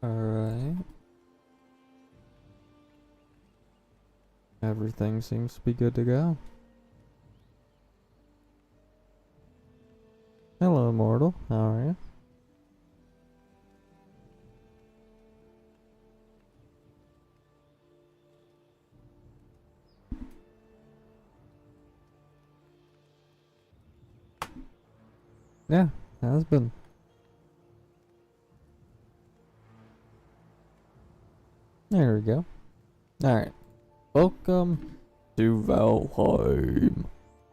Alright. Everything seems to be good to go. Hello, mortal. How are you? Yeah, has been. There we go. Alright. Welcome to Valheim.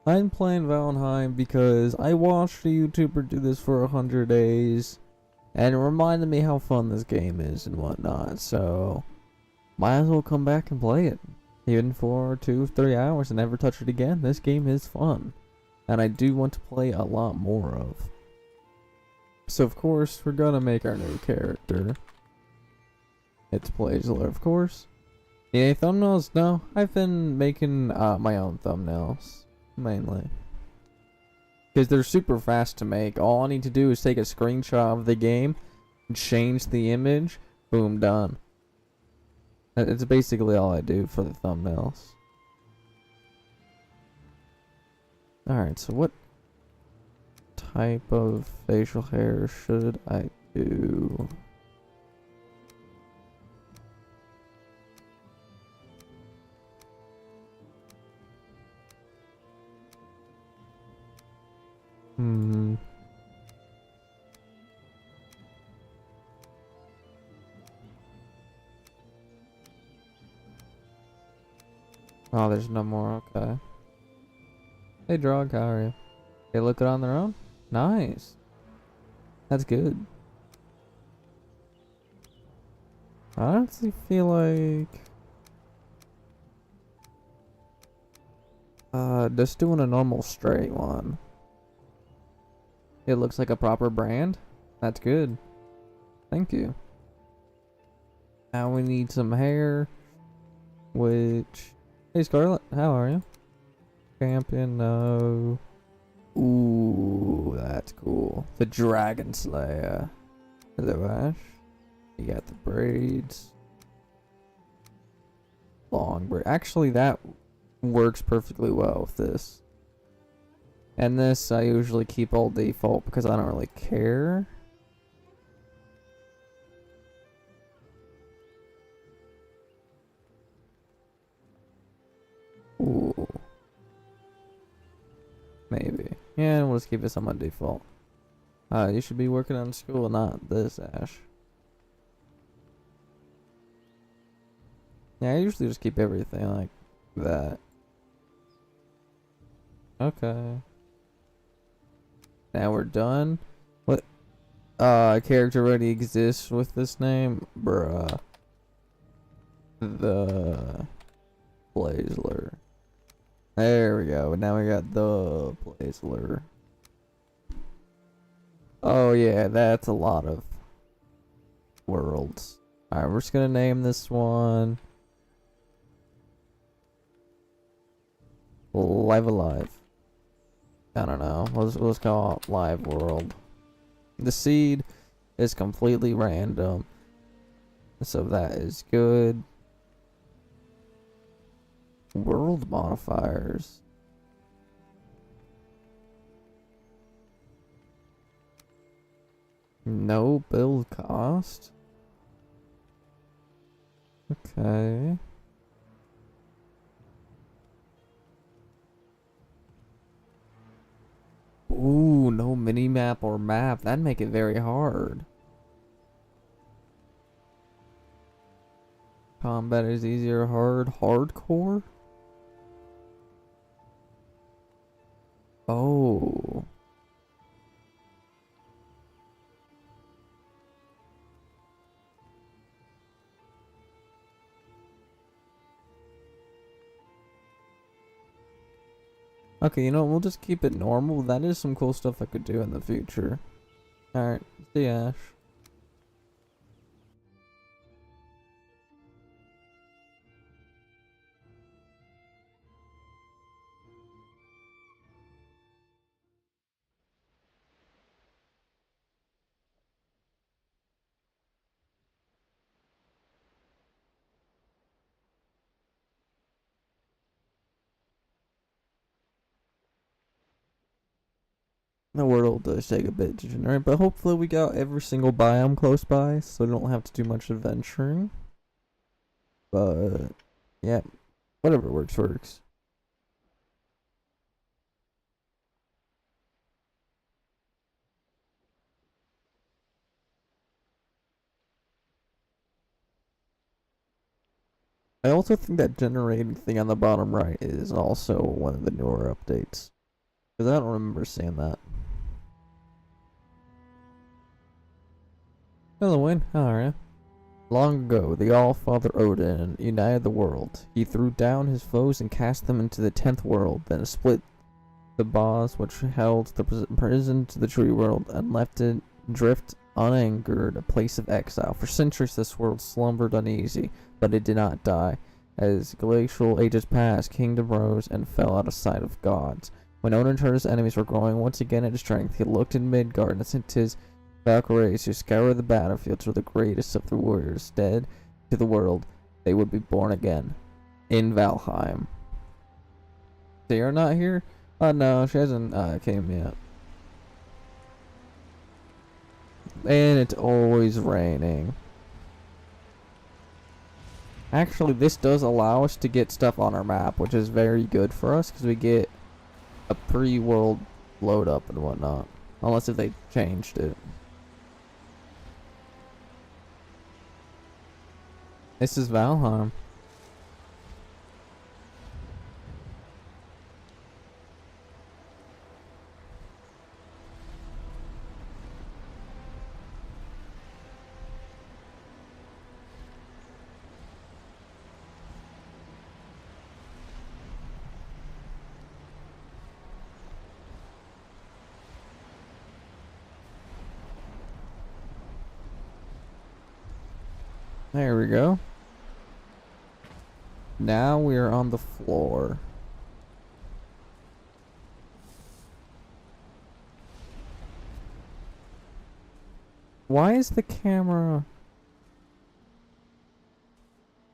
I'm playing Valheim because I watched a YouTuber do this for 100 days and it reminded me how fun this game is and whatnot, so might as well come back and play it. Even for 2-3 hours and never touch it again. This game is fun. And I do want to play a lot more of. So of course, we're gonna make our new character. It's Blazler, of course. Any thumbnails? No, I've been making my own thumbnails, mainly. Because they're super fast to make. All I need to do is take a screenshot of the game, change the image, boom, done. It's basically all I do for the thumbnails. Alright, so what type of facial hair should I do? Oh, there's no more. Okay. Hey, Drog, how are you? They look it on their own? Nice. That's good. I honestly feel like just doing a normal straight one. It looks like a proper brand. That's good. Thank you. Now we need some hair, which... Hey Scarlet, how are you? Champion, no. Ooh, that's cool. The Dragon Slayer. Hello, Ash. You got the braids. Long braid. Actually, that works perfectly well with this. And this, I usually keep all default because I don't really care. Ooh. Maybe. Yeah, we'll just keep this on my default. You should be working on school, not this, Ash. Yeah, I usually just keep everything like that. Okay. Now we're done. What? A character already exists with this name? Bruh. The Blazler. There we go. Now we got the Blazler. Oh yeah, that's a lot of worlds. Alright, we're just gonna name this one Live Alive. I don't know. Let's call it Live World. The seed is completely random, so that is good. World modifiers. No build cost. Okay. Ooh, no mini map or map. That'd make it very hard. Combat is easier, hard, hardcore? Oh. Okay, you know what? We'll just keep it normal. That is some cool stuff I could do in the future. Alright, see ya, Ash. The world does take a bit to generate, but hopefully we got every single biome close by, so we don't have to do much adventuring. But yeah, whatever works works. I also think that generating thing on the bottom right is also one of the newer updates. Because I don't remember seeing that. Hello, Wayne. How are you? Long ago, the All-Father Odin united the world. He threw down his foes and cast them into the 10th world, then split the boss which held the prison to the tree world and left it drift unangered, a place of exile. For centuries this world slumbered uneasy, but it did not die. As glacial ages passed, kingdom rose and fell out of sight of gods. When Odin heard his enemies were growing once again in strength, he looked in Midgard and sent his Valkyries to scour the battlefields for the greatest of the warriors dead to the world. They would be born again in Valheim. They are not here? Oh no, she hasn't came yet. And it's always raining. Actually, this does allow us to get stuff on our map, which is very good for us because we get a pre-world load up and whatnot. Unless if they changed it. This is Valheim. There we go. Now we are on the floor. Why is the camera...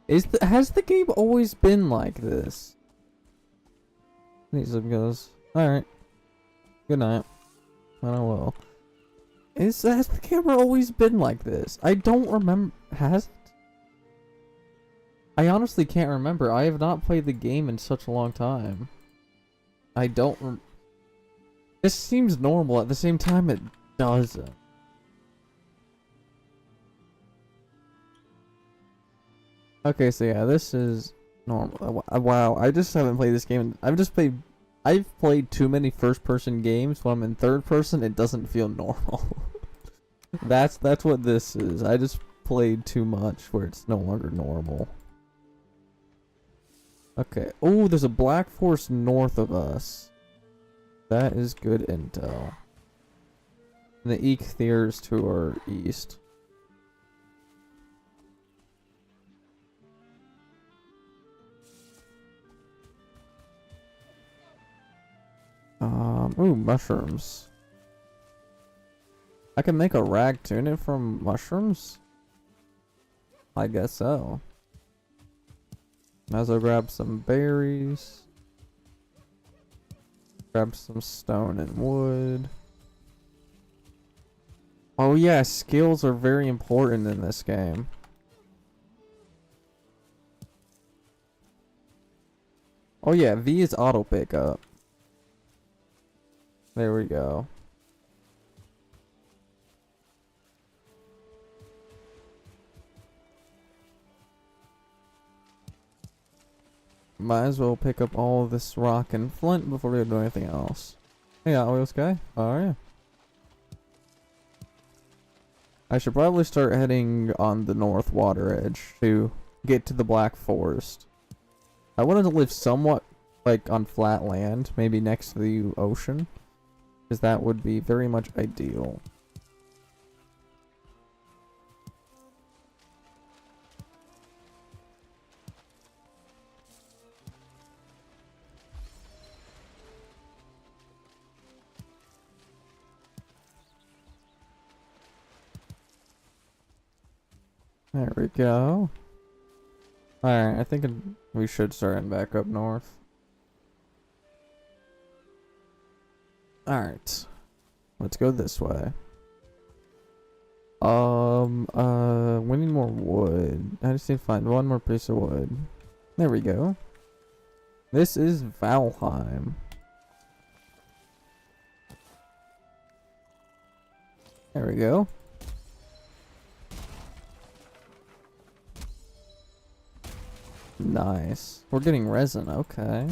Has the game always been like this? These goes. Alright. Good night. Oh well. Has the camera always been like this? I don't remember. Has it? I honestly can't remember. I have not played the game in such a long time. I don't This seems normal. At the same time, it doesn't. Okay, so yeah, this is normal. Wow, I just haven't played this game. I've played too many first-person games. When I'm in third person, it doesn't feel normal. That's what this is. I just played too much where it's no longer normal. Okay. Oh, there's a black forest north of us. That is good intel. And the Eikthyrs to our east. Ooh, mushrooms. I can make a rag tunic from mushrooms? I guess so. Might as well grab some berries. Grab some stone and wood. Oh yeah, skills are very important in this game. Oh yeah, V is auto pickup. There we go. Might as well pick up all of this rock and flint before we do anything else. Hey, Oil's guy. How are you? I should probably start heading on the north water edge to get to the Black Forest. I wanted to live somewhat like on flat land, maybe next to the ocean, because that would be very much ideal. There we go. Alright, I think we should start heading back up north. Alright. let's go this way. We need more wood. I just need to find one more piece of wood. There we go. This is Valheim. There we go. Nice. We're getting resin, okay.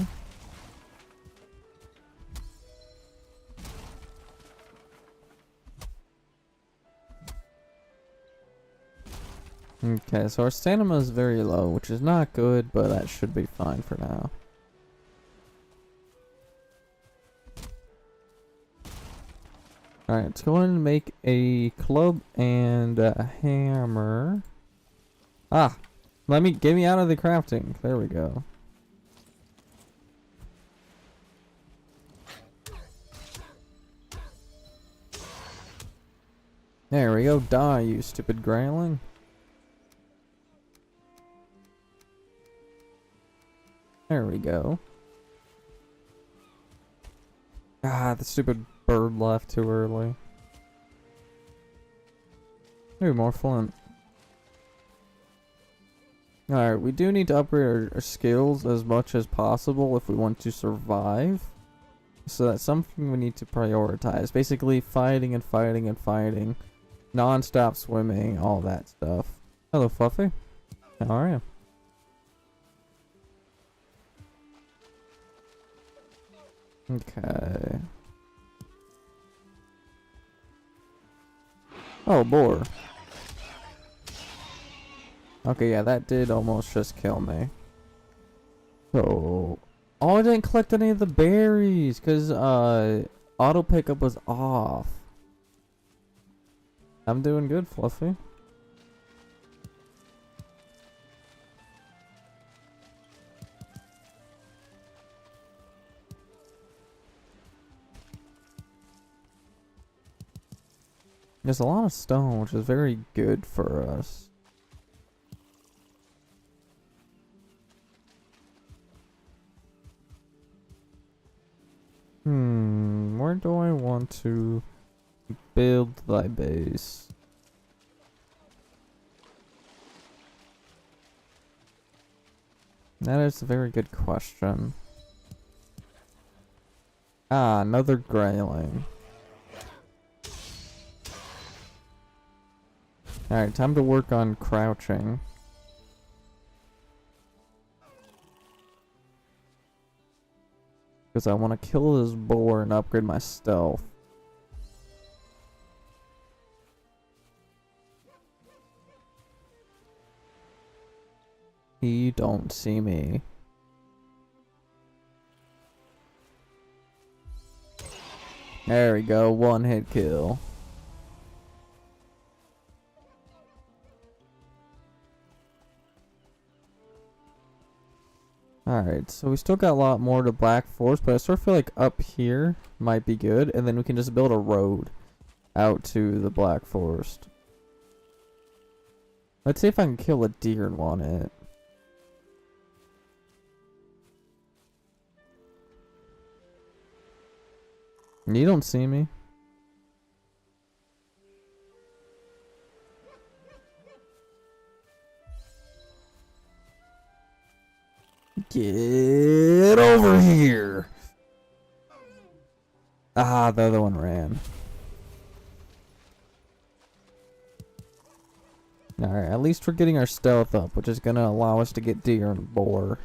Okay, so our stamina is very low, which is not good, but that should be fine for now. Alright, let's go ahead and make a club and a hammer. Ah! Get me out of the crafting. There we go. There we go. Die, you stupid grayling. There we go. Ah, the stupid bird left too early. Maybe more flint. Alright, we do need to upgrade our skills as much as possible if we want to survive. So that's something we need to prioritize. Basically fighting and fighting and fighting. Non-stop swimming, all that stuff. Hello, Fluffy. How are you? Okay. Oh, boar. Okay, yeah, that did almost just kill me. So, oh, I didn't collect any of the berries because auto pickup was off. I'm doing good, Fluffy. There's a lot of stone, which is very good for us. Where do I want to build thy base? That is a very good question. Ah, another grayling. Alright, time to work on crouching. Because I want to kill this boar and upgrade my stealth. He don't see me. There we go, one hit kill. Alright, so we still got a lot more to Black Forest, but I sort of feel like up here might be good, and then we can just build a road out to the Black Forest. Let's see if I can kill a deer on it. You don't see me. Get over here! Ah, the other one ran. Alright, at least we're getting our stealth up, which is gonna allow us to get deer and boar.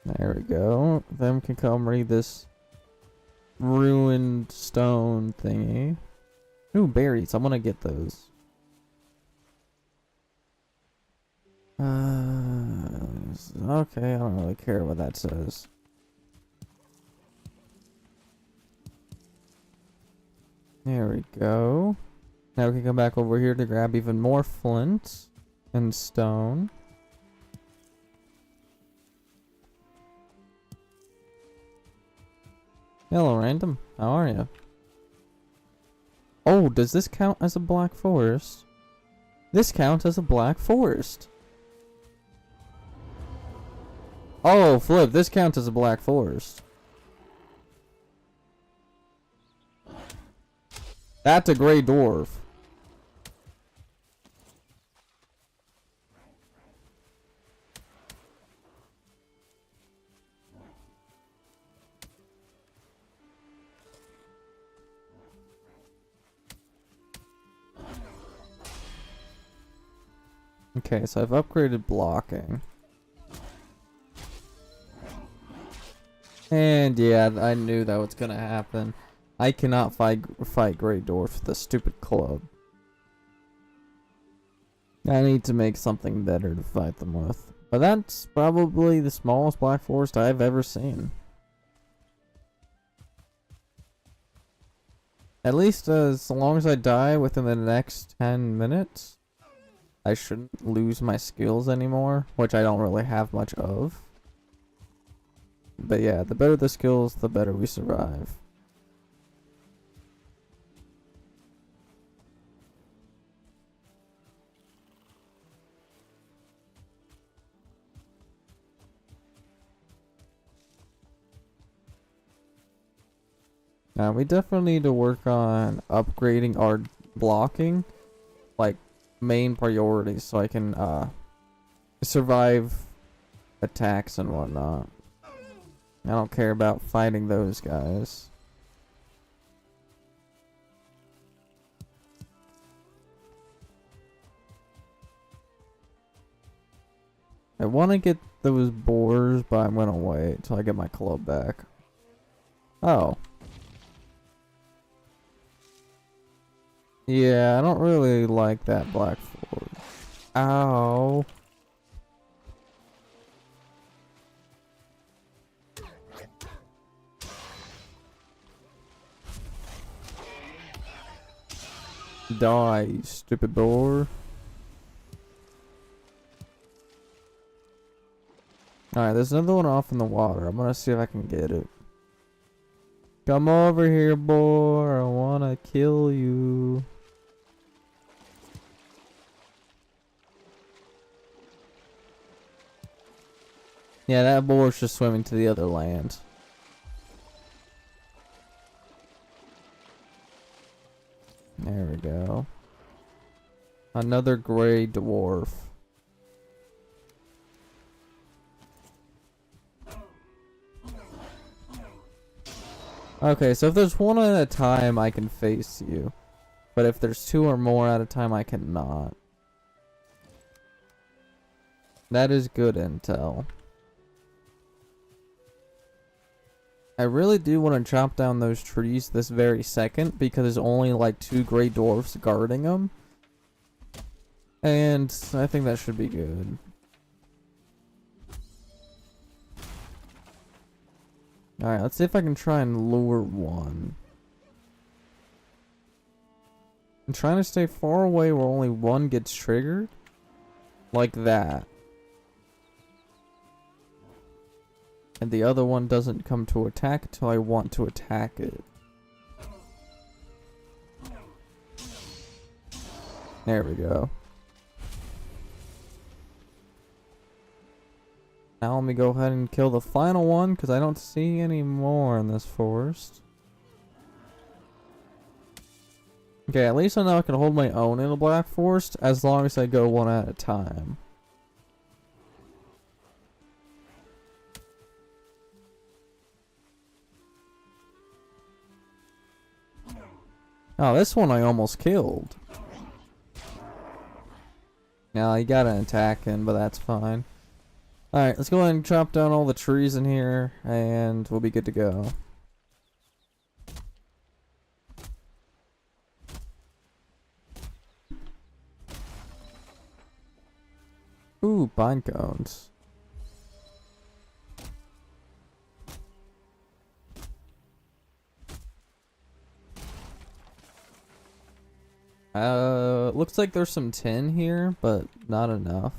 There we go. Then we can come read this ruined stone thingy. Ooh, berries. I want to get those. Okay, I don't really care what that says. There we go. Now we can come back over here to grab even more flint and stone. Hello, random. How are you? Oh, does this count as a black forest? This counts as a black forest. Oh, flip. This counts as a black forest. That's a gray dwarf. Okay, so I've upgraded blocking. And yeah, I knew that was gonna happen. I cannot fight Grey Dwarf with a stupid club. I need to make something better to fight them with. But that's probably the smallest black forest I've ever seen. At least as long as I die within the next 10 minutes, I shouldn't lose my skills anymore, which I don't really have much of. But yeah, the better the skills, the better we survive. Now we definitely need to work on upgrading our blocking, like main priorities, so I can survive attacks and whatnot. I don't care about fighting those guys. I want to get those boars, but I'm gonna wait till I get my club back. Oh. Yeah, I don't really like that black forest. Ow. Die, you stupid boar. Alright, there's another one off in the water. I'm gonna see if I can get it. Come over here, boar. I wanna kill you. Yeah, that boar's just swimming to the other land. There we go. Another gray dwarf. Okay, so if there's one at a time, I can face you. But if there's two or more at a time, I cannot. That is good intel. I really do want to chop down those trees this very second because there's only like 2 gray dwarfs guarding them. And I think that should be good. Alright, let's see if I can try and lure one. I'm trying to stay far away where only one gets triggered. Like that. And the other one doesn't come to attack until I want to attack it. There we go. Now let me go ahead and kill the final one, because I don't see any more in this forest. Okay, at least I know I can hold my own in a black forest, as long as I go one at a time. Oh, this one I almost killed. Now he got an attack in, but that's fine. Alright, let's go ahead and chop down all the trees in here, and we'll be good to go. Ooh, pine cones. Looks like there's some tin here, but not enough.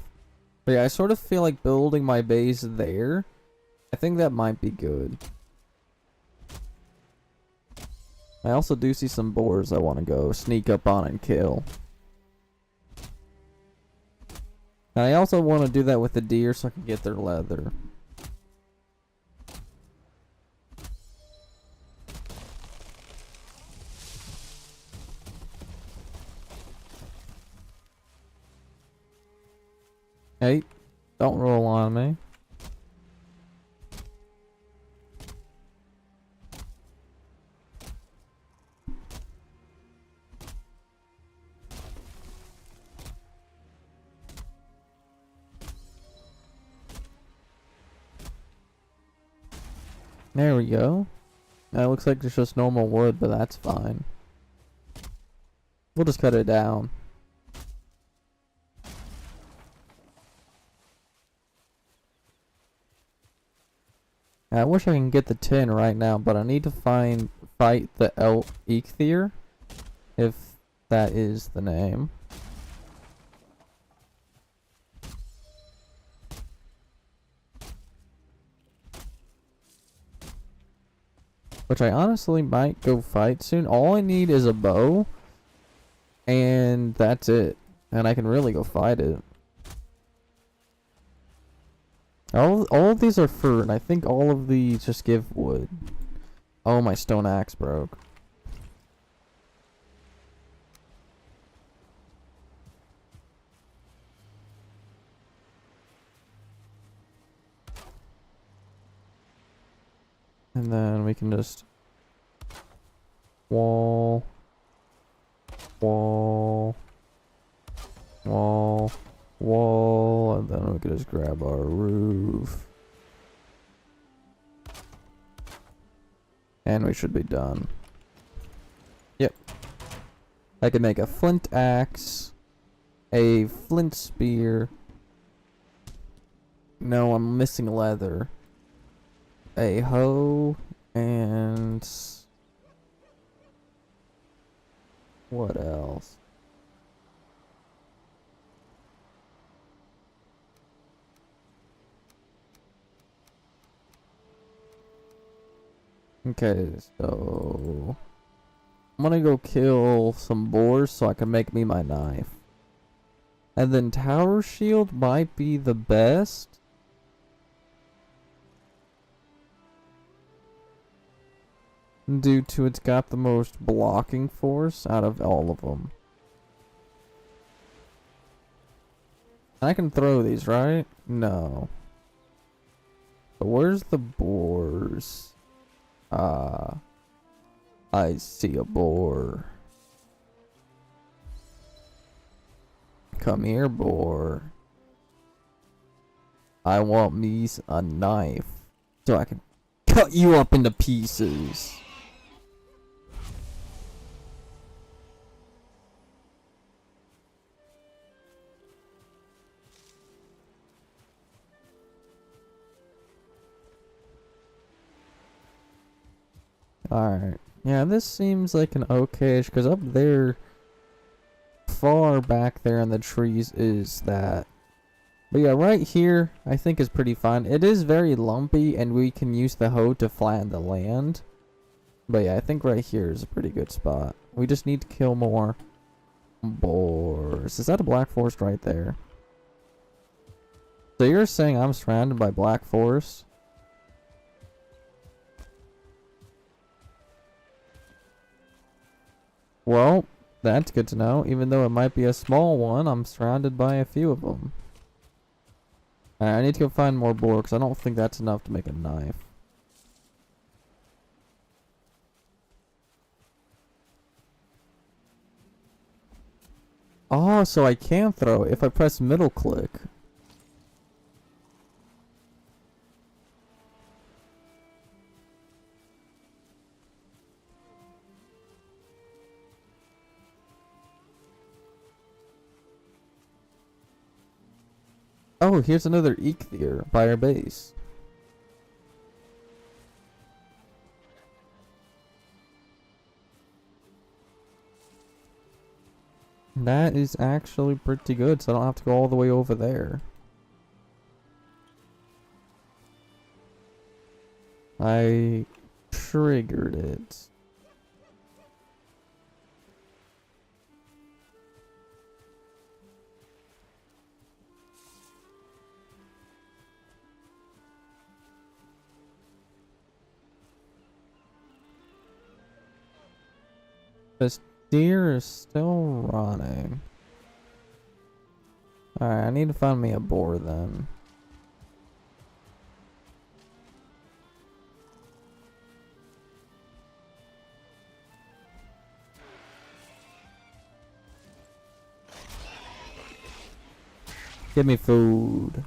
But yeah, I sort of feel like building my base there. I think that might be good. I also do see some boars I want to go sneak up on and kill. And I also want to do that with the deer so I can get their leather. Hey, don't roll on me. There we go. That looks like it's just normal wood, but that's fine. We'll just cut it down. I wish I can get the tin right now, but I need to fight the Eikthyr, if that is the name. Which I honestly might go fight soon. All I need is a bow, and that's it. And I can really go fight it. All of these are fur, and I think all of these just give wood. Oh, my stone axe broke. And then we can just wall, wall, wall, wall, and then we can just grab our roof. And we should be done. Yep. I can make a flint axe, a flint spear. No, I'm missing leather. A hoe, and what else? Okay, so I'm gonna go kill some boars so I can make me my knife. And then tower shield might be the best. Due to it's got the most blocking force out of all of them. I can throw these, right? No. But where's the boars? I see a boar. Come here, boar. I want me a knife so I can cut you up into pieces. Alright. Yeah, this seems like an okayish, because up there, far back there in the trees is that. But yeah, right here, I think is pretty fine. It is very lumpy, and we can use the hoe to flatten the land. But yeah, I think right here is a pretty good spot. We just need to kill more boars. Is that a black forest right there? So you're saying I'm surrounded by black forest? Well, that's good to know. Even though it might be a small one, I'm surrounded by a few of them. Alright, I need to go find more boar, because I don't think that's enough to make a knife. Oh, so I can throw it if I press middle click. Oh, here's another Eikthyr by our base. That is actually pretty good, so I don't have to go all the way over there. I triggered it. This deer is still running. Alright, I need to find me a boar then. Give me food.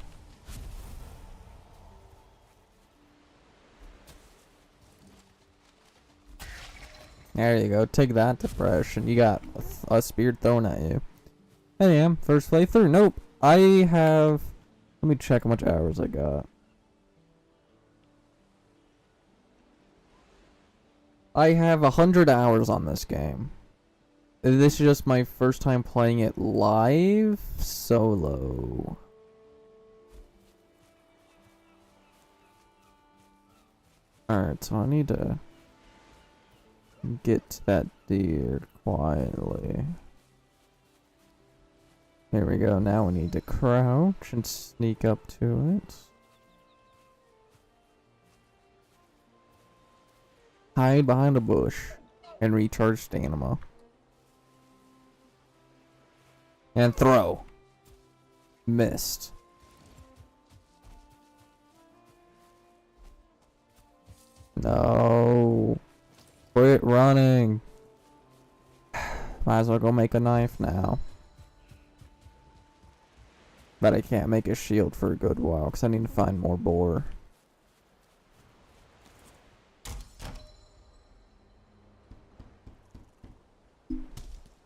There you go. Take that, depression. You got a spear thrown at you. Here I am. First playthrough. Nope. I have... Let me check how much hours I got. I have 100 hours on this game. This is just my first time playing it live solo. Alright, so I need to get to that deer quietly. Here we go. Now we need to crouch and sneak up to it. Hide behind a bush and recharge stamina. And throw. Missed. No. Quit running. Might as well go make a knife now. But I can't make a shield for a good while because I need to find more boar.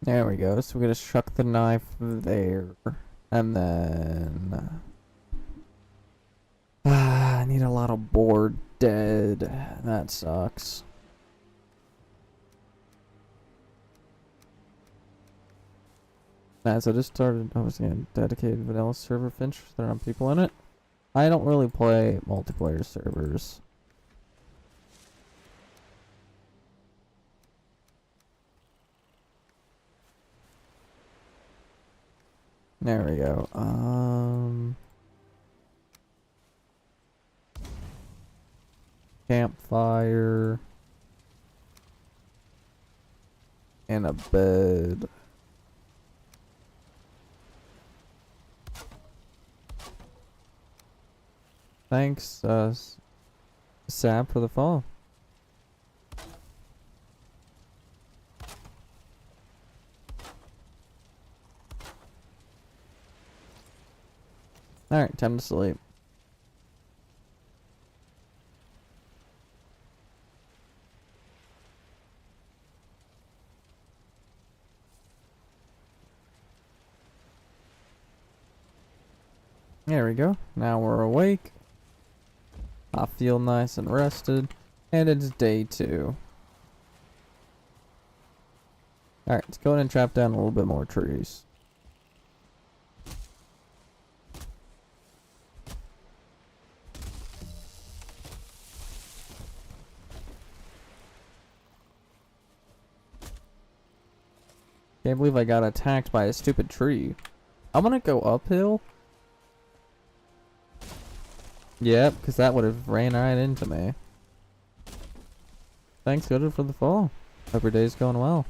There we go. So we're gonna chuck the knife there. And then... I need a lot of boar dead. That sucks. As I just started, I was getting dedicated vanilla server Finch. There are people in it. I don't really play multiplayer servers. There we go. Campfire. And a bed. Thanks, Sab, for the follow. Alright, time to sleep. There we go. Now we're awake. I feel nice and rested. And it's day 2. Alright, let's go ahead and chop down a little bit more trees. Can't believe I got attacked by a stupid tree. I'm gonna go uphill. Yep, because that would have ran right into me. Thanks, Gooder, for the follow. Hope your day's going well.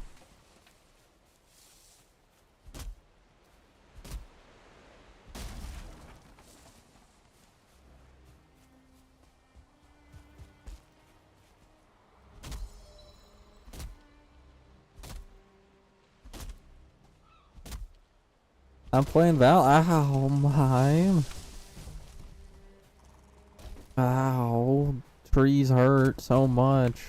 I'm playing Valheim. Ow, trees hurt so much.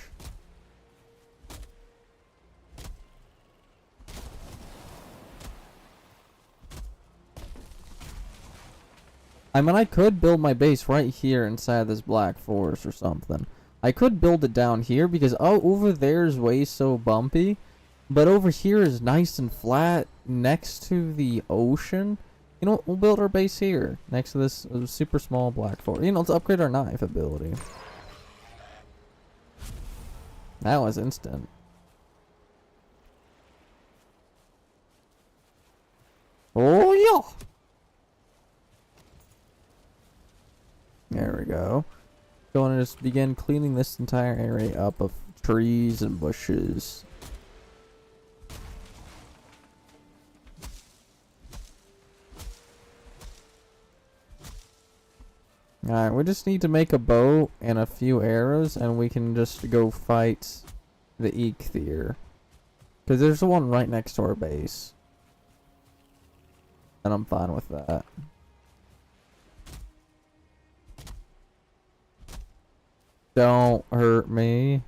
I mean, I could build my base right here inside this black forest or something. I could build it down here because, oh, over there is way so bumpy. But over here is nice and flat next to the ocean. You know what? We'll build our base here next to this super small black forest. You know, let's upgrade our knife ability. That was instant. Oh, yeah. There we go. Going to just begin cleaning this entire area up of trees and bushes. Alright, we just need to make a bow and a few arrows, and we can just go fight the Eikthyr. Because there's the one right next to our base. And I'm fine with that. Don't hurt me.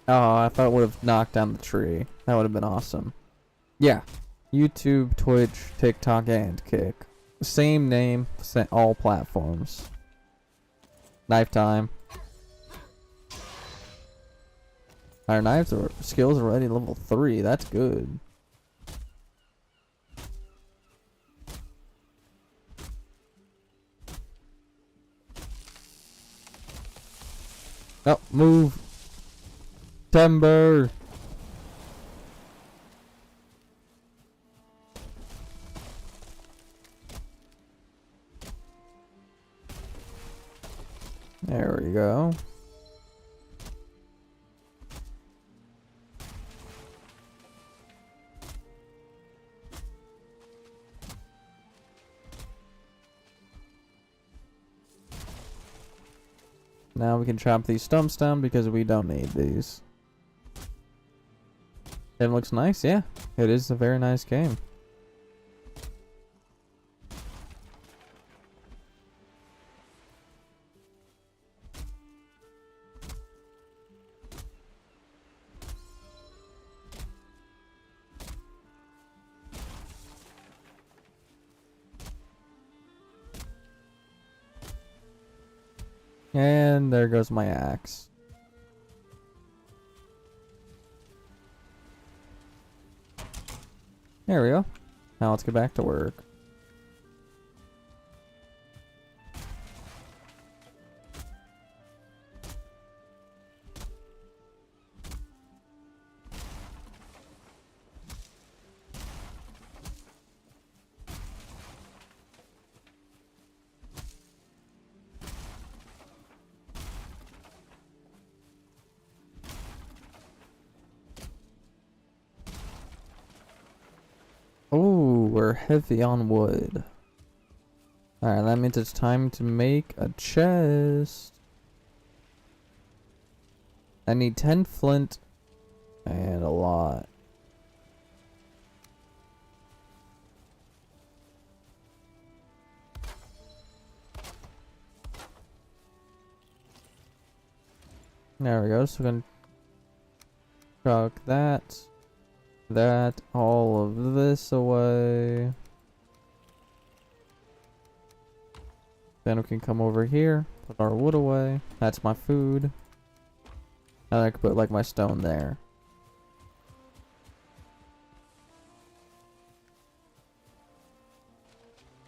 Oh, I thought it would have knocked down the tree. That would have been awesome. Yeah. YouTube, Twitch, TikTok, and Kick. Same name, all platforms. Knife time. Our knives are skills already level 3. That's good. Oh, move. Timber. There we go. Now we can chop these stumps down because we don't need these. It looks nice, yeah. It is a very nice game. And there goes my axe. There we go. Now let's get back to work. Oh, we're heavy on wood. Alright, that means it's time to make a chest. I need 10 flint and a lot. There we go, so we're gonna chuck that, all of this away. Then we can come over here, put our wood away. That's my food. And I can put like my stone there.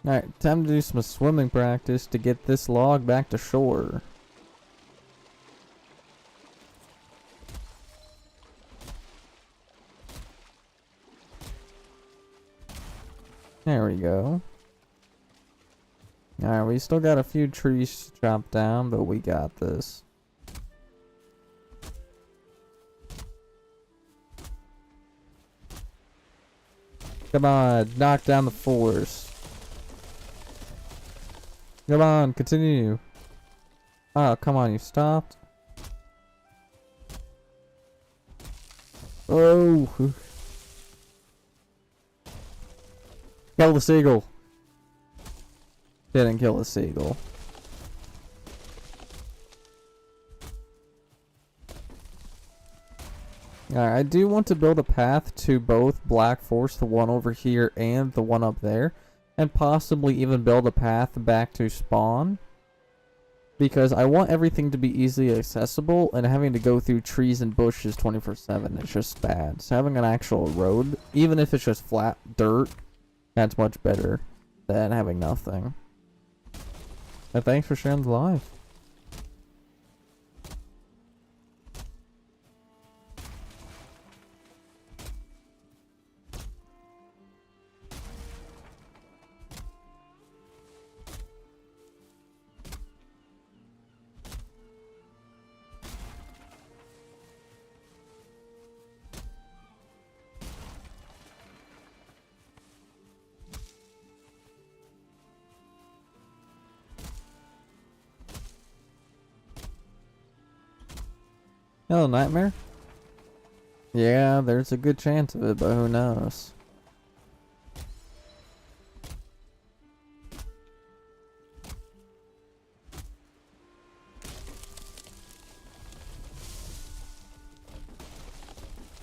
Alright, time to do some swimming practice to get this log back to shore. There we go. Alright, we still got a few trees to chop down, but we got this. Come on, knock down the forest. Come on, continue. Oh, come on, you stopped. Oh. Kill the seagull. Didn't kill the seagull. Alright, I do want to build a path to both Black Forest, the one over here and the one up there. And possibly even build a path back to spawn. Because I want everything to be easily accessible, and having to go through trees and bushes 24/7 is just bad. So having an actual road, even if it's just flat dirt, that's much better than having nothing. And thanks for sharing the live. Hello, Nightmare. Yeah, there's a good chance of it, but who knows?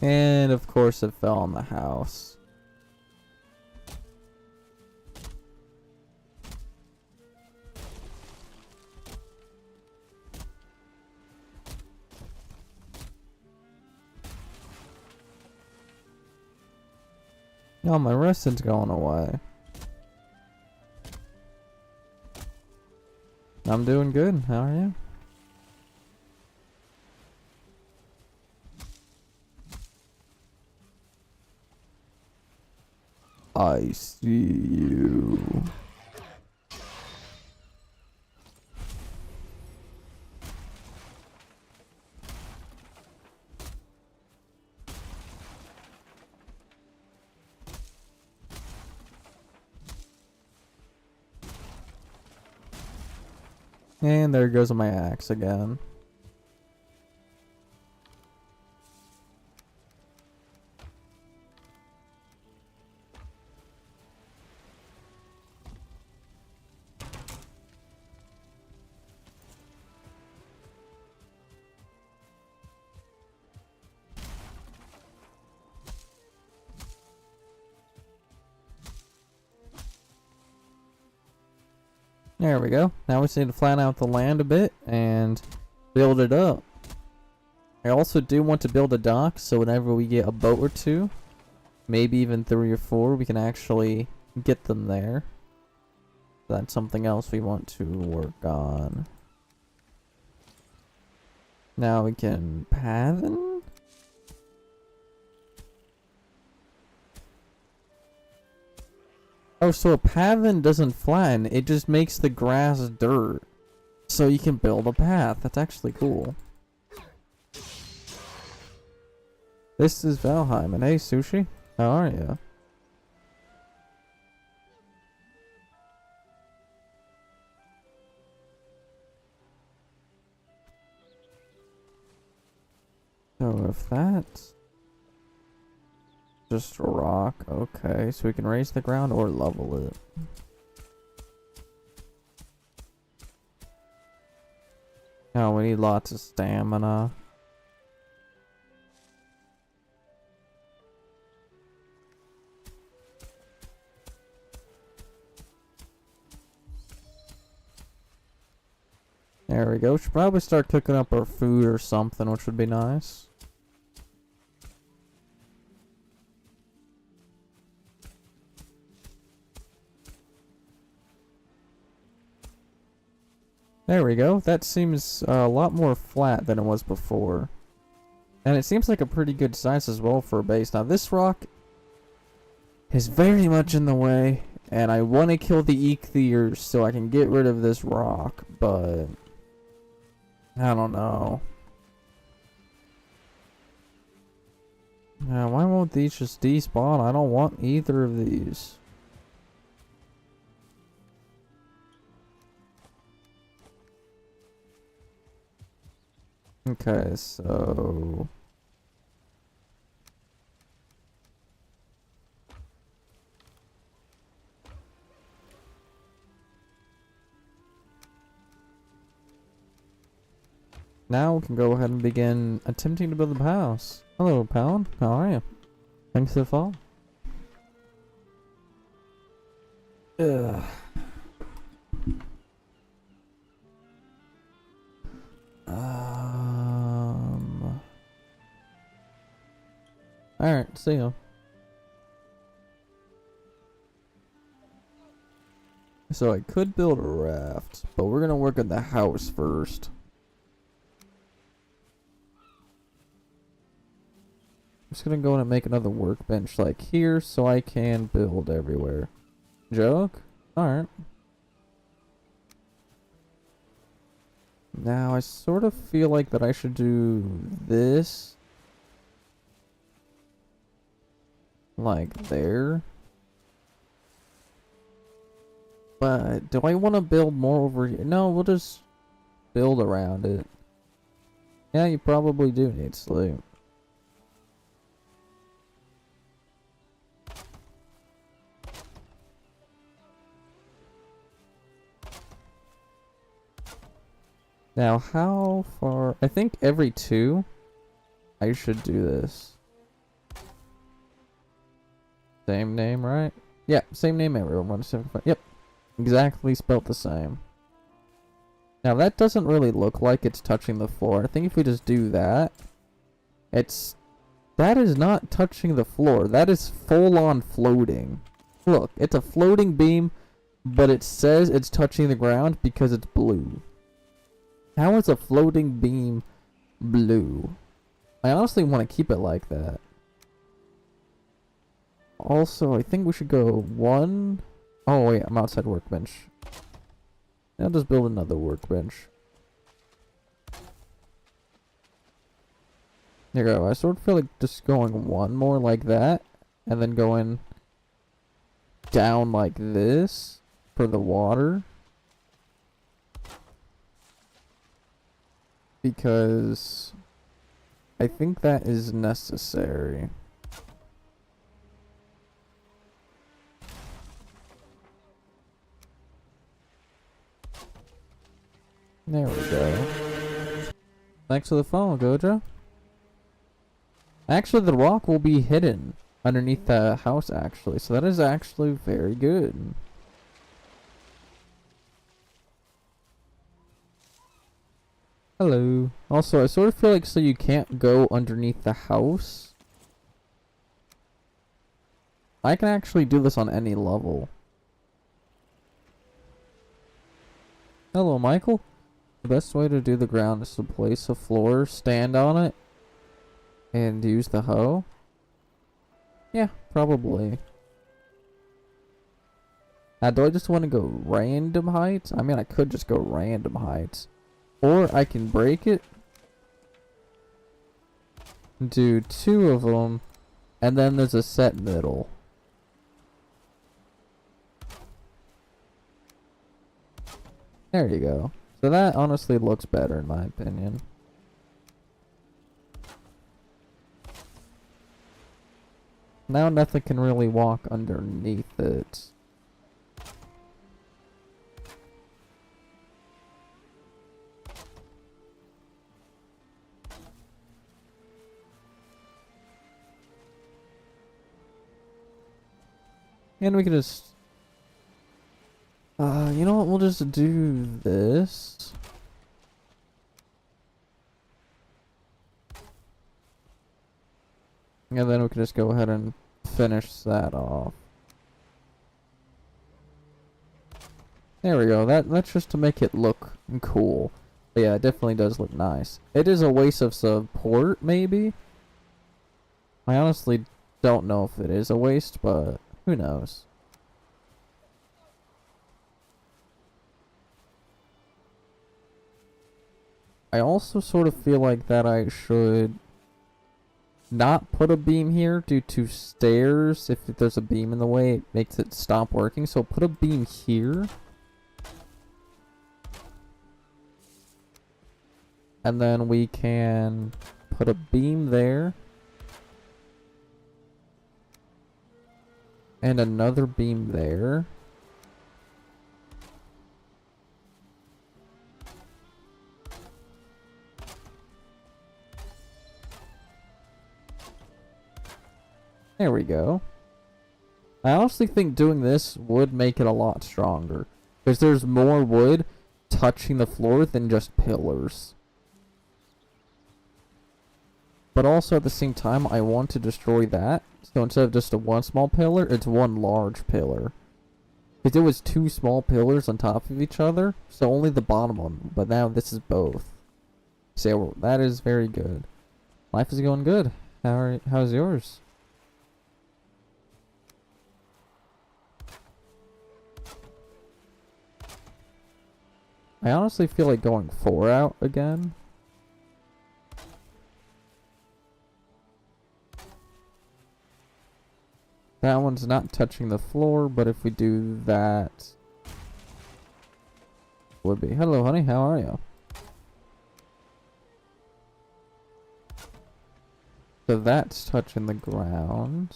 And of course it fell on the house. Oh, my resting's going away. I'm doing good. How are you? I see you. And there goes my axe again. There we go. Now we just need to flatten out the land a bit and build it up. I also do want to build a dock, so whenever we get a boat or two, maybe even 3 or 4, we can actually get them there. That's something else we want to work on. Now we can pavin. Oh, so a pavin doesn't flatten, it just makes the grass dirt. So you can build a path. That's actually cool. This is Valheim, and hey, Sushi, how are you? So if that's just rock, okay, so we can raise the ground or level it. Oh, we need lots of stamina. There we go. We should probably start cooking up our food or something, which would be nice. There we go. That seems a lot more flat than it was before. And it seems like a pretty good size as well for a base. Now this rock is very much in the way, and I want to kill the Ichthyrs so I can get rid of this rock, but I don't know. Why won't these just despawn? I don't want either of these. Okay, so now we can go ahead and begin attempting to build the house. Hello, Pound. How are you? Thanks for the follow. Ugh. Alright, see ya. So I could build a raft, but we're gonna work on the house first. I'm just gonna go in and make another workbench like here so I can build everywhere. Joke? Alright. Now I sort of feel like that I should do this. Like there. But do I want to build more over here? No, we'll just build around it. Yeah, you probably do need sleep. Now, how far? I think every 2 I should do this. Same name, right? Yeah, same name everyone. 175. Yep. Exactly spelt the same. Now that doesn't really look like it's touching the floor. I think if we just do that, that is not touching the floor. That is full on floating. Look, it's a floating beam, but it says it's touching the ground because it's blue. How is a floating beam blue? I honestly want to keep it like that. Also, I think we should go 1. Oh wait, I'm outside workbench. I'll just build another workbench. There you go. I sort of feel like just going 1 more like that, and then going down like this for the water. Because I think that is necessary. There we go. Thanks for the follow, Gojo. Actually, the rock will be hidden underneath the house, actually. So that is actually very good. Hello. Also, I sort of feel like so you can't go underneath the house. I can actually do this on any level. Hello, Michael. The best way to do the ground is to place a floor, stand on it, and use the hoe? Yeah, probably. Do I just want to go random heights? I mean, I could just go random heights. Or I can break it. Do 2 of them. And then there's a set middle. There you go. So that honestly looks better in my opinion. Now nothing can really walk underneath it. And we can just... you know what? We'll just do this. And then we can just go ahead and finish that off. There we go. That's just to make it look cool. But yeah, it definitely does look nice. It is a waste of support, maybe? I honestly don't know if it is a waste, but who knows? I also sort of feel like that I should not put a beam here due to stairs. If there's a beam in the way, it makes it stop working. So put a beam here. And then we can put a beam there. And another beam there. There we go. I honestly think doing this would make it a lot stronger. Because there's more wood touching the floor than just pillars. But also at the same time, I want to destroy that. So instead of just a 1 small pillar, it's 1 large pillar. Because it was 2 small pillars on top of each other. So only the bottom one. But now this is both. So that is very good. Life is going good. How's yours? I honestly feel like going 4 out again. That one's not touching the floor, but if we do that, would be. Hello, honey. How are you? So that's touching the ground.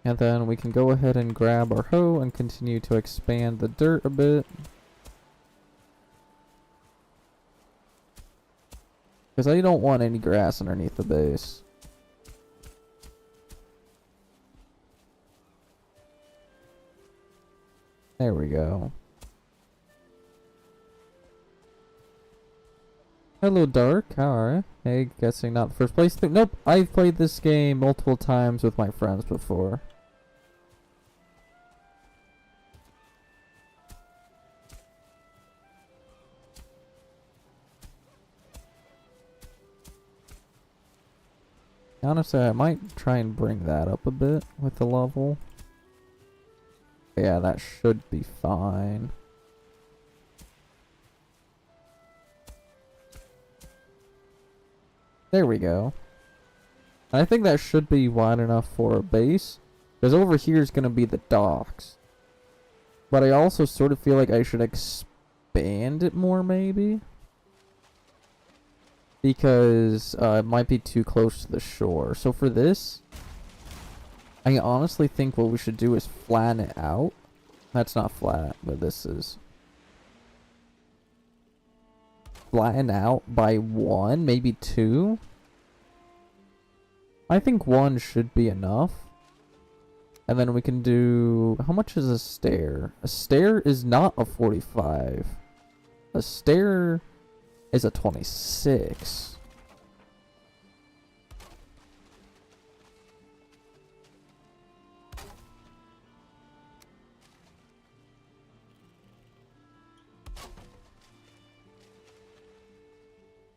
And then we can go ahead and grab our hoe and continue to expand the dirt a bit. Because I don't want any grass underneath the base. There we go. Hello, Dark. How are you? Hey, guessing not the first place. Nope, I've played this game multiple times with my friends before. Honestly, I might try and bring that up a bit with the level. Yeah, that should be fine. There we go. I think that should be wide enough for a base. Because over here is going to be the docks. But I also sort of feel like I should expand it more, maybe. Because it might be too close to the shore. So for this, I honestly think what we should do is flatten it out. That's not flat, but this is. Flatten out by 1, maybe 2. I think 1 should be enough. And then we can do... How much is a stair? A stair is not a 45. A stair is a 26.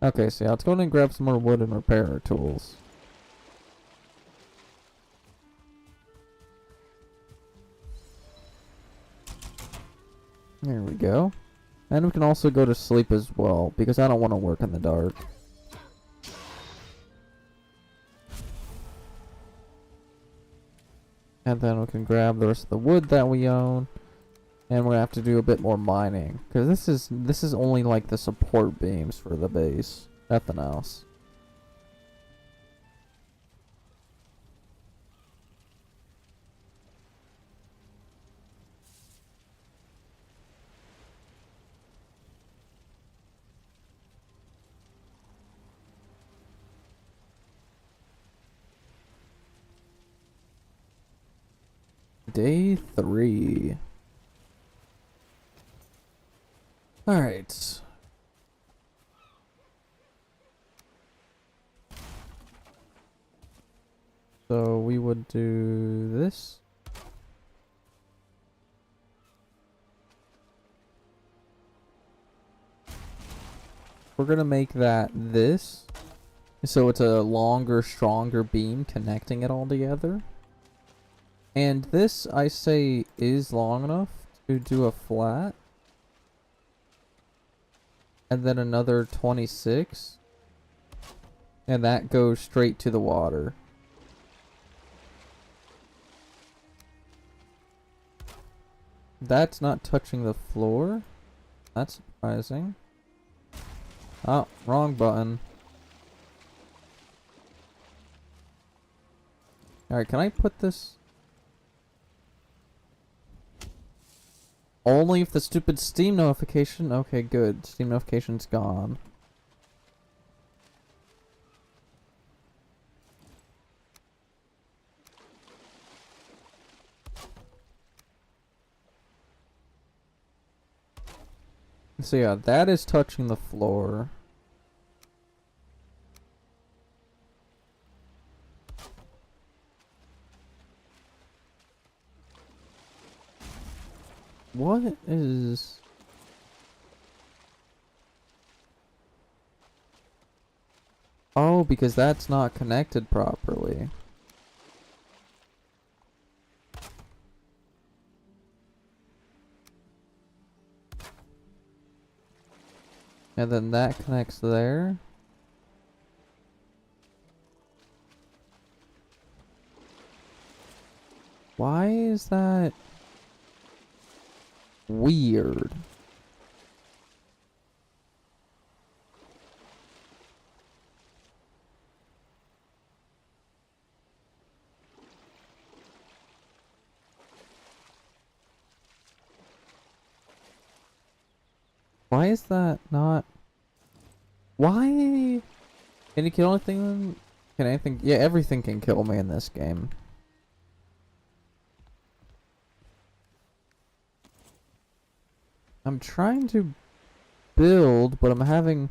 Okay, so yeah, let's go ahead and grab some more wood and repair our tools. There we go. And we can also go to sleep as well, because I don't want to work in the dark. And then we can grab the rest of the wood that we own. And we're gonna have to do a bit more mining, because this is only like the support beams for the base. Nothing else. Day 3. Alright. So we would do this. We're gonna make that this. So it's a longer, stronger beam connecting it all together. And this, I say, is long enough to do a flat. And then another 26. And that goes straight to the water. That's not touching the floor. That's surprising. Oh, wrong button. Alright, can I put this... Only if the stupid Steam notification... Okay, good. Steam notification's gone. So yeah, that is touching the floor. What is... Oh, because that's not connected properly. And then that connects there. Why is that? weird. Why is that not? Why? Can you kill anything? Can anything? Yeah, everything can kill me in this game. I'm trying to build, but I'm having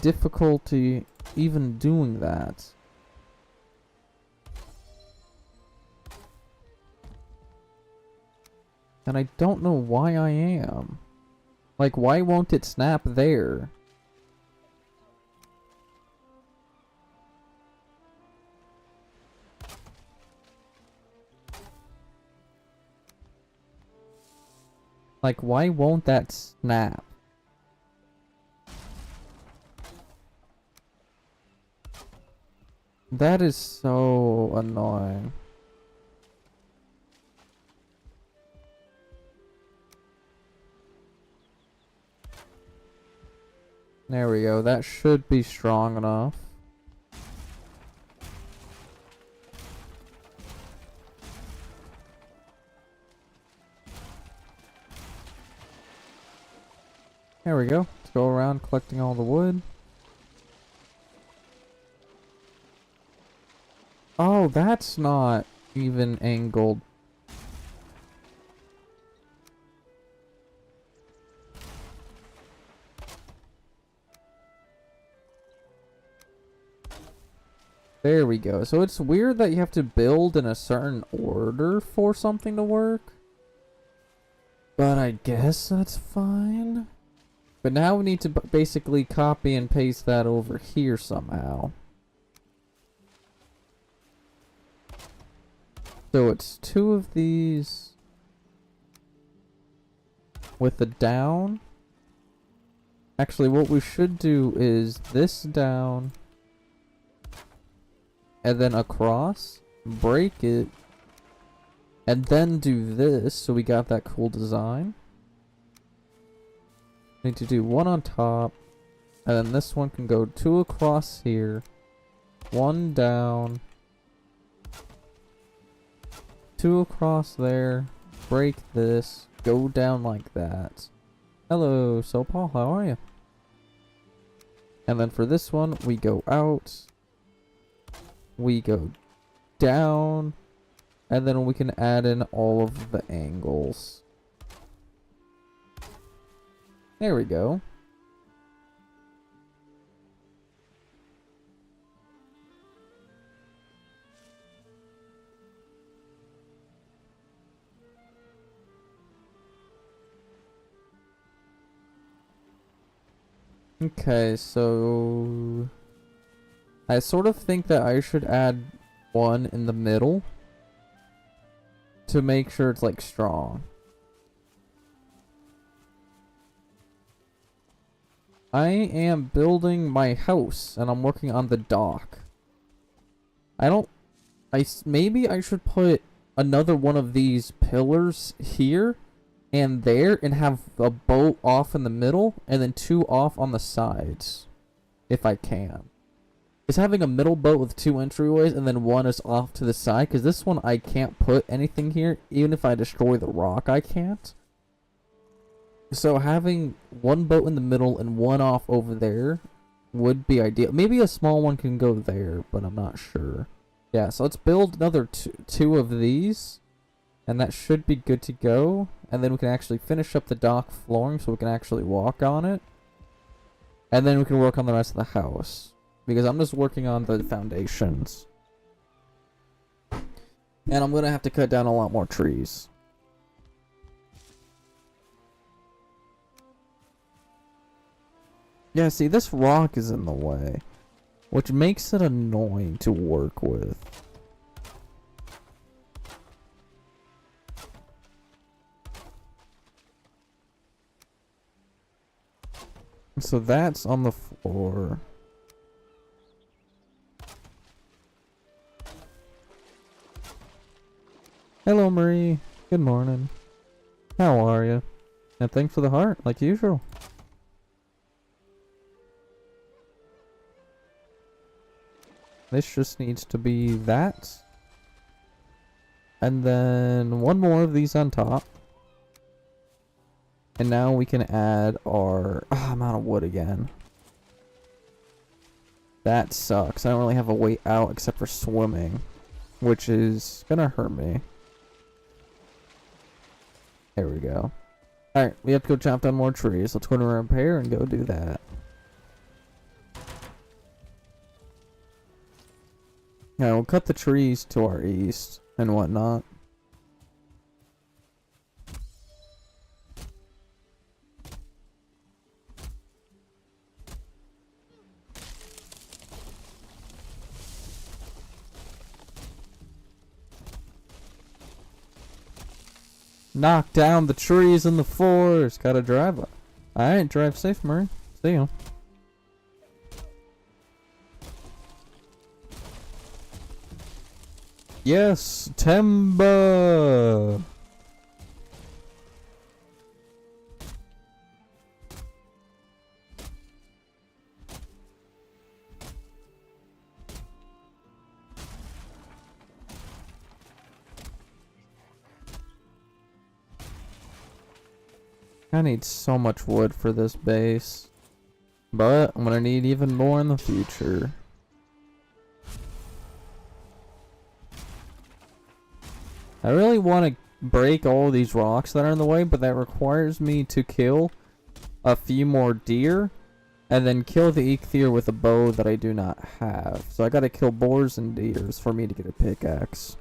difficulty even doing that. And I don't know why I am. Like, why won't it snap there? Like, why won't that snap? That is so annoying. There we go. That should be strong enough. There we go. Let's go around collecting all the wood. Oh, that's not even angled. There we go. So it's weird that you have to build in a certain order for something to work. But I guess that's fine. But now we need to basically copy and paste that over here somehow. So it's 2 of these with the down. Actually, what we should do is this down and then across, break it, and then do this, so we got that cool design. Need to do 1 on top, and then this one can go 2 across here, 1 down, 2 across there, break this, go down like that. Hello, So Paul, how are you? And then for this one, we go out, we go down, and then we can add in all of the angles. There we go. Okay, so I sort of think that I should add 1 in the middle to make sure it's like strong. I am building my house and I'm working on the dock. Maybe I should put another one of these pillars here and there and have a boat off in the middle and then 2 off on the sides, if I can. Is having a middle boat with 2 entryways and then 1 is off to the side, because this one I can't put anything here. Even if I destroy the rock, I can't. So having 1 boat in the middle and 1 off over there would be ideal. Maybe a small one can go there, but I'm not sure. Yeah, so let's build another two of these, and that should be good to go. And then we can actually finish up the dock flooring so we can actually walk on it. And then we can work on the rest of the house, because I'm just working on the foundations. And I'm gonna have to cut down a lot more trees. Yeah, see, this rock is in the way, which makes it annoying to work with. So that's on the floor. Hello, Marie. Good morning. How are you? And thanks for the heart, like usual. This just needs to be that. And then one more of these on top. And now we can add our... I'm out of wood again. That sucks. I don't really have a way out except for swimming. Which is gonna hurt me. There we go. Alright, we have to go chop down more trees. Let's go to repair and go do that. Yeah, we'll cut the trees to our east and whatnot. Knock down the trees in the forest. Gotta drive up. Alright, drive safe, Murray. See ya. Yes, timber. I need so much wood for this base, but I'm gonna need even more in the future. I really want to break all these rocks that are in the way, but that requires me to kill a few more deer and then kill the eikthyr with a bow that I do not have. So I gotta kill boars and deers for me to get a pickaxe.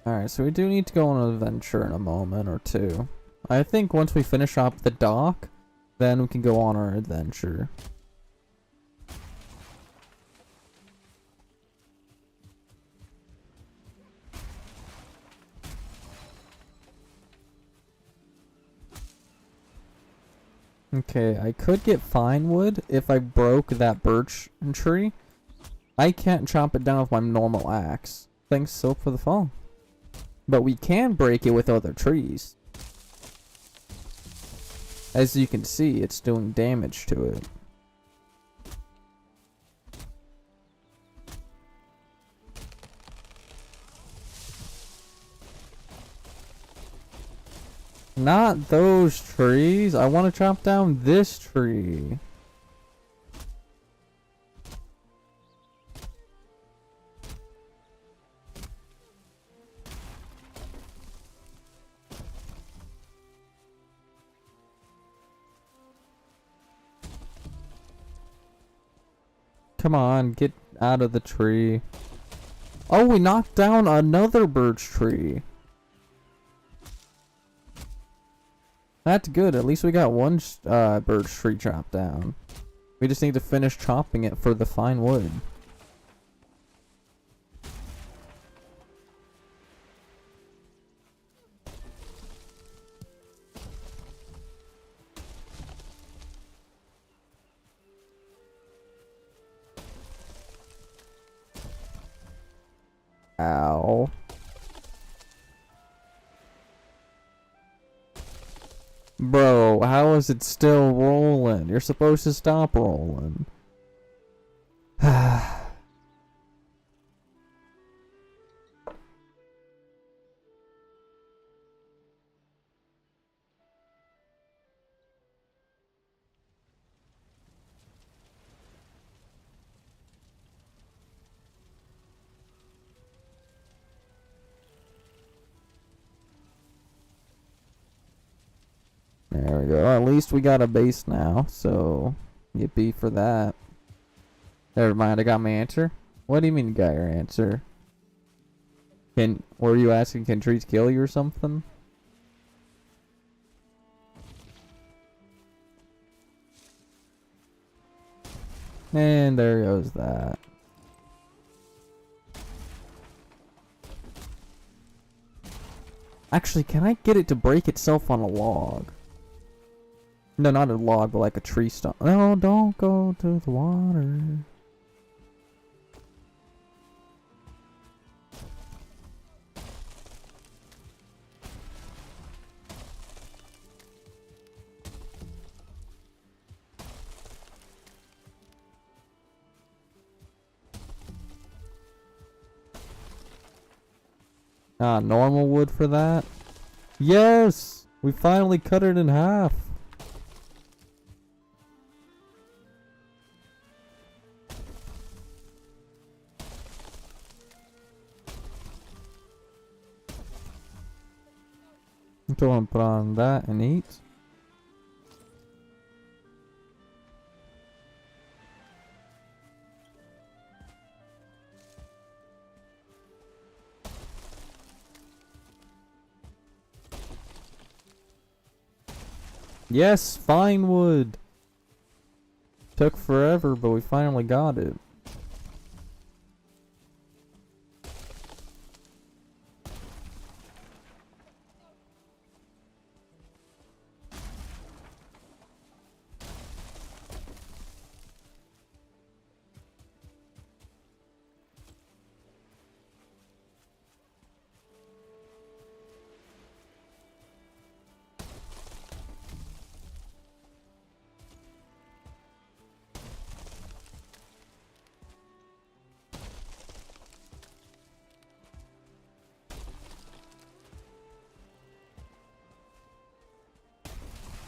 Alright, so we do need to go on an adventure in a moment or two. I think once we finish up the dock, then we can go on our adventure. Okay, I could get fine wood if I broke that birch tree. I can't chop it down with my normal axe. Thanks, Silk, for the fall. But we can break it with other trees. As you can see, it's doing damage to it. Not those trees. I want to chop down this tree. Come on, get out of the tree. Oh, we knocked down another birch tree. That's good. At least we got one birch tree chopped down. We just need to finish chopping it for the fine wood. Ow. Bro, how is it still rolling? You're supposed to stop rolling. There we go. At least we got a base now, so yippee for that. Never mind, I got my answer. What do you mean you got your answer? Were you asking can trees kill you or something? And there goes that. Actually, can I get it to break itself on a log? No, not a log, but like a tree stump. No, don't go to the water. Ah, normal wood for that? Yes! We finally cut it in half. Go and put on that and eat. Yes, fine wood. Took forever, but we finally got it.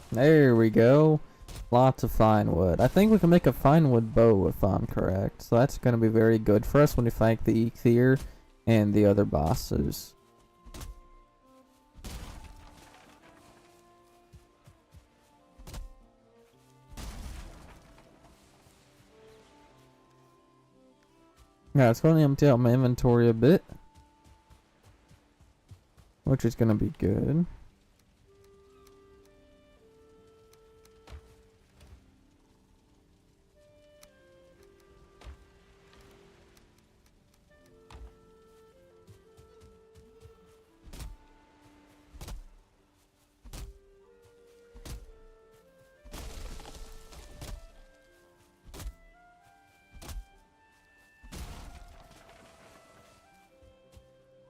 There we go. Lots of fine wood. I think we can make a fine wood bow if I'm correct. So that's going to be very good for us when we fight the Ether and the other bosses. Yeah, it's going to empty out my inventory a bit, which is going to be good.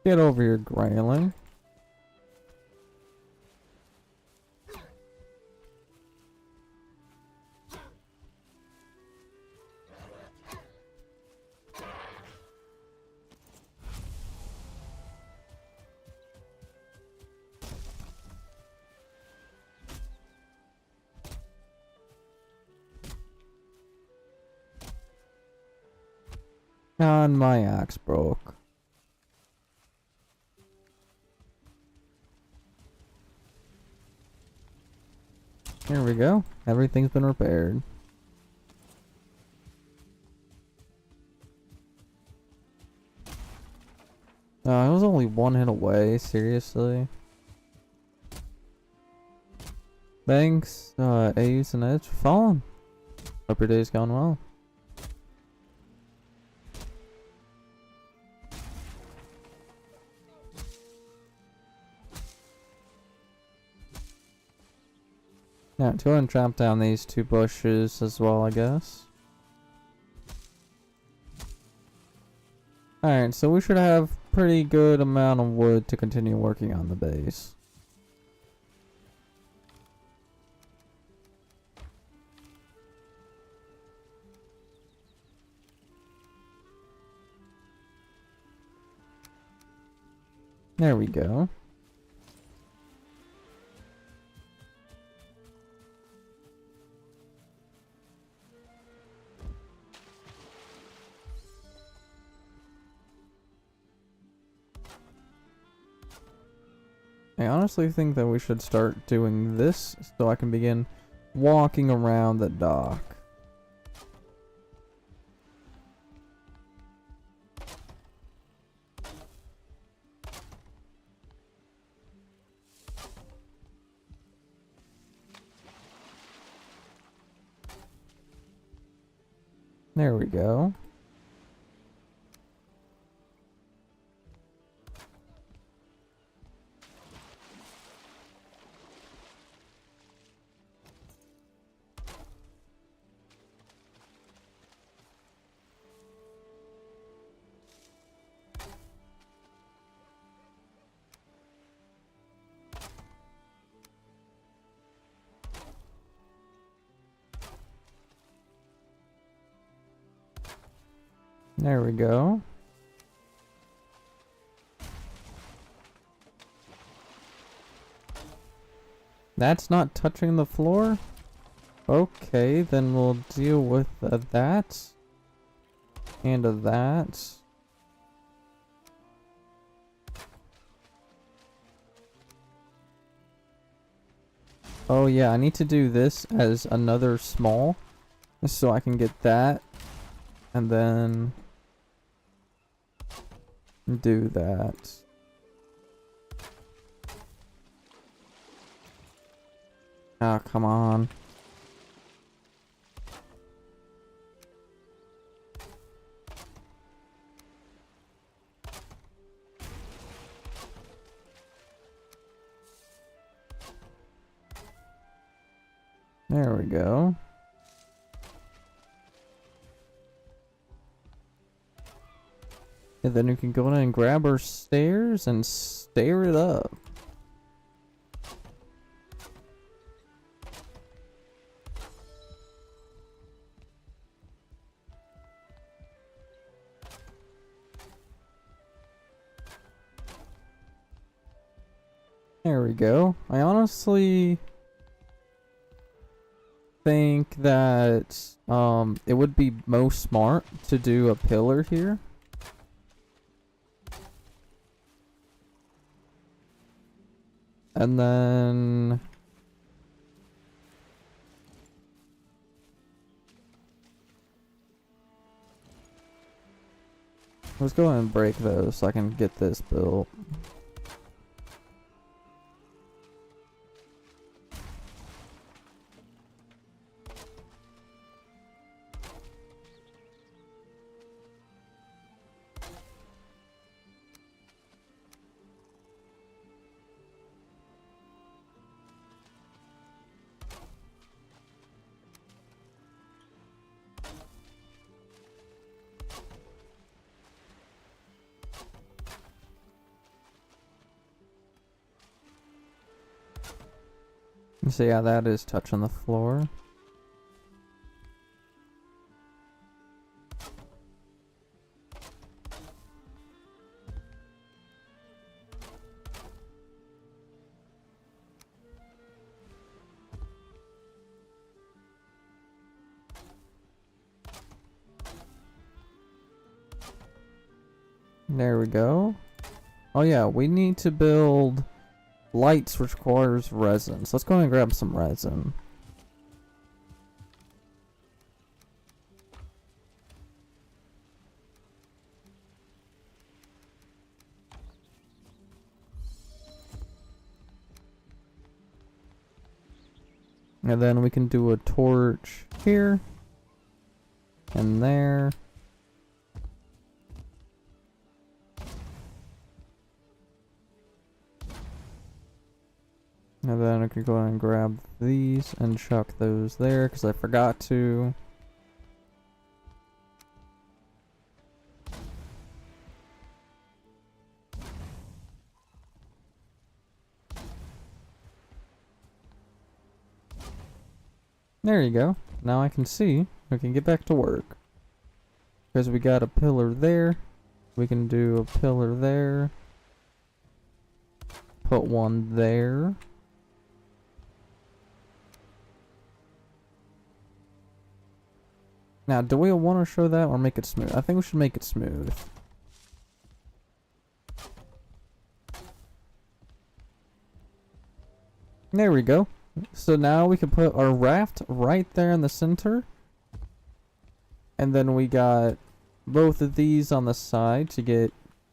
Get over here, Grayling. And my axe broke. Here we go. Everything's been repaired. I was only one hit away, seriously. Thanks, Ace and Edge for following. Hope your day's gone well. Now, let's go ahead and chop down these two bushes as well, I guess. Alright, so we should have pretty good amount of wood to continue working on the base. There we go. I honestly think that we should start doing this so I can begin walking around the dock. There we go. There we go. That's not touching the floor? Okay, then we'll deal with that. And that. Oh yeah, I need to do this as another small. So I can get that. And then do that. Ah, come on. There we go. And then we can go in and grab our stairs and stair it up. There we go. I honestly think that it would be most smart to do a pillar here. And then let's go ahead and break those so I can get this built. So yeah, that is touching the floor. There we go. Oh yeah, we need to build lights, which requires resin. So let's go and grab some resin. And then we can do a torch here and there. And then I can go ahead and grab these and chuck those there because I forgot to. There you go. Now I can see. We can get back to work. Because we got a pillar there. We can do a pillar there. Put one there. Now, do we want to show that or make it smooth? I think we should make it smooth. There we go. So now we can put our raft right there in the center. And then we got both of these on the side to get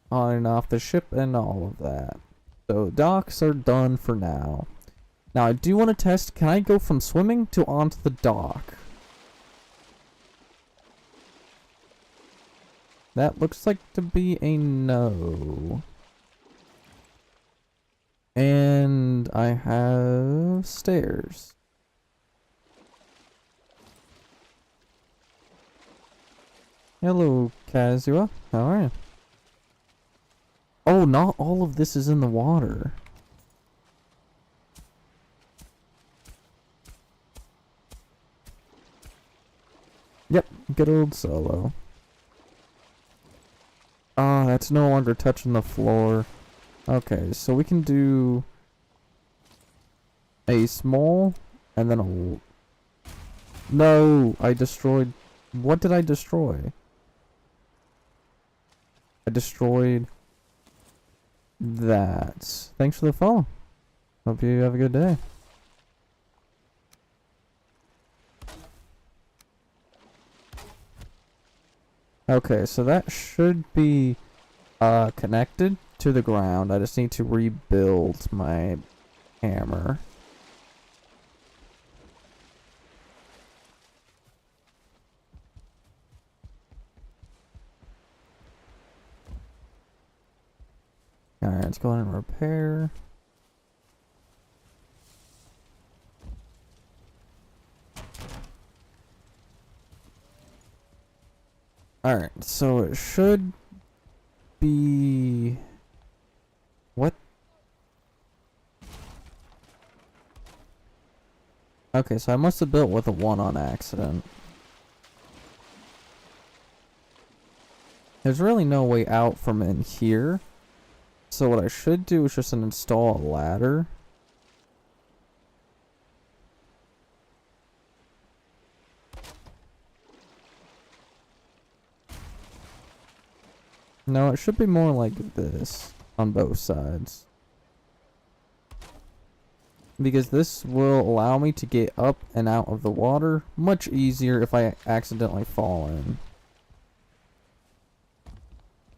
on and off the ship and all of that. So docks are done for now. Now I do want to test, can I go from swimming to onto the dock? That looks like to be a no. And I have stairs. Hello, Kazua. How are you? Oh, not all of this is in the water. Yep, good old Solo. Ah, that's no longer touching the floor. Okay, so we can do a small and then a... No, I destroyed... What did I destroy? I destroyed that. Thanks for the follow. Hope you have a good day. Okay, so that should be connected to the ground. I just need to rebuild my hammer. Alright, let's go ahead and repair. Alright, so it should be... What? Okay, so I must have built with a 1 on accident. There's really no way out from in here. So what I should do is just install a ladder. No, it should be more like this on both sides. Because this will allow me to get up and out of the water much easier if I accidentally fall in.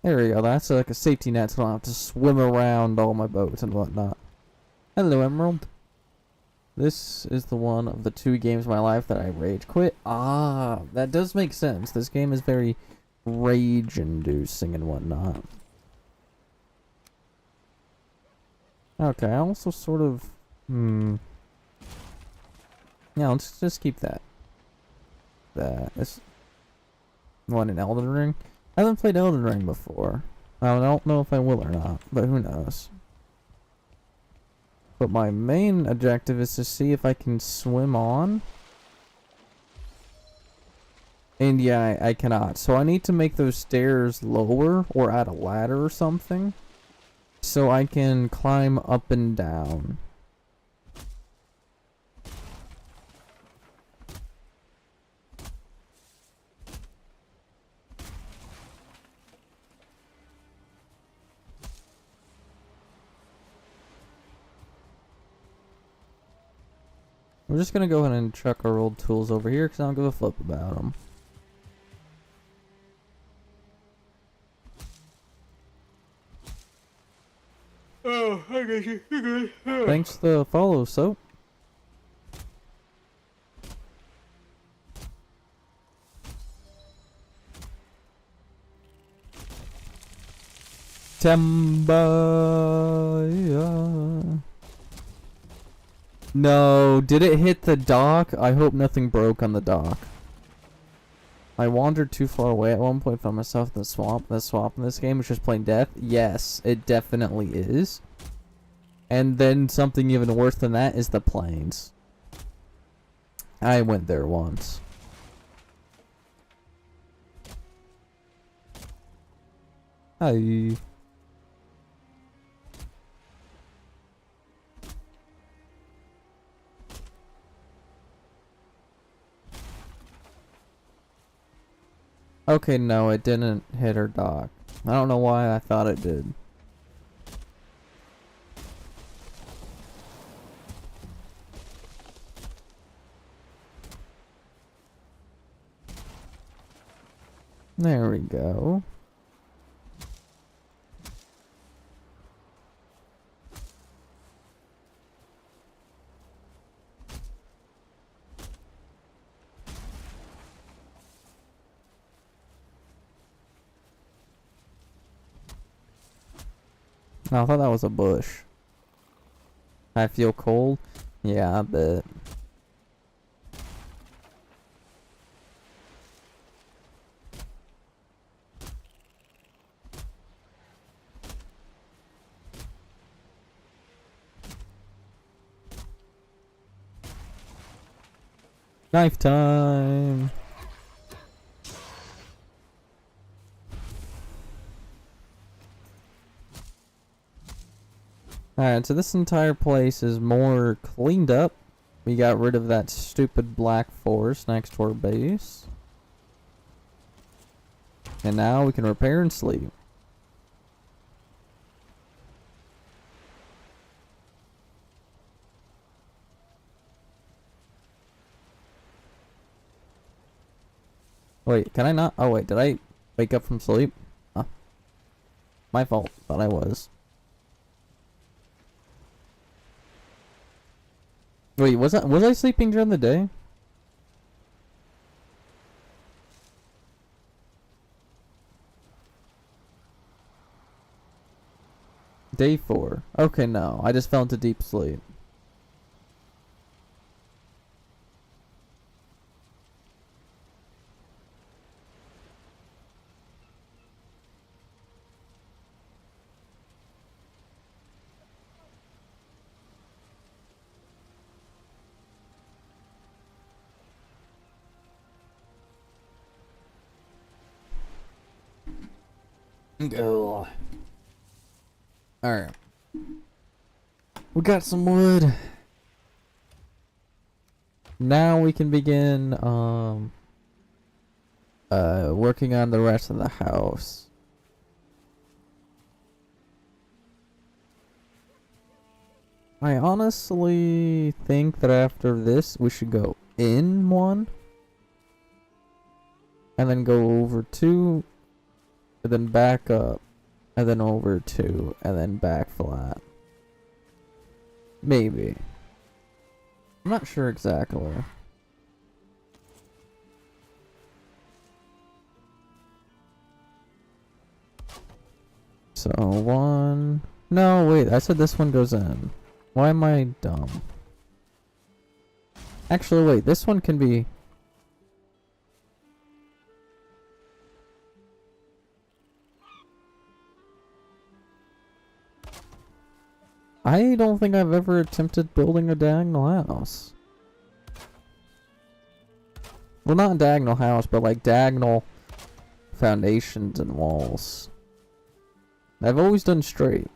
There we go, that's like a safety net so I don't have to swim around all my boats and whatnot. Hello, Emerald. This is the one of the 2 games of my life that I rage quit. Ah, that does make sense. This game is very rage-inducing and whatnot. Okay, I also sort of... Yeah, let's just keep that. This one in Elden Ring. I haven't played Elden Ring before. I don't know if I will or not, but who knows. But my main objective is to see if I can swim on. And yeah, I cannot. So I need to make those stairs lower or add a ladder or something. So I can climb up and down. We're just gonna go ahead and chuck our old tools over here because I don't give a flip about them. Oh, I got you. You're good. Thanks for the follow, Soap. Tamba. No, did it hit the dock? I hope nothing broke on the dock. I wandered too far away at one point, found myself in the swamp. The swamp in this game is just plain death. Yes, it definitely is. And then something even worse than that is the plains. I went there once. Hi. Okay, no, it didn't hit her dock. I don't know why I thought it did. There we go. Oh, I thought that was a bush. I feel cold? Yeah, I bet. Knife time! Alright, so this entire place is more cleaned up. We got rid of that stupid black forest next to our base. And now we can repair and sleep. Wait, can I not? Oh wait, did I wake up from sleep? Huh. My fault, thought I was. Wait, was I sleeping during the day? Day 4. Okay, no. I just fell into deep sleep. Go. Alright. We got some wood. Now we can begin working on the rest of the house. I honestly think that after this we should go in 1 and then go over 2 and then back up and then over 2 and then back flat. Maybe. I'm not sure exactly. So 1. No, wait, I said this one goes in. Why am I dumb? Actually, wait, this one can be... I don't think I've ever attempted building a diagonal house. Well, not a diagonal house, but like diagonal foundations and walls. I've always done straight.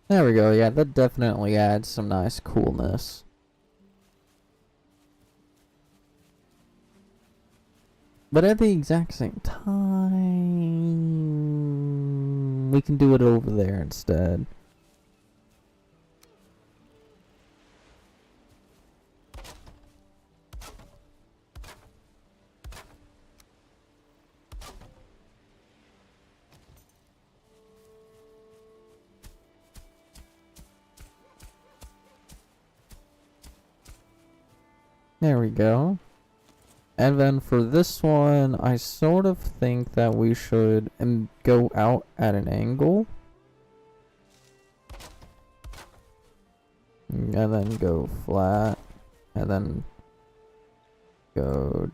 There we go, yeah, that definitely adds some nice coolness. But at the exact same time, we can do it over there instead. There we go. And then for this one, I sort of think that we should go out at an angle. And then go flat. And then go...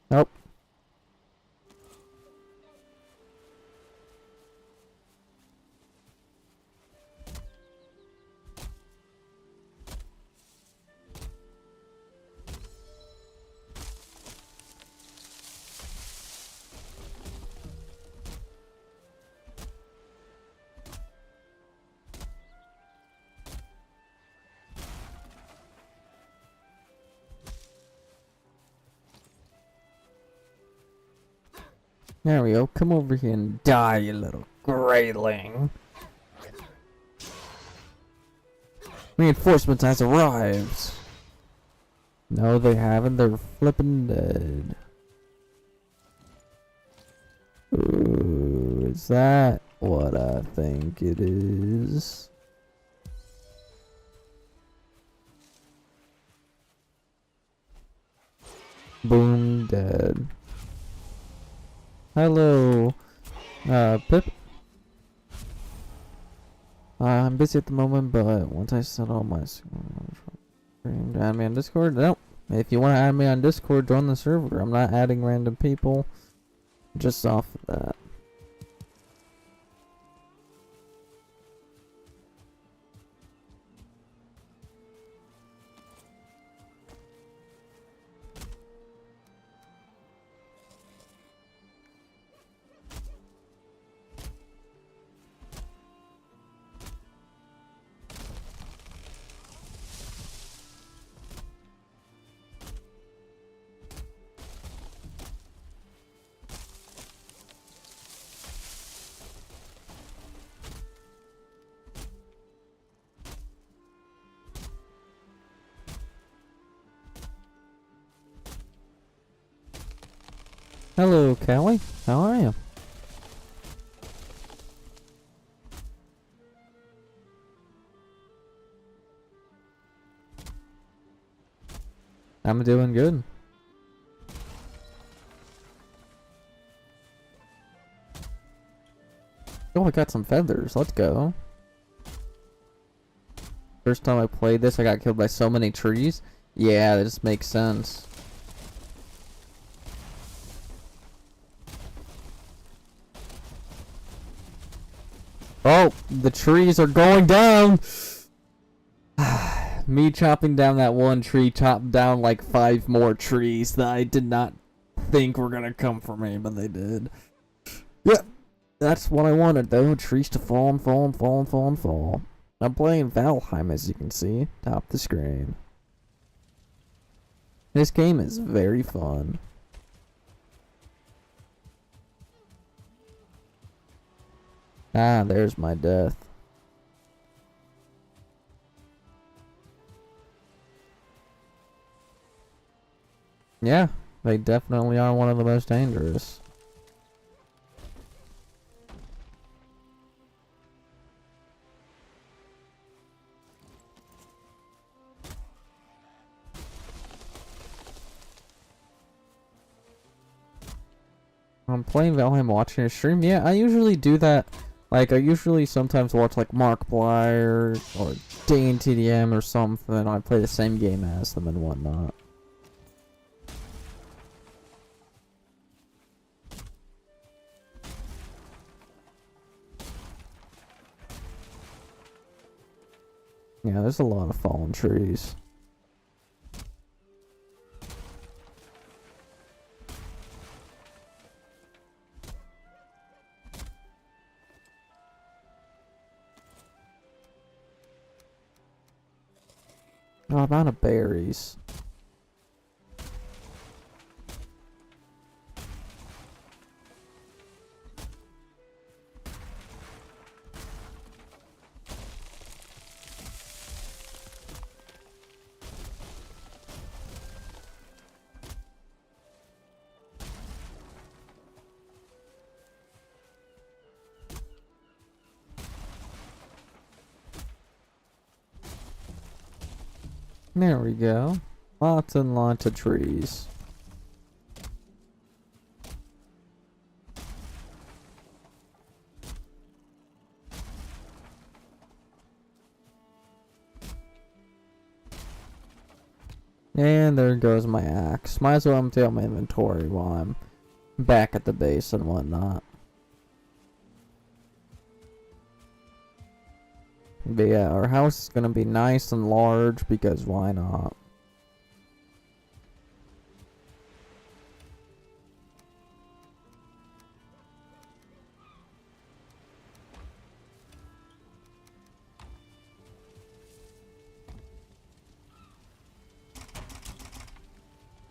Nope. There we go. Come over here and die, you little grayling. Reinforcements has arrived. No, they haven't. They're flipping dead. Ooh, is that what I think it is? Boom, dead. Hello, Pip. I'm busy at the moment, but once I set all my screen, add me on Discord. Nope. If you want to add me on Discord, join the server. I'm not adding random people. Just off of that. Hello, Callie. How are you? I'm doing good. Oh, I got some feathers. Let's go. First time I played this, I got killed by so many trees. Yeah, that just makes sense. Oh, the trees are going down! Me chopping down that one tree chopped down like 5 more trees that I did not think were gonna come for me, but they did. Yep, that's what I wanted though, trees to fall and fall and fall and fall and fall. I'm playing Valheim, as you can see, top the screen. This game is very fun. Ah, there's my death. Yeah, they definitely are one of the most dangerous. I'm playing Valheim, watching a stream. Yeah, I usually do that. Like, I usually sometimes watch like Markiplier or DNTDM or something. I play the same game as them and whatnot. Yeah, there's a lot of fallen trees. Oh, I'm out of berries. There we go. Lots and lots of trees. And there goes my axe. Might as well empty out my inventory while I'm back at the base and whatnot. But yeah, our house is gonna be nice and large because why not?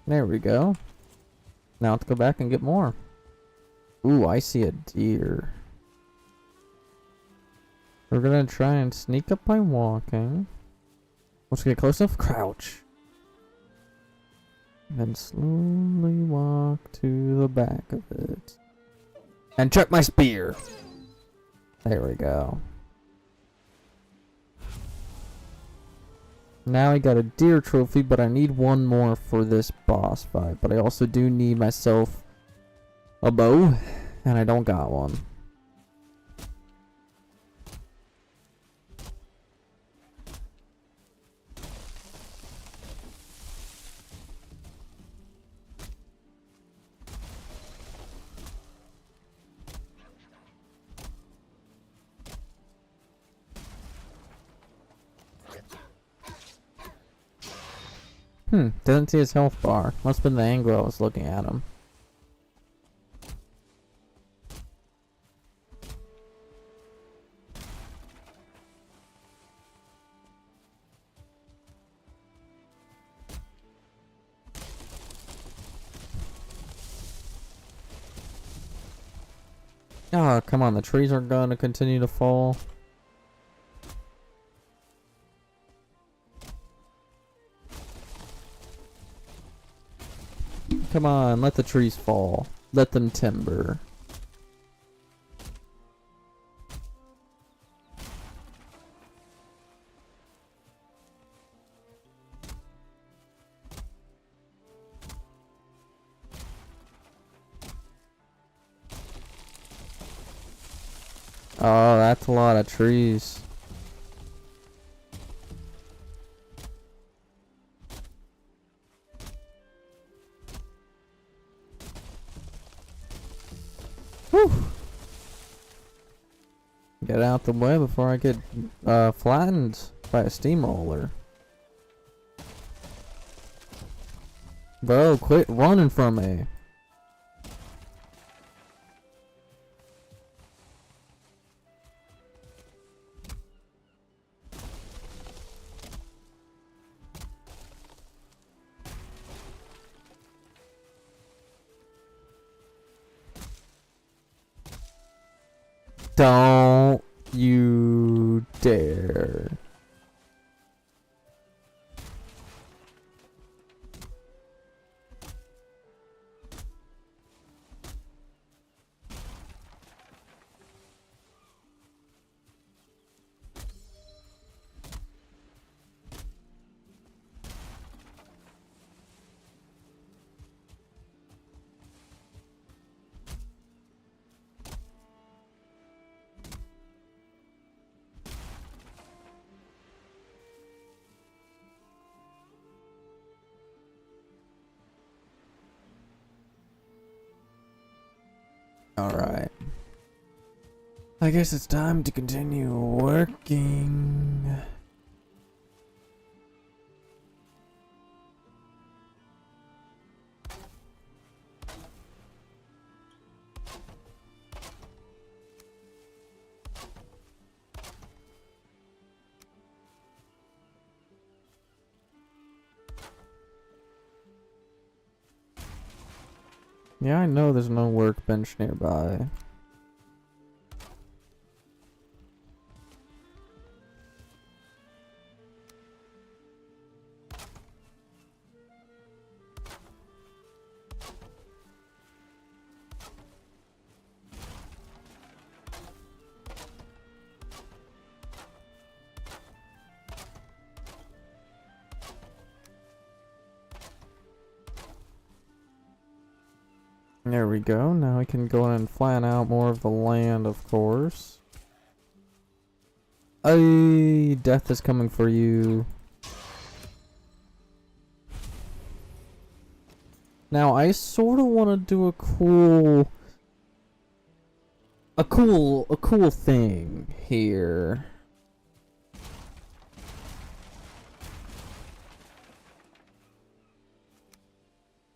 There we go. Now let's go back and get more. Ooh, I see a deer. We're gonna try and sneak up by walking. Once we get close enough, crouch. Then slowly walk to the back of it. And chuck my spear! There we go. Now I got a deer trophy, but I need one more for this boss fight. But I also do need myself a bow, and I don't got one. Doesn't see his health bar. Must have been the angle I was looking at him. Oh, come on, the trees are gonna continue to fall. Come on, let the trees fall. Let them timber. Oh, that's a lot of trees. Whew. Get out the way before I get flattened by a steamroller. Bro, quit running from me. Don't you dare. Alright. I guess it's time to continue working. Yeah, I know there's no workbench nearby. There we go. Now I can go in and flatten out more of the land, of course. Ay, death is coming for you. Now I sort of want to do a cool thing here.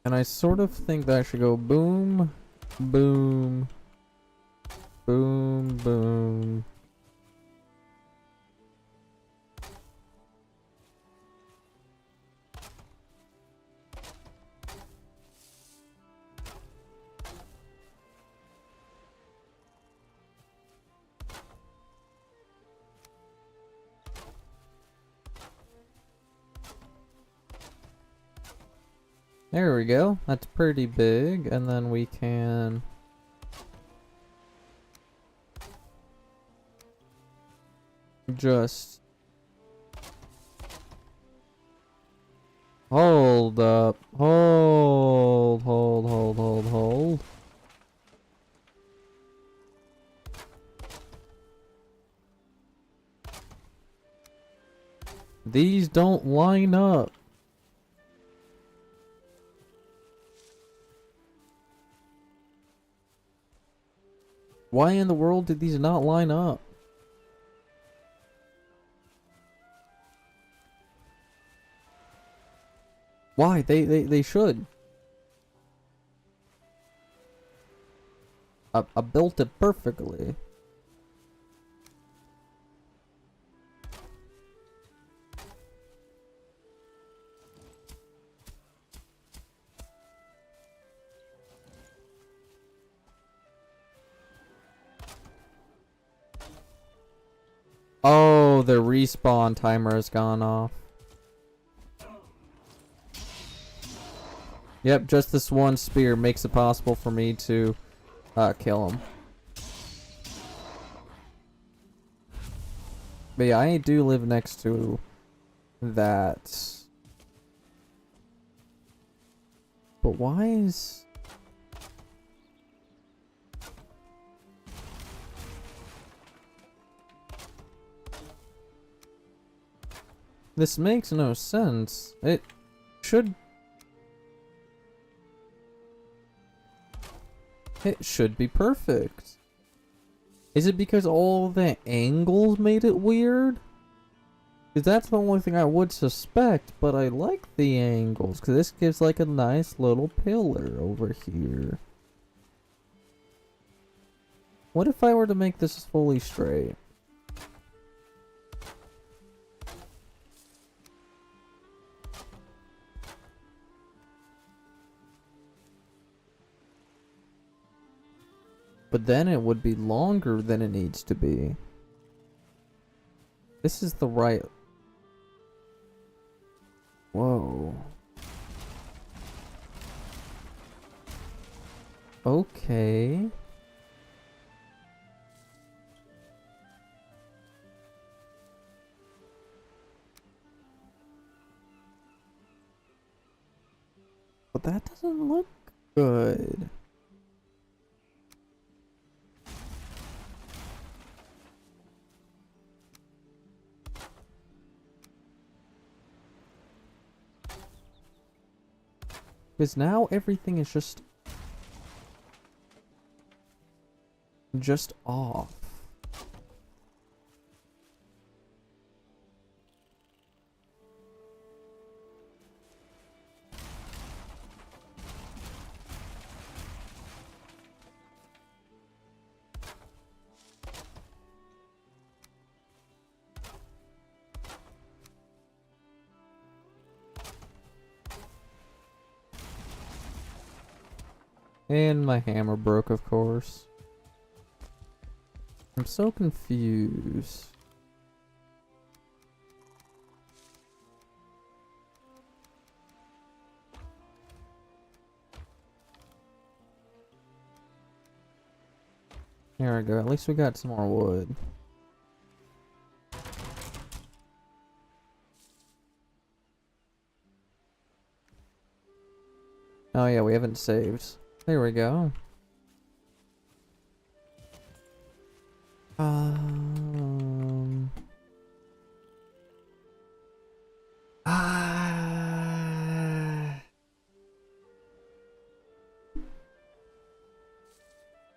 And I sort of think that I should go boom, boom, boom, boom. There we go. That's pretty big. And then we can just hold up. Hold. These don't line up. Why in the world did these not line up? Why? They should. I built it perfectly. Oh, the respawn timer has gone off. Yep, just this one spear makes it possible for me to kill him. But yeah, I do live next to that. But why is... This makes no sense. It should... It should be perfect. Is it because all the angles made it weird? Because that's the only thing I would suspect, but I like the angles. Because this gives like a nice little pillar over here. What if I were to make this fully straight? But then it would be longer than it needs to be. This is the right... Whoa. Okay. But that doesn't look good. Because now everything is just off. And my hammer broke, of course. I'm so confused. There we go. At least we got some more wood. Oh yeah, we haven't saved. There we go. Ah.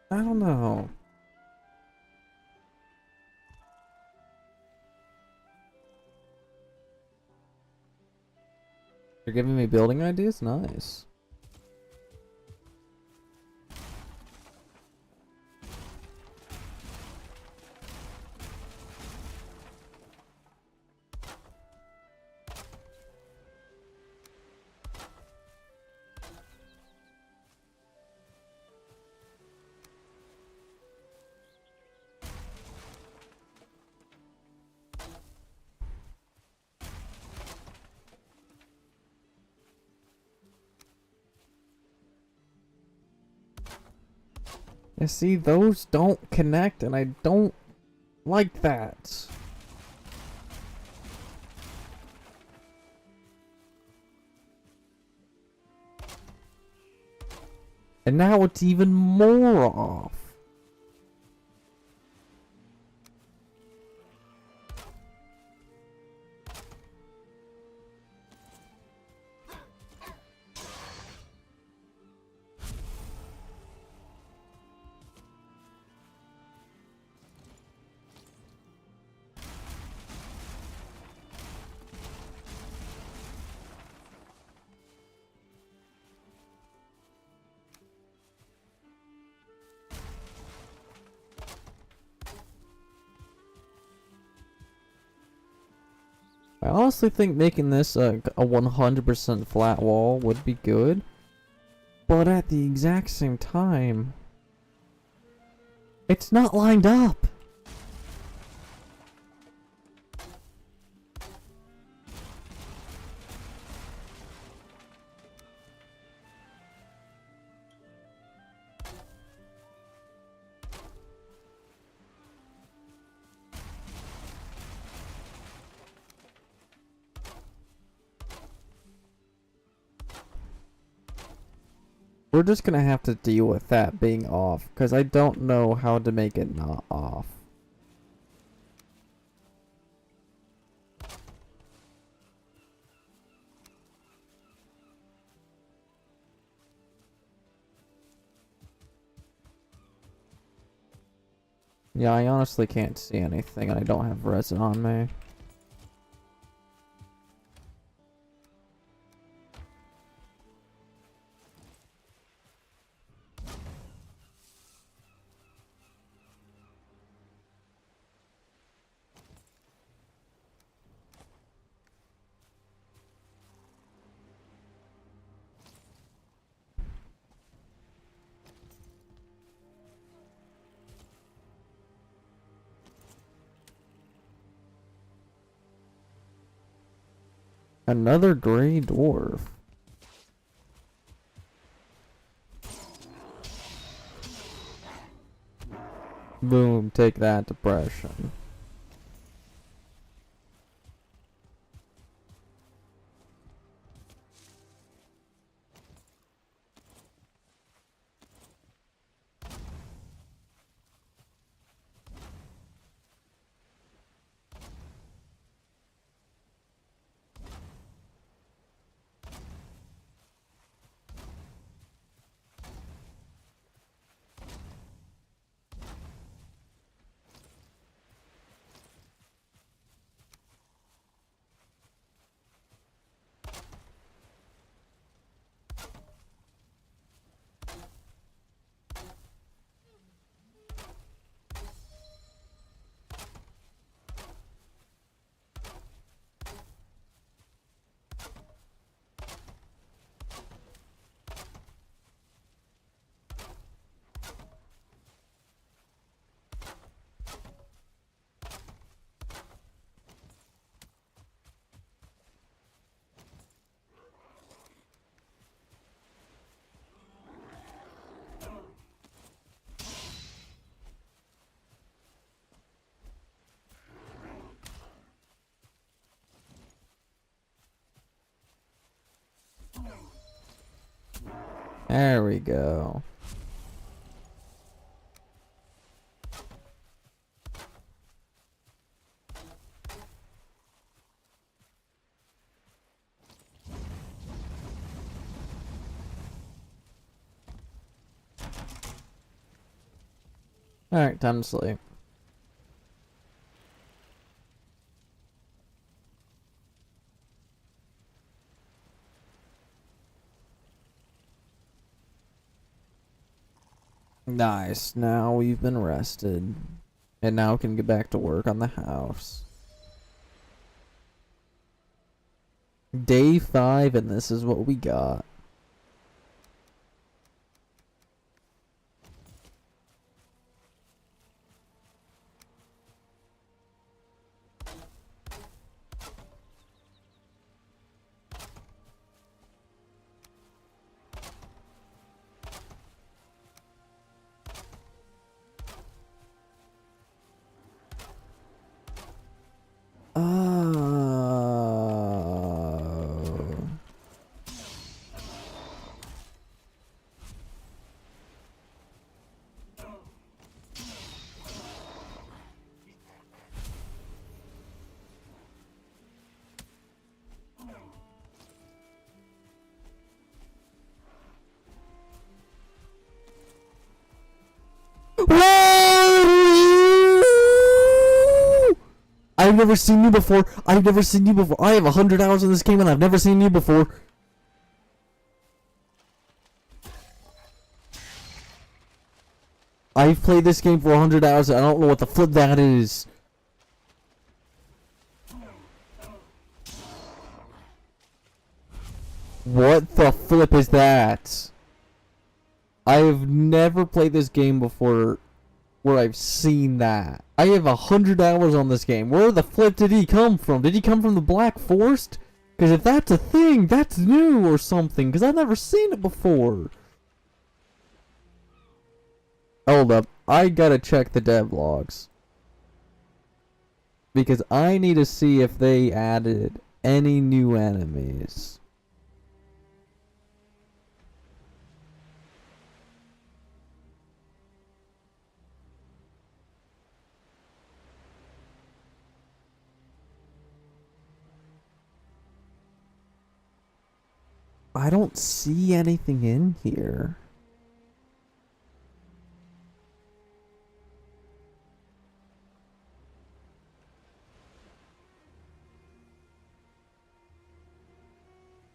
I don't know. You're giving me building ideas? Nice. Yeah, see, those don't connect, and I don't like that. And now it's even more off. I honestly think making this a 100% flat wall would be good. But at the exact same time, it's not lined up. We're just gonna have to deal with that being off, because I don't know how to make it not off. Yeah, I honestly can't see anything, and I don't have resin on me. Another gray dwarf. Boom, take that, depression. There we go. Alright, time to sleep. Nice, now we've been rested. And now we can get back to work on the house. Day 5, and this is what we got. I've never seen you before. I've never seen you before. I have 100 hours in this game and I've never seen you before. I've played this game for 100 hours and I don't know what the flip that is. What the flip is that? I've never played this game before where I've seen that. I have 100 hours on this game. Where the flip did he come from? Did he come from the Black Forest? Because if that's a thing, that's new or something. Because I've never seen it before. Hold up. I gotta check the devlogs. Because I need to see if they added any new enemies. I don't see anything in here.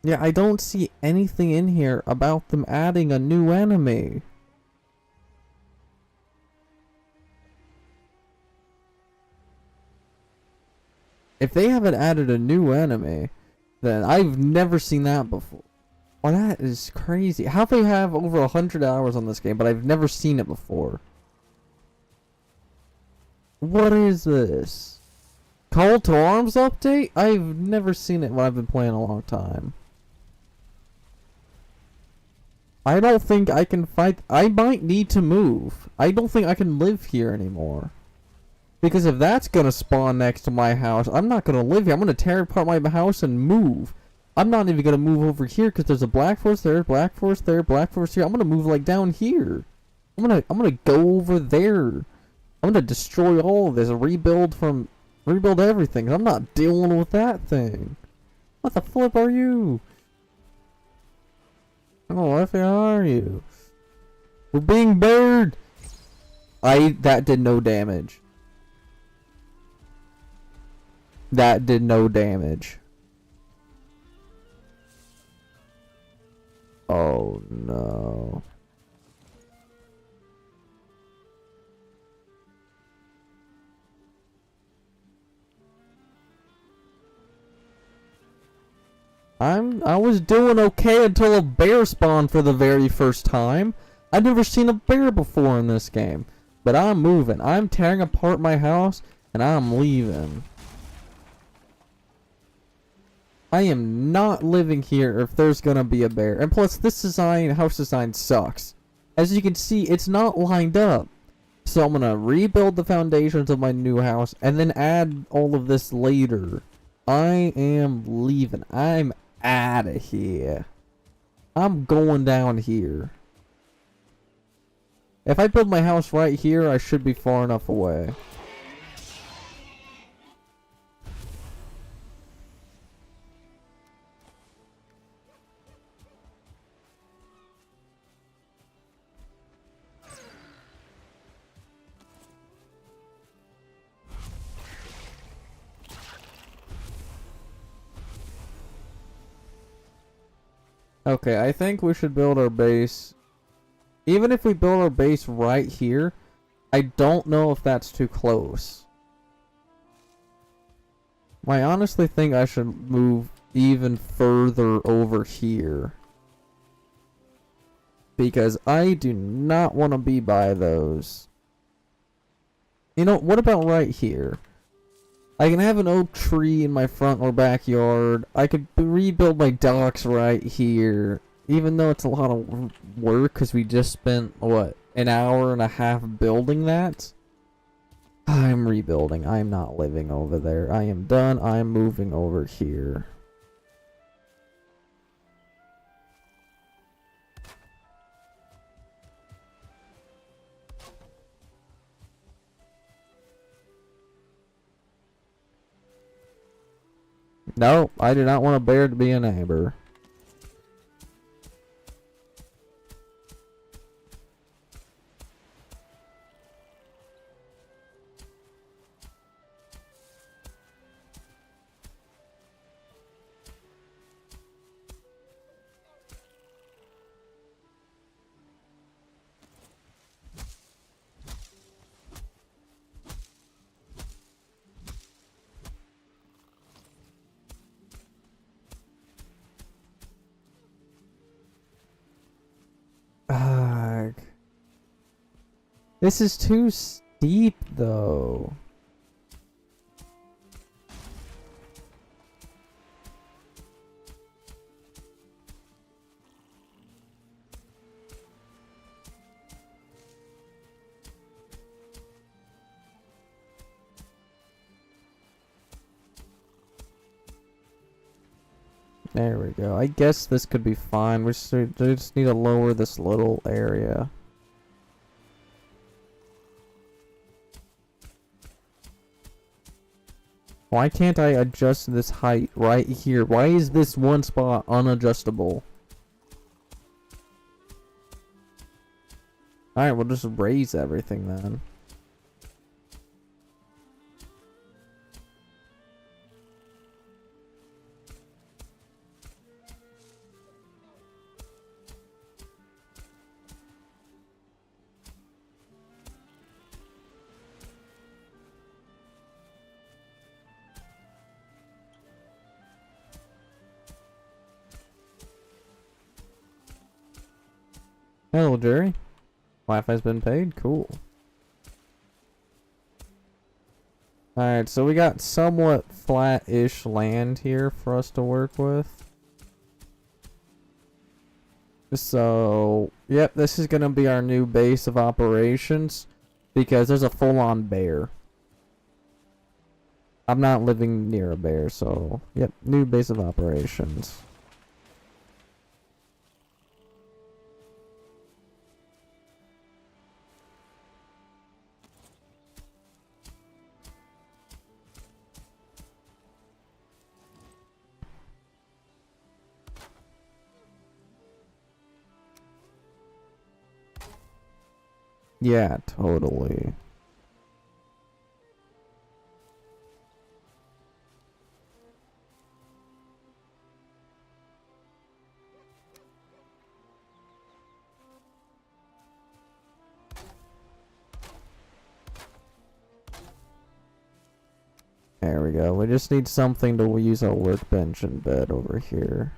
Yeah, I don't see anything in here about them adding a new enemy. If they haven't added a new enemy, then I've never seen that before. Well, that is crazy. How do they have over 100 hours on this game, but I've never seen it before? What is this? Call to Arms update? I've never seen it when I've been playing a long time. I don't think I can fight. I might need to move. I don't think I can live here anymore. Because if that's gonna spawn next to my house, I'm not gonna live here. I'm gonna tear apart my house and move. I'm not even gonna move over here because there's a Black Forest there, Black Forest there, Black Forest here. I'm gonna move like down here. I'm gonna go over there. I'm gonna destroy all of this, rebuild everything. I'm not dealing with that thing. What the flip are you? Oh, what the hell are you? We're being buried. That did no damage. That did no damage. Oh no. I was doing okay until a bear spawned for the very first time. I've never seen a bear before in this game. But I'm moving. I'm tearing apart my house and I'm leaving. I am not living here if there's gonna be a bear. And plus, this house design sucks. As you can see, it's not lined up. So I'm gonna rebuild the foundations of my new house and then add all of this later. I am leaving. I'm out of here. I'm going down here. If I build my house right here, I should be far enough away. Okay, I think we should build our base. Even if we build our base right here, I don't know if that's too close. I honestly think I should move even further over here. Because I do not want to be by those. You know, what about right here? I can have an oak tree in my front or backyard. I could rebuild my docks right here. Even though it's a lot of work because we just spent, what, an hour and a half building that? I'm rebuilding. I'm not living over there. I am done. I'm moving over here. No, I do not want a bear to be a neighbor. This is too steep, though. There we go. I guess this could be fine. We just need to lower this little area. Why can't I adjust this height right here? Why is this one spot unadjustable? Alright, we'll just raise everything then. Hello, Jerry. Wi-Fi's been paid? Cool. Alright, so we got somewhat flat-ish land here for us to work with. So, yep, this is gonna be our new base of operations because there's a full-on bear. I'm not living near a bear, so, yep, new base of operations. Yeah, totally. There we go. We just need something to use our workbench and bed over here.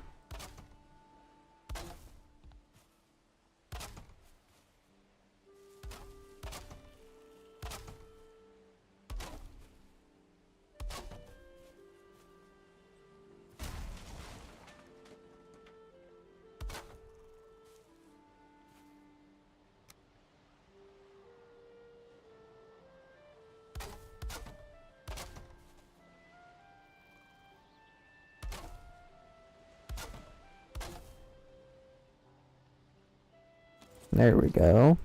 There we go.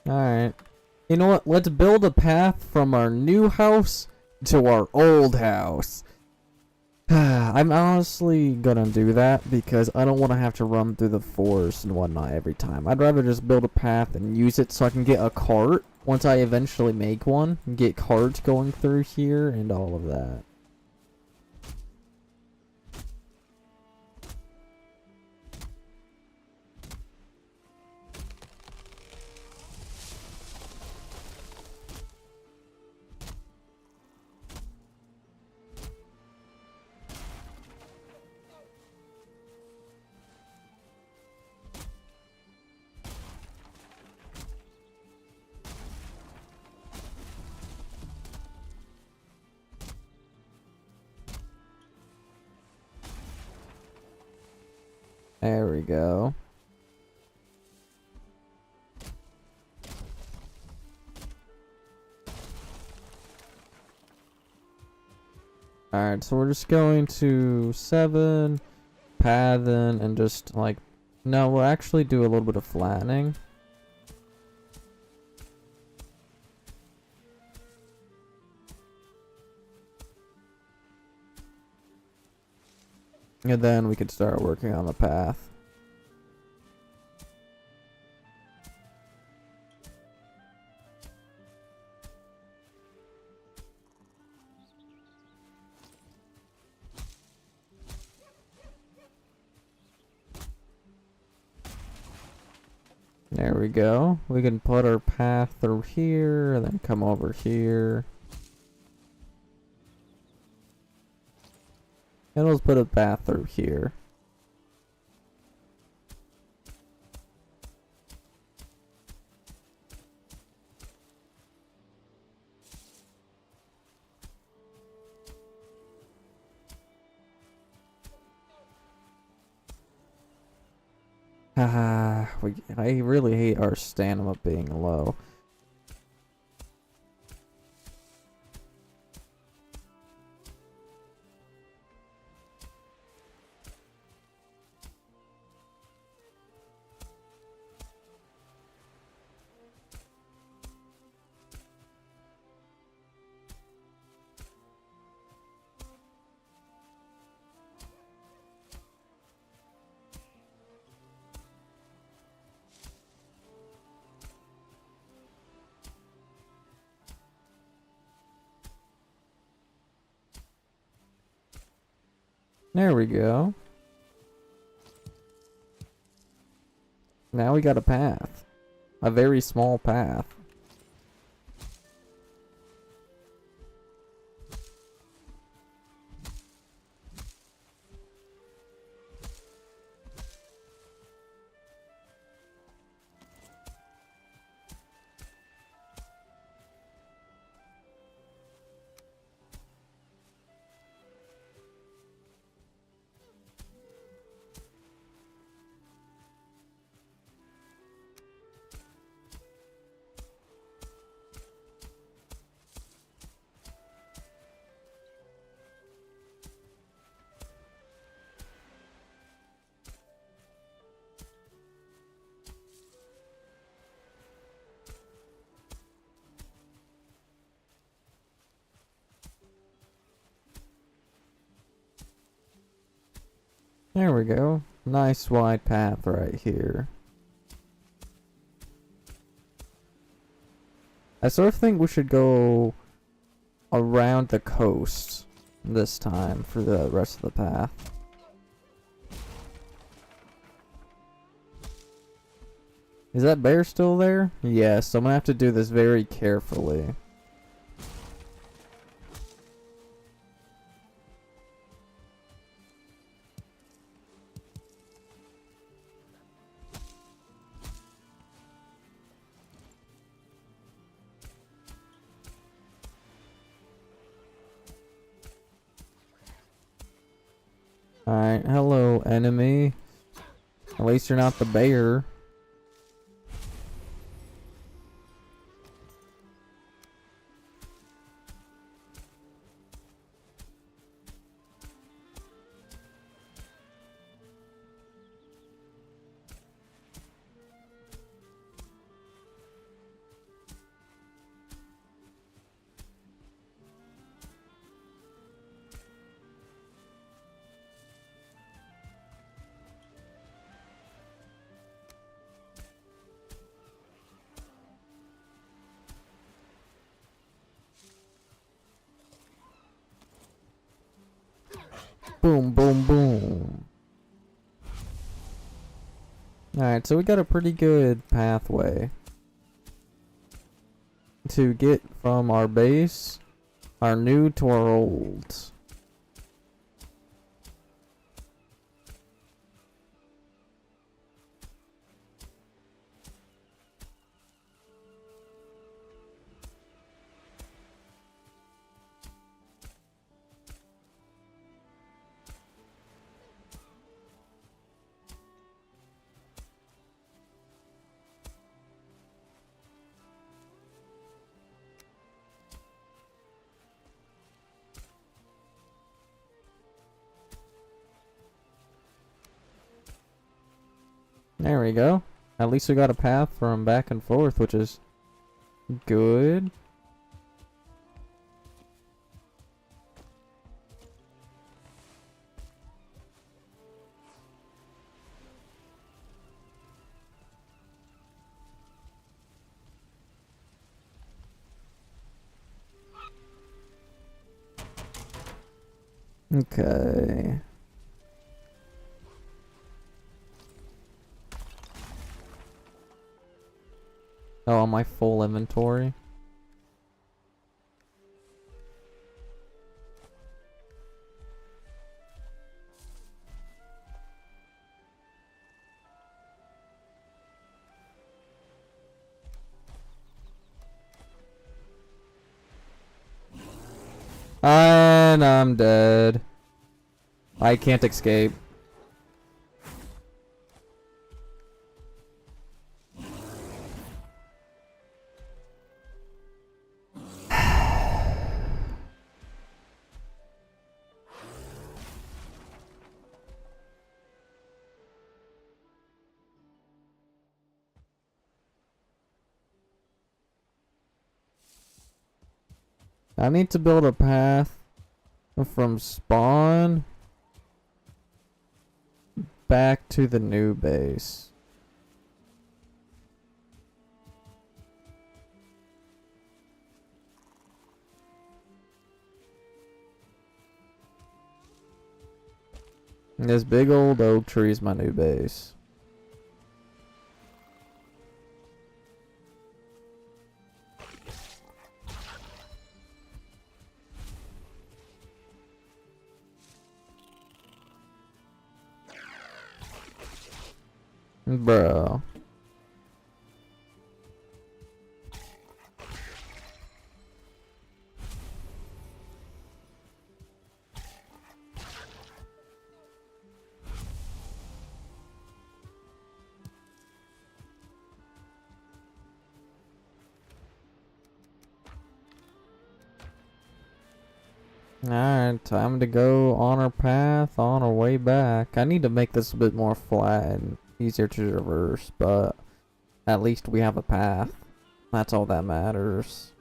Alright. You know what? Let's build a path from our new house to our old house. I'm honestly gonna do that because I don't want to have to run through the forest and whatnot every time. I'd rather just build a path and use it so I can get a cart once I eventually make one. Get carts going through here and all of that. There we go. Alright, so we're just going to 7, pathin, and just like, no, we'll actually do a little bit of flattening. And then we could start working on the path. There we go. We can put our path through here, and then come over here. And let's put a path through here. I really hate our stamina being low. There we go. Now we got a path. A very small path. There we go. Nice wide path right here. I sort of think we should go around the coast this time for the rest of the path. Is that bear still there? Yes, I'm gonna have to do this very carefully. Alright, hello enemy. At least you're not the bear. Boom, boom, boom. Alright, so we got a pretty good pathway to get from our base, our new to our old. There we go. At least we got a path from back and forth, which is good. Okay. Oh, on my full inventory. And I'm dead. I can't escape. I need to build a path from spawn back to the new base. This big old oak tree is my new base. Bro. Alright, time to go on our path, on our way back. I need to make this a bit more flat and easier to traverse, but at least we have a path. That's all that matters.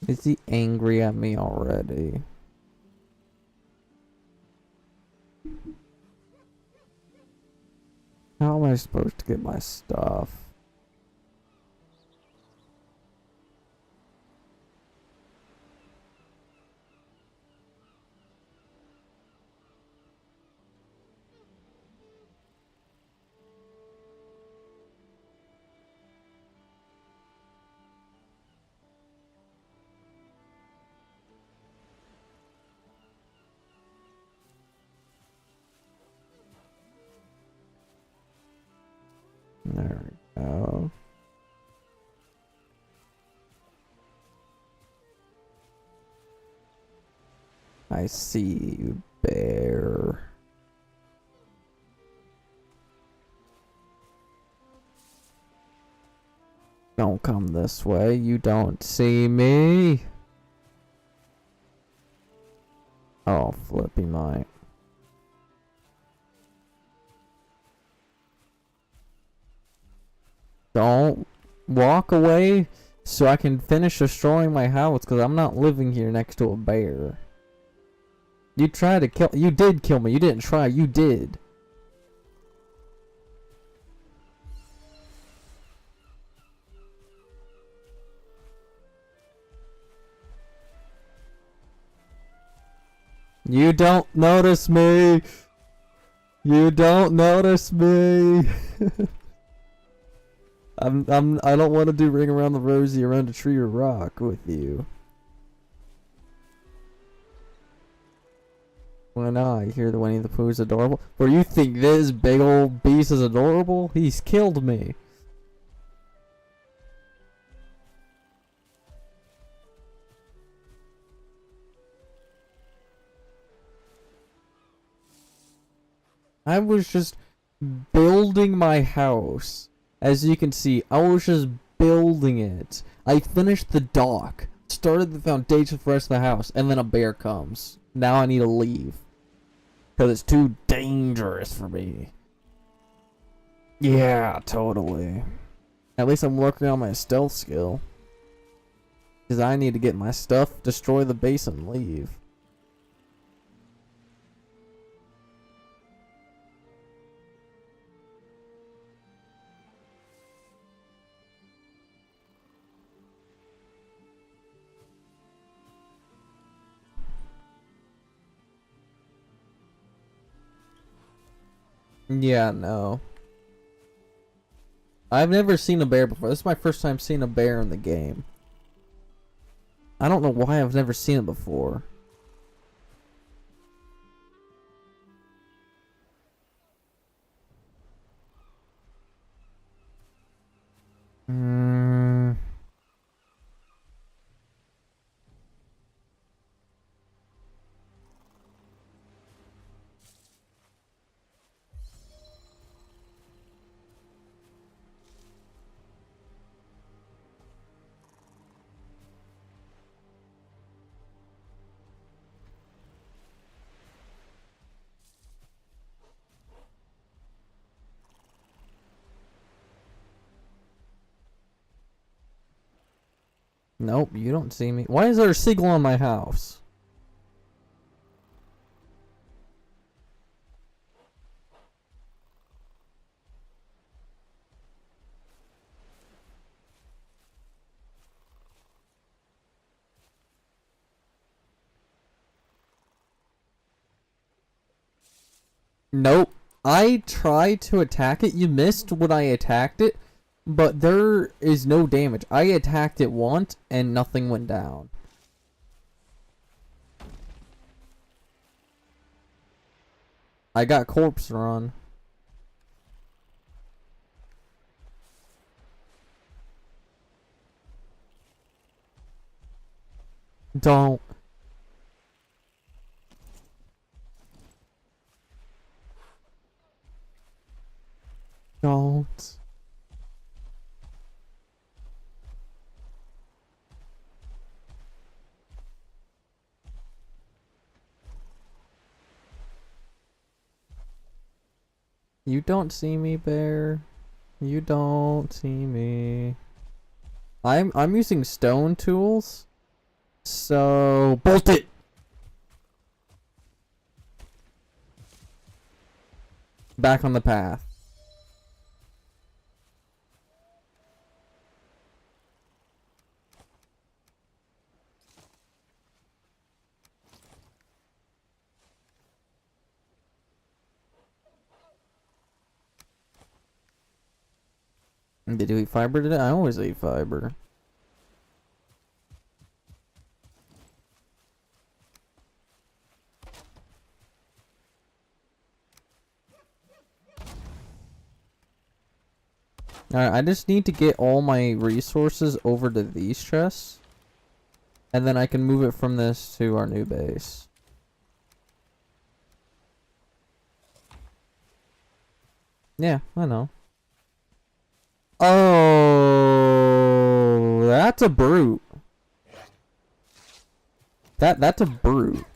Is he angry at me already? How am I supposed to get my stuff? There we go. I see you, bear. Don't come this way. You don't see me. Oh, flippy might. Don't walk away so I can finish destroying my house, because I'm not living here next to a bear. You tried to kill. You did kill me. You didn't try. You did. You don't notice me. You don't notice me. I don't want to do ring around the rosy around a tree or rock with you. Why not? You hear the Winnie the Pooh's adorable? Or you think this big old beast is adorable? He's killed me. I was just building my house. As you can see, I was just building it. I finished the dock, started the foundation for the rest of the house, and then a bear comes. Now I need to leave. Because it's too dangerous for me. Yeah, totally. At least I'm working on my stealth skill. Because I need to get my stuff, destroy the base, and leave. Yeah, no. I've never seen a bear before. This is my first time seeing a bear in the game. I don't know why I've never seen it before. Nope, you don't see me. Why is there a seagull on my house? Nope. I tried to attack it. You missed when I attacked it, but there is no damage. I attacked it once and nothing went down. I got corpse run. Don't. Don't. You don't see me, bear. You don't see me. I'm using stone tools. So bolt it. Back on the path. Did you eat fiber today? I always eat fiber. Alright, I just need to get all my resources over to these chests. And then I can move it from this to our new base. Yeah, I know. Oh, that's a brute. That's a brute.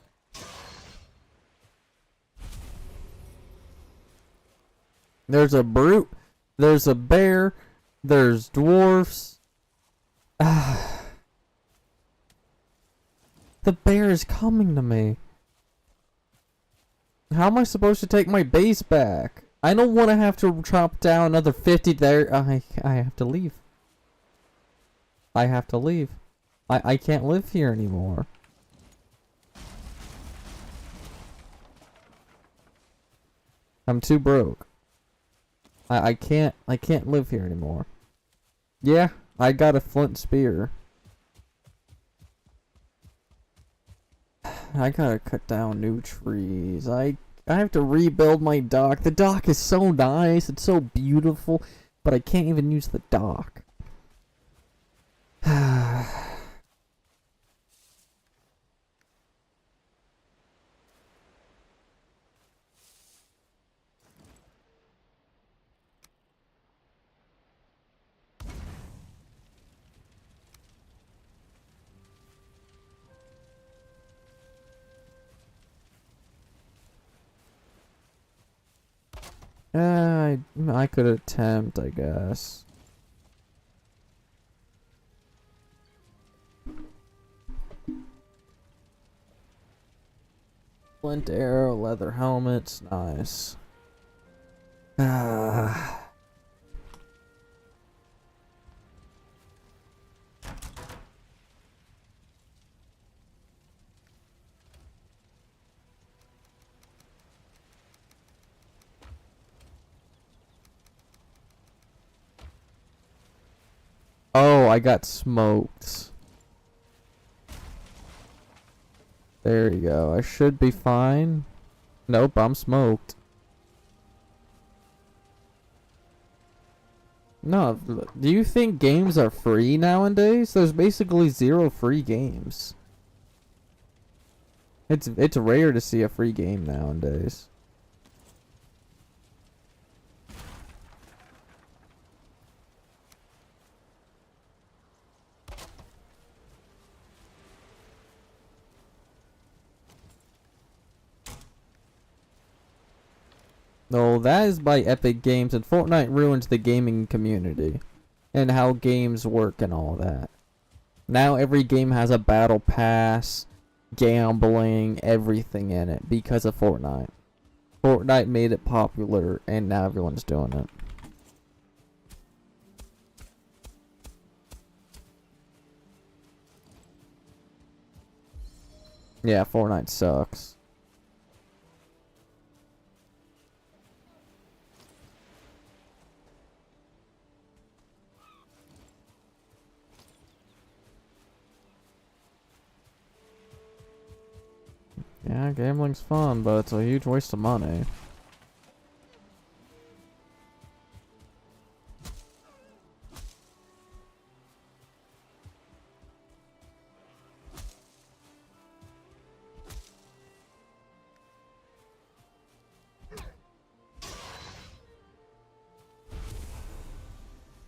There's a brute. There's a bear. There's dwarfs. The bear is coming to me. How am I supposed to take my base back? I don't want to have to chop down another 50 there. I have to leave. I have to leave. I can't live here anymore. I'm too broke. I can't live here anymore. Yeah, I got a flint spear. I gotta cut down new trees. I have to rebuild my dock. The dock is so nice. It's so beautiful. But I can't even use the dock. I could attempt, I guess. Flint arrow, leather helmets, nice. Oh, I got smoked. There you go. I should be fine. Nope, I'm smoked. No, do you think games are free nowadays? There's basically 0 free games. It's rare to see a free game nowadays. No, that is by Epic Games, and Fortnite ruins the gaming community and how games work and all that. Now every game has a battle pass, gambling, everything in it because of Fortnite. Fortnite made it popular and now everyone's doing it. Yeah, Fortnite sucks. Yeah, gambling's fun, but it's a huge waste of money.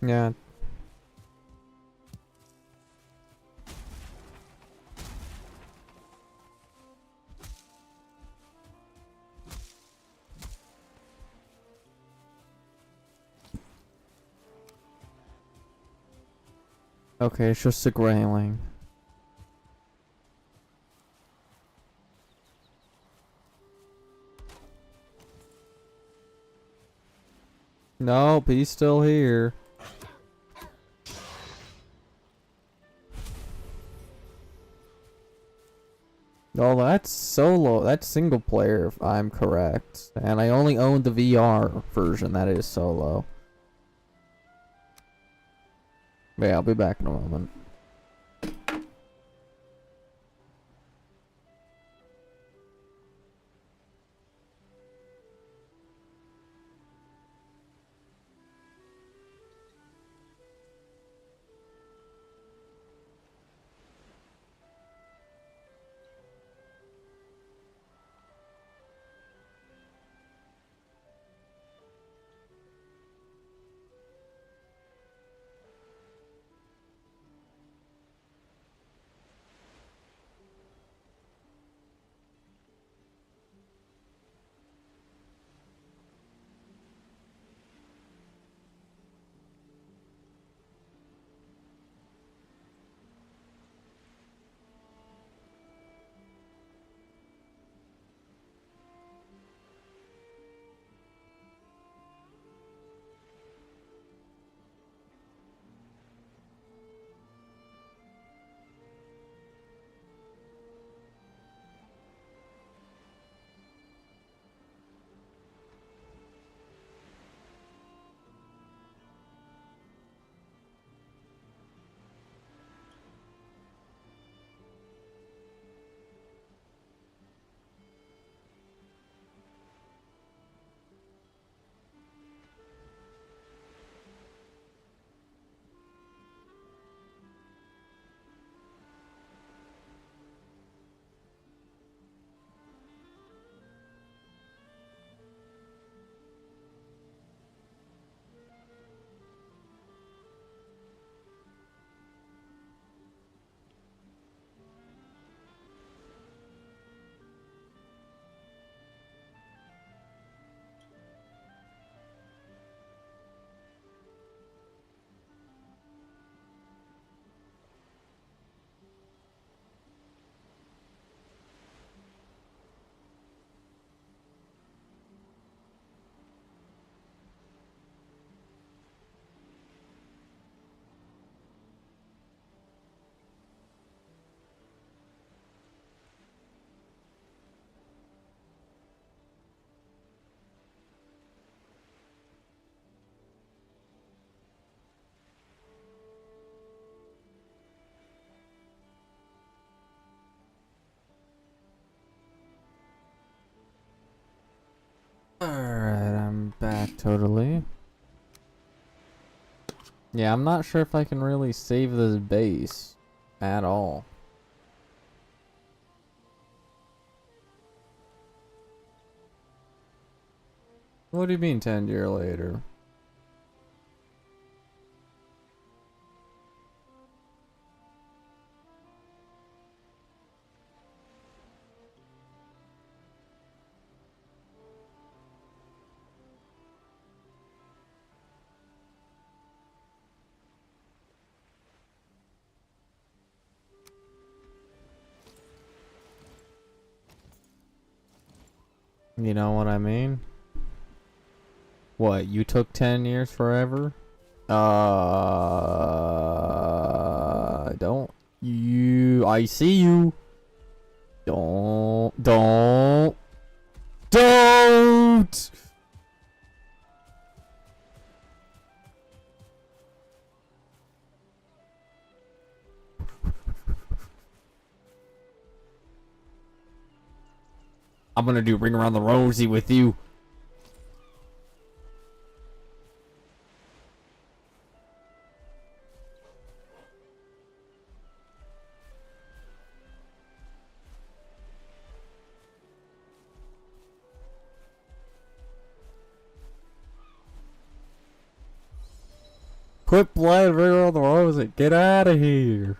Yeah. Okay, it's just a grayling. Nope, he's still here. Oh, that's solo. That's single player, if I'm correct. And I only own the VR version that is solo. But yeah, I'll be back in a moment. totally. Yeah, I'm not sure if I can really save this base at all. What do you mean 10 years later? You know what I mean? What, you took 10 years forever? Don't you... I see you. Don't... I'm gonna do Ring Around the Rosie with you. Quit playing Ring Around the Rosie. Get out of here.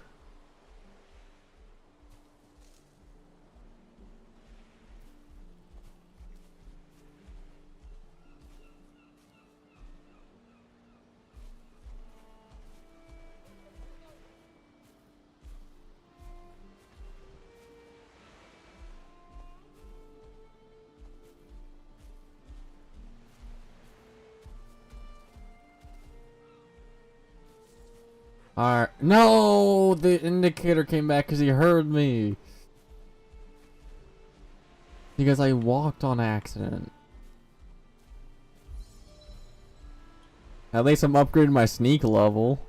Alright. No! The indicator came back because he heard me. Because I walked on accident. At least I'm upgrading my sneak level.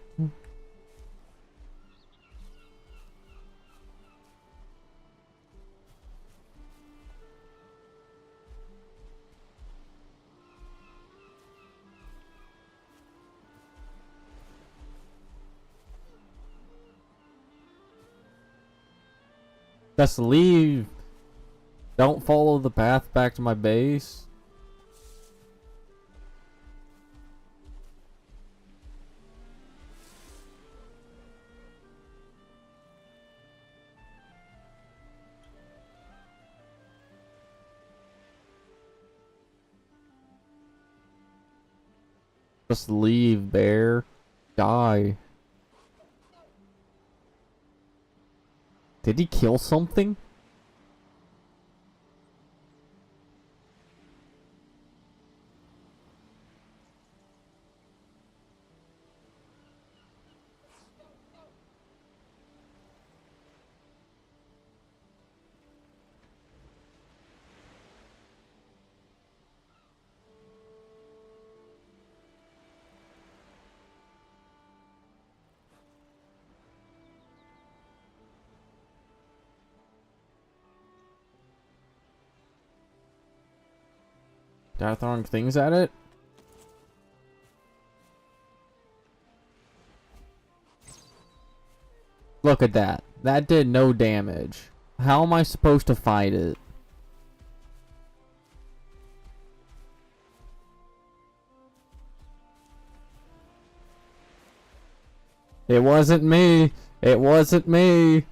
Just leave. Don't follow the path back to my base. Just leave, bear. Die. Did he kill something? Did I throwing things at it? Look at that. That did no damage. How am I supposed to fight it? It wasn't me. It wasn't me.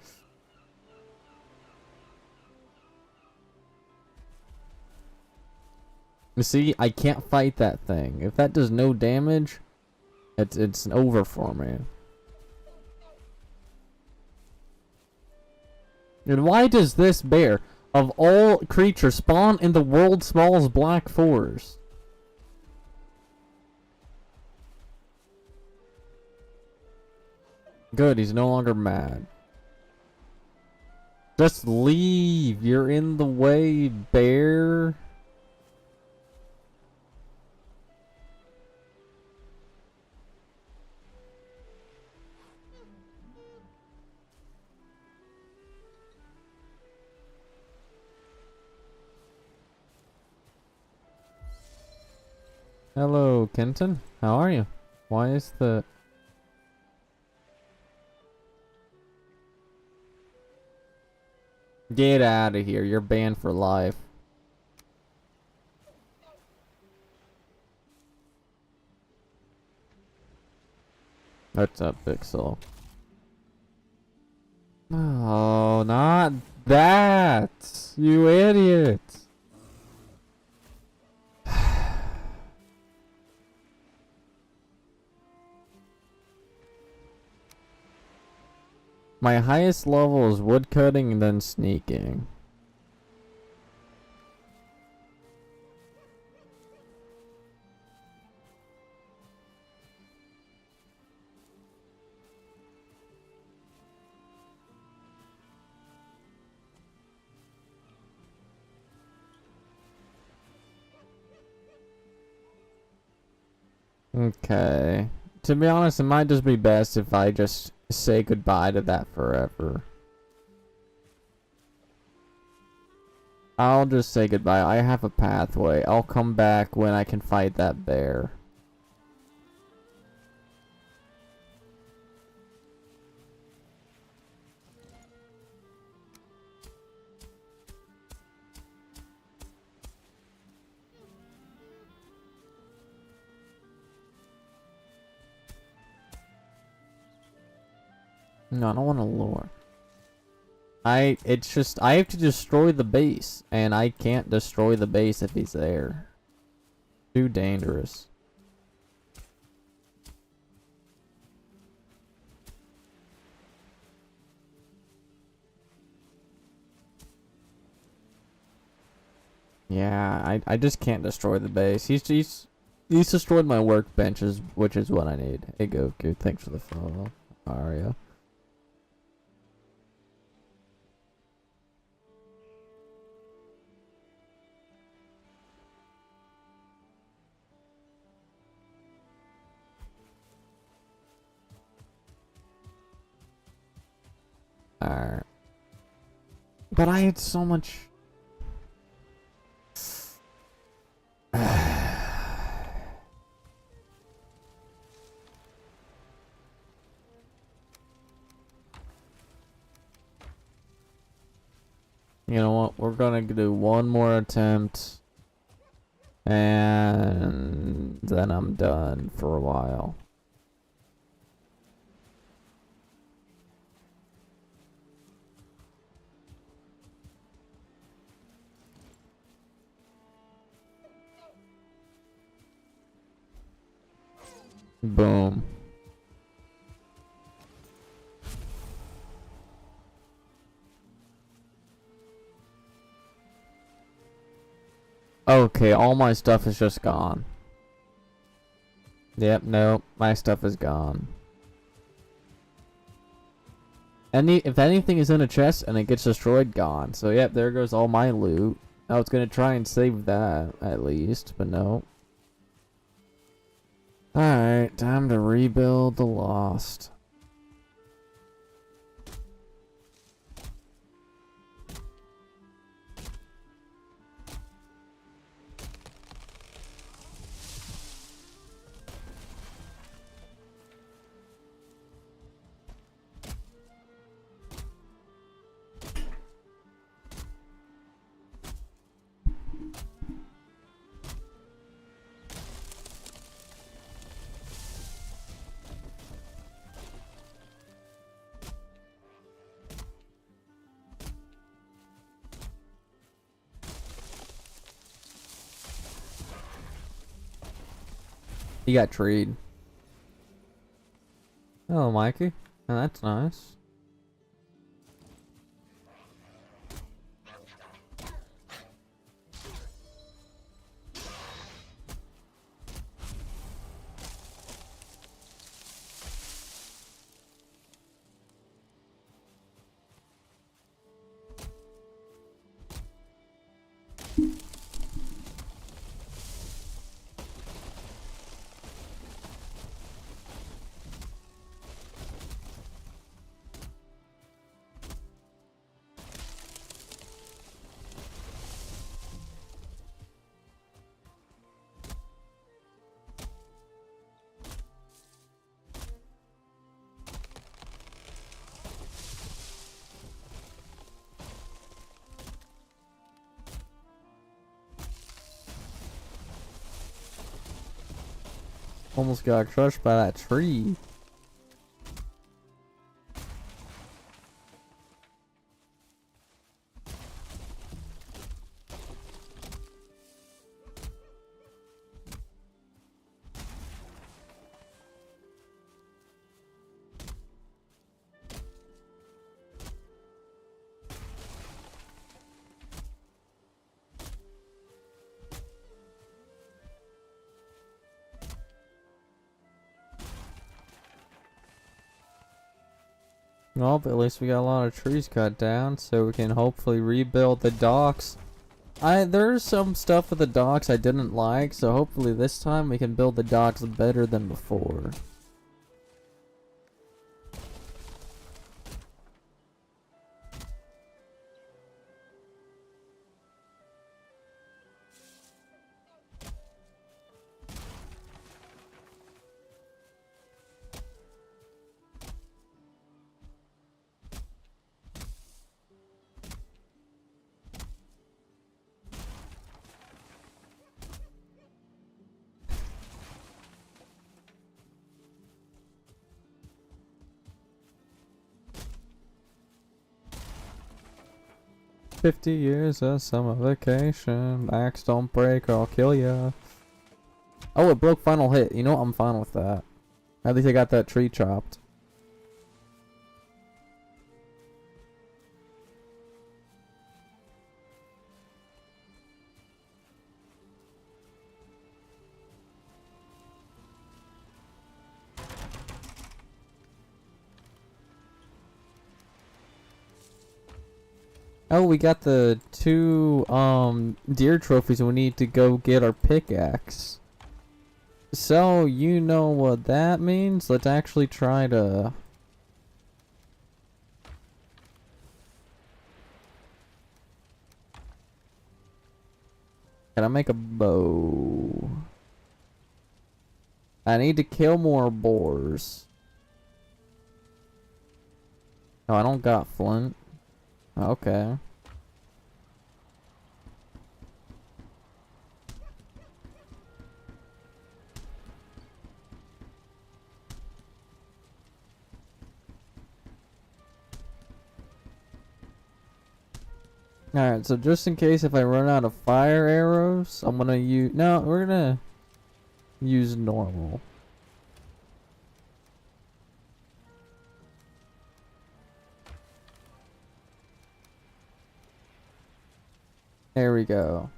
You see, I can't fight that thing. If that does no damage, it's over for me. And why does this bear, of all creatures, spawn in the world's smallest black forest? Good, he's no longer mad. Just leave. You're in the way, bear. Hello, Kenton. How are you? Why is the... Get out of here. You're banned for life. What's up, Pixel? Oh, not that! You idiot! My highest level is woodcutting and then sneaking. Okay. To be honest, it might just be best if I just say goodbye to that forever. I'll just say goodbye. I have a pathway. I'll come back when I can fight that bear. No, I don't want to lure. It's just, I have to destroy the base, and I can't destroy the base if he's there. Too dangerous. Yeah, I just can't destroy the base. He's destroyed my workbenches, which is what I need. Hey Goku, thanks for the follow. Aria. Alright. But I had so much... You know what? We're gonna do one more attempt. And then I'm done for a while. Boom. Okay, all my stuff is just gone. Yep, nope, my stuff is gone. If anything is in a chest and it gets destroyed, gone. So yep, there goes all my loot. I was gonna try and save that, at least, but no. Alright, time to rebuild the lost. He got treed. Hello, Mikey. Oh, that's nice. Almost got crushed by that tree. Well, but at least we got a lot of trees cut down, so we can hopefully rebuild the docks. There's some stuff with the docks I didn't like, so hopefully this time we can build the docks better than before. "50 years of summer vacation. Backs don't break or I'll kill ya." Oh, it broke final hit. You know what? I'm fine with that. At least I got that tree chopped. Oh, we got the 2 deer trophies. We need to go get our pickaxe. So, you know what that means? Let's actually try to... Can I make a bow? I need to kill more boars. Oh, I don't got flint. Okay. Alright, so just in case if I run out of fire arrows, I'm gonna use... No, we're gonna use normal. There we go.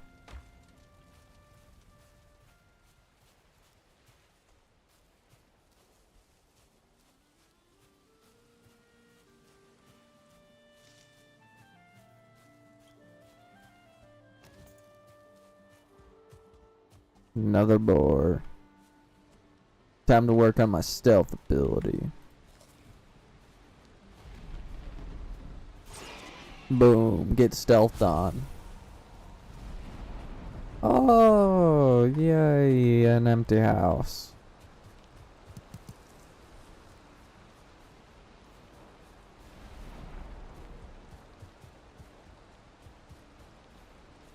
Another boar. Time to work on my stealth ability. Boom, get stealthed on. Oh, yay, an empty house.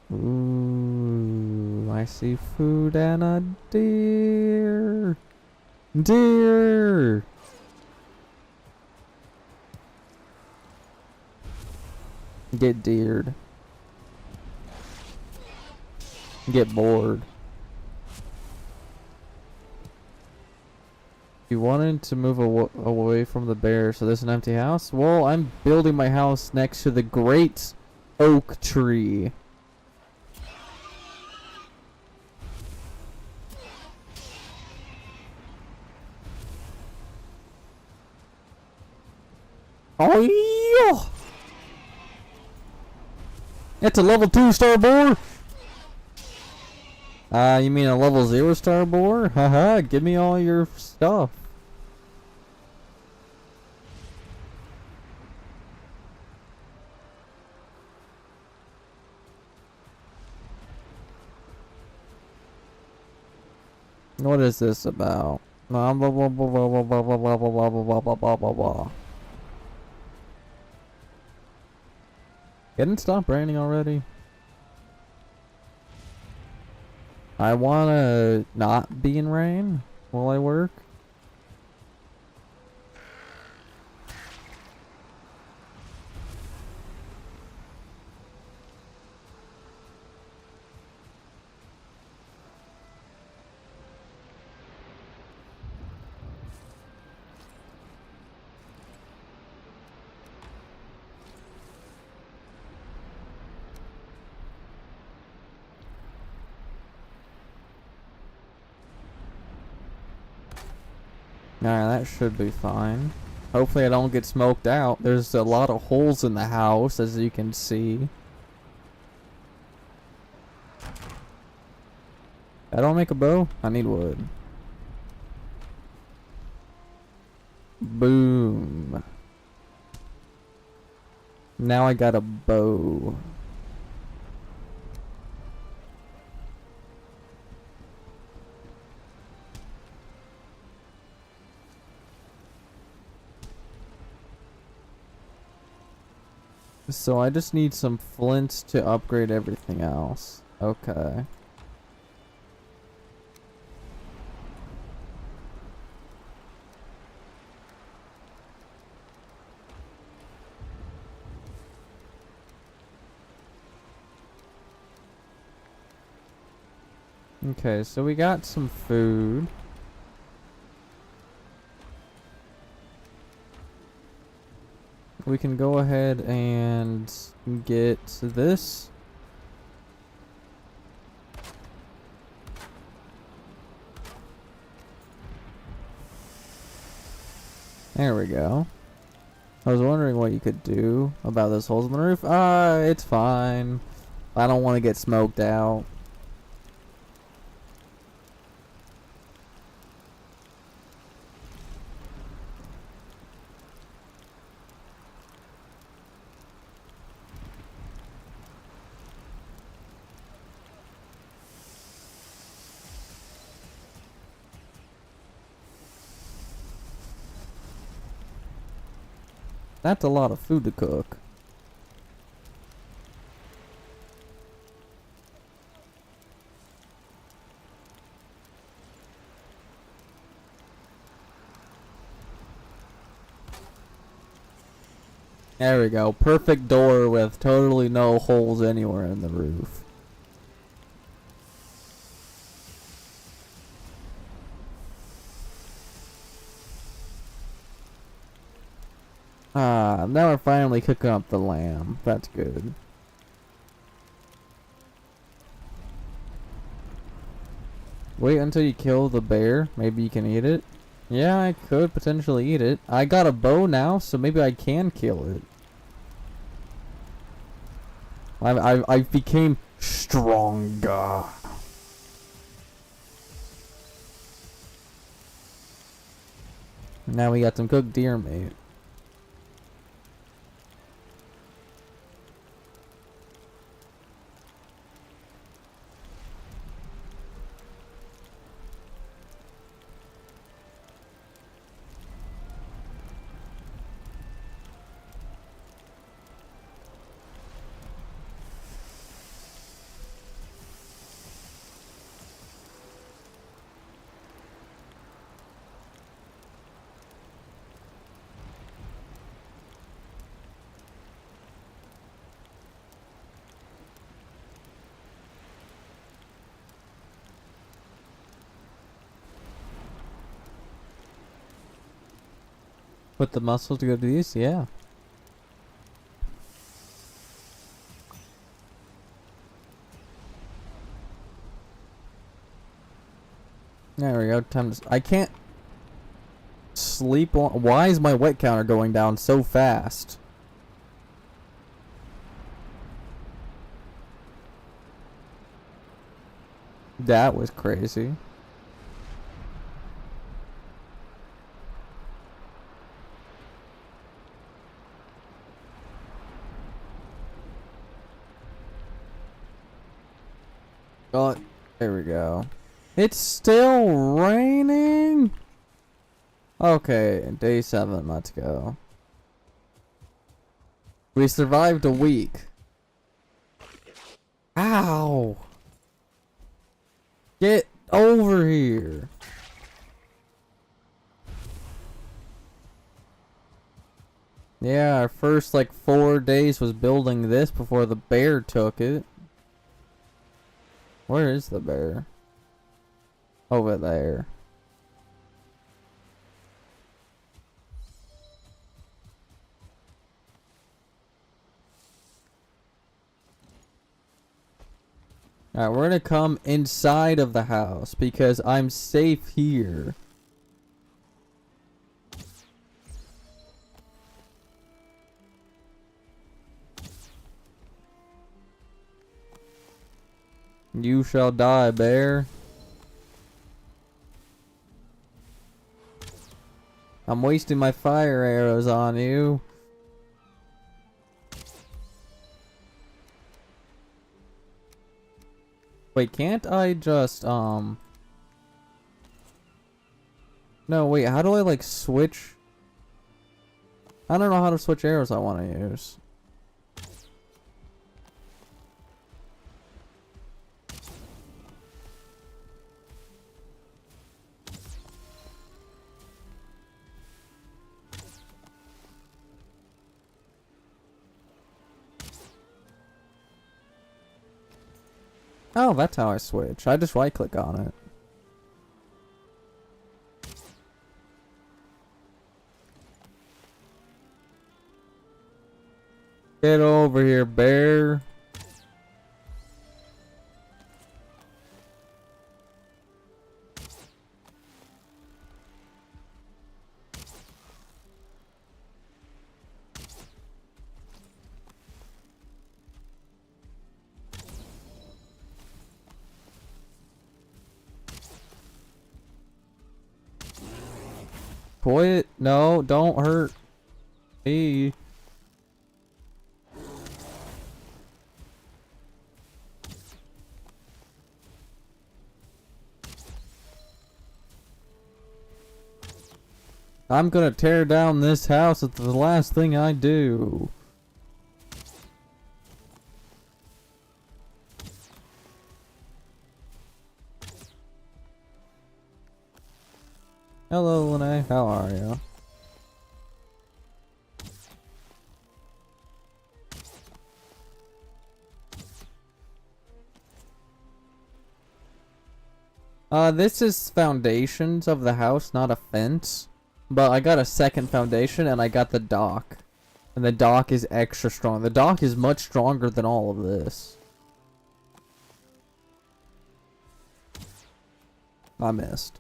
Ooh, I see food and a deer. Deer! Get deered. Get bored. You wanted to move away from the bear, so there's an empty house? Well, I'm building my house next to the great oak tree. Oh yeah! It's a level 2 star boar. You mean a level 0 star boar? Haha, give me all your stuff. What is this about? Blah blah blah blah blah blah blah blah blah blah blah blah blah blah blah. Didn't it stop raining already? I wanna not be in rain. while I work. Alright, that should be fine. Hopefully I don't get smoked out. There's a lot of holes in the house, as you can see. I don't make a bow? I need wood. Boom. Now I got a bow. So I just need some flints to upgrade everything else. Okay. Okay, so we got some food. We can go ahead and get this. There we go. I was wondering what you could do about those holes in the roof. It's fine. I don't want to get smoked out. That's a lot of food to cook. There we go. Perfect door with totally no holes anywhere in the roof. Now we're finally cooking up the lamb. That's good. Wait until you kill the bear. Maybe you can eat it. Yeah, I could potentially eat it. I got a bow now, so maybe I can kill it. I became stronger. Now we got some cooked deer meat. Put the muscle to go to these? Yeah. There we go. Time to... I can't sleep on... Why is my wet counter going down so fast? That was crazy. Oh, there we go. It's still raining? Okay, day 7, let's go. We survived a week. Ow! Get over here. Yeah, our first like 4 days was building this before the bear took it. Where is the bear? Over there. Alright, we're gonna come inside of the house because I'm safe here. You shall die, bear. I'm wasting my fire arrows on you. Wait, can't I just, No, wait, how do I, like, switch? I don't know how to switch arrows I want to use. Oh, that's how I switch. I just right click on it. Get over here, bear. Quit. No, don't hurt me. I'm gonna tear down this house. It's the last thing I do. Hello, Lene. How are you? This is foundations of the house, not a fence. But I got a second foundation and I got the dock. And the dock is extra strong. The dock is much stronger than all of this. I missed.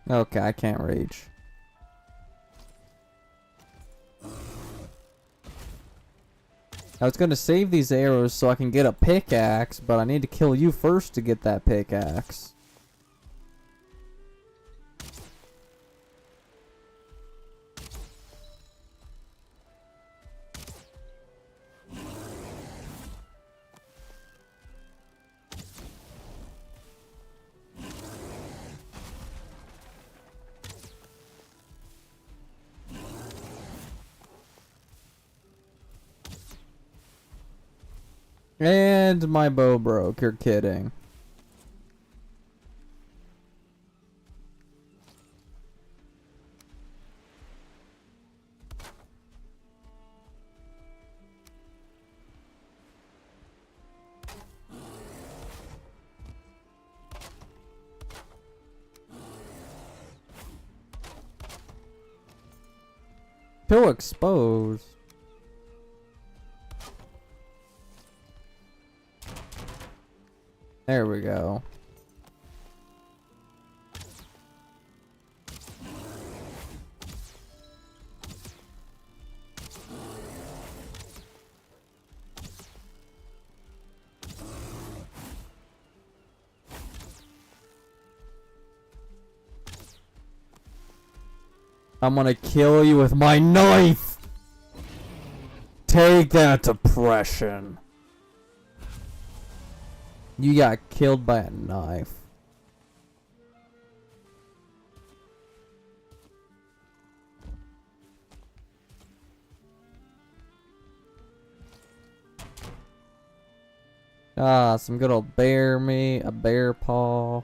Okay, I can't reach. I was gonna save these arrows so I can get a pickaxe, but I need to kill you first to get that pickaxe. And my bow broke, you're kidding. Too exposed. There we go. I'm gonna kill you with my knife! Take that, depression. You got killed by a knife. Ah, some good old bear meat, a bear paw.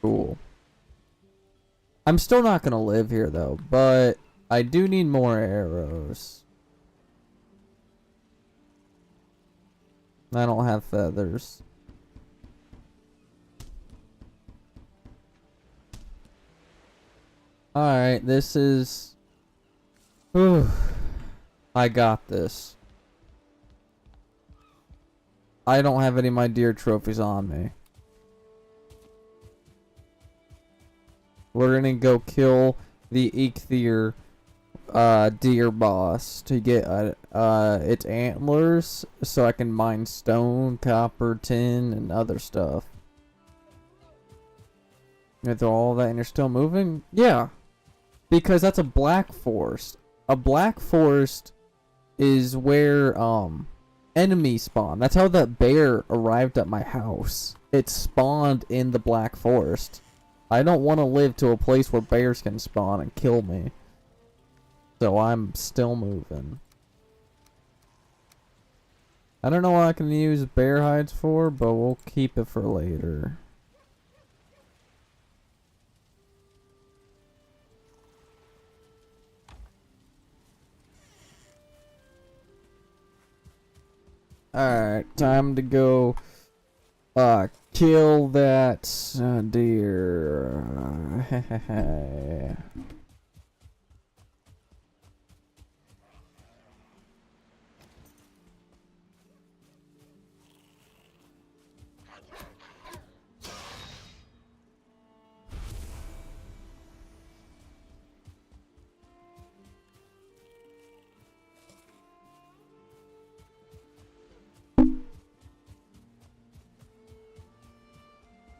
Cool. I'm still not gonna live here though, but I do need more arrows. I don't have feathers. Alright, this is... Whew. I got this. I don't have any of my deer trophies on me. We're gonna go kill the Eikthyr deer boss to get its antlers so I can mine stone, copper, tin, and other stuff. You throw all that and you're still moving? Yeah. Because that's a black forest. A black forest is where enemies spawn. That's how that bear arrived at my house. It spawned in the black forest. I don't want to live to a place where bears can spawn and kill me. So I'm still moving. I don't know what I can use bear hides for, but we'll keep it for later. Alright, time to go kill that deer.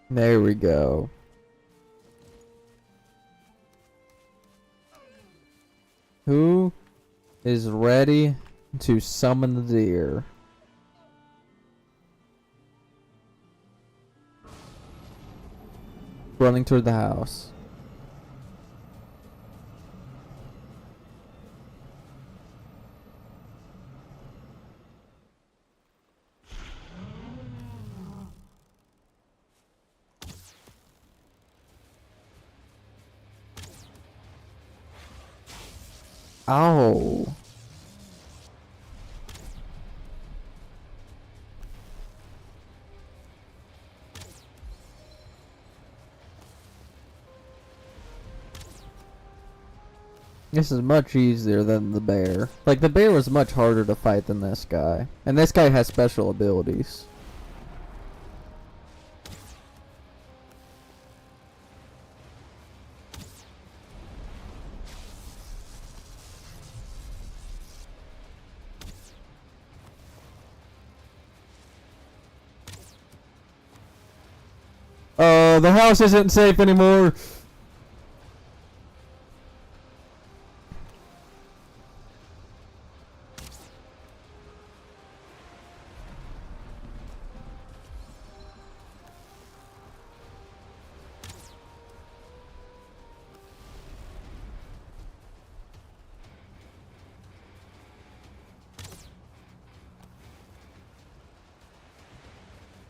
There we go. Who is ready to summon the deer? Running toward the house. Ow. This is much easier than the bear. Like, the bear was much harder to fight than this guy. And this guy has special abilities. The house isn't safe anymore.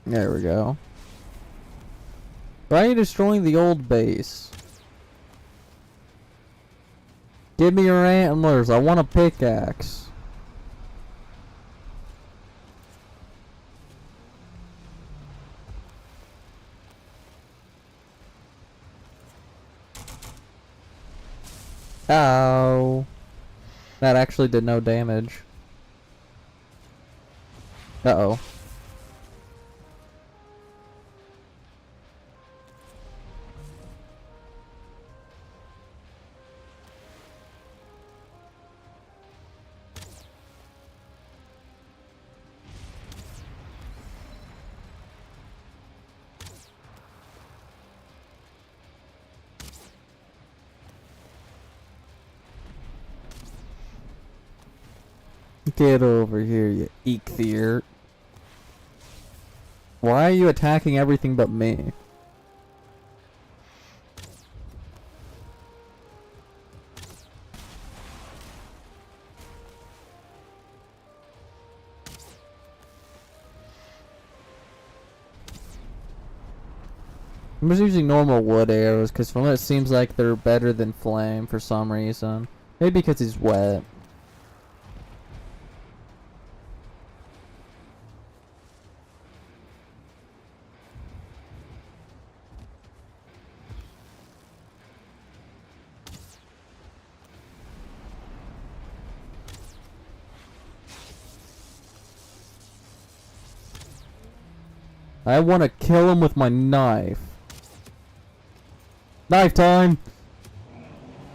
There we go. Why are you destroying the old base? Give me your antlers. I want a pickaxe. Ow. That actually did no damage. Uh-oh. Get over here, you ichthyr. Why are you attacking everything but me? I'm just using normal wood arrows because from it seems like they're better than flame for some reason. Maybe because he's wet. I want to kill him with my knife. Knife time!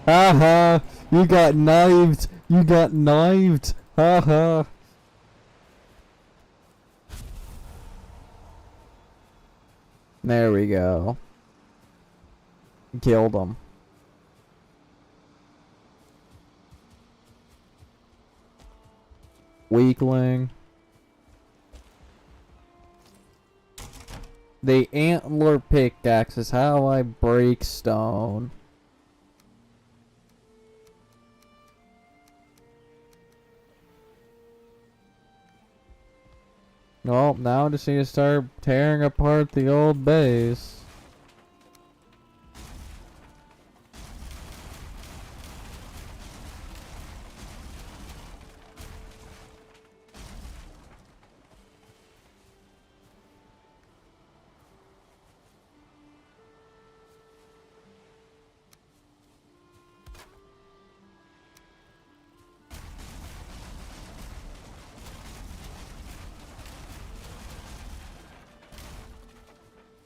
Haha! You got knifed! You got knifed! Haha! There we go. Killed him. Weakling. The antler pickaxe is how I break stone. Well, now I just need to start tearing apart the old base.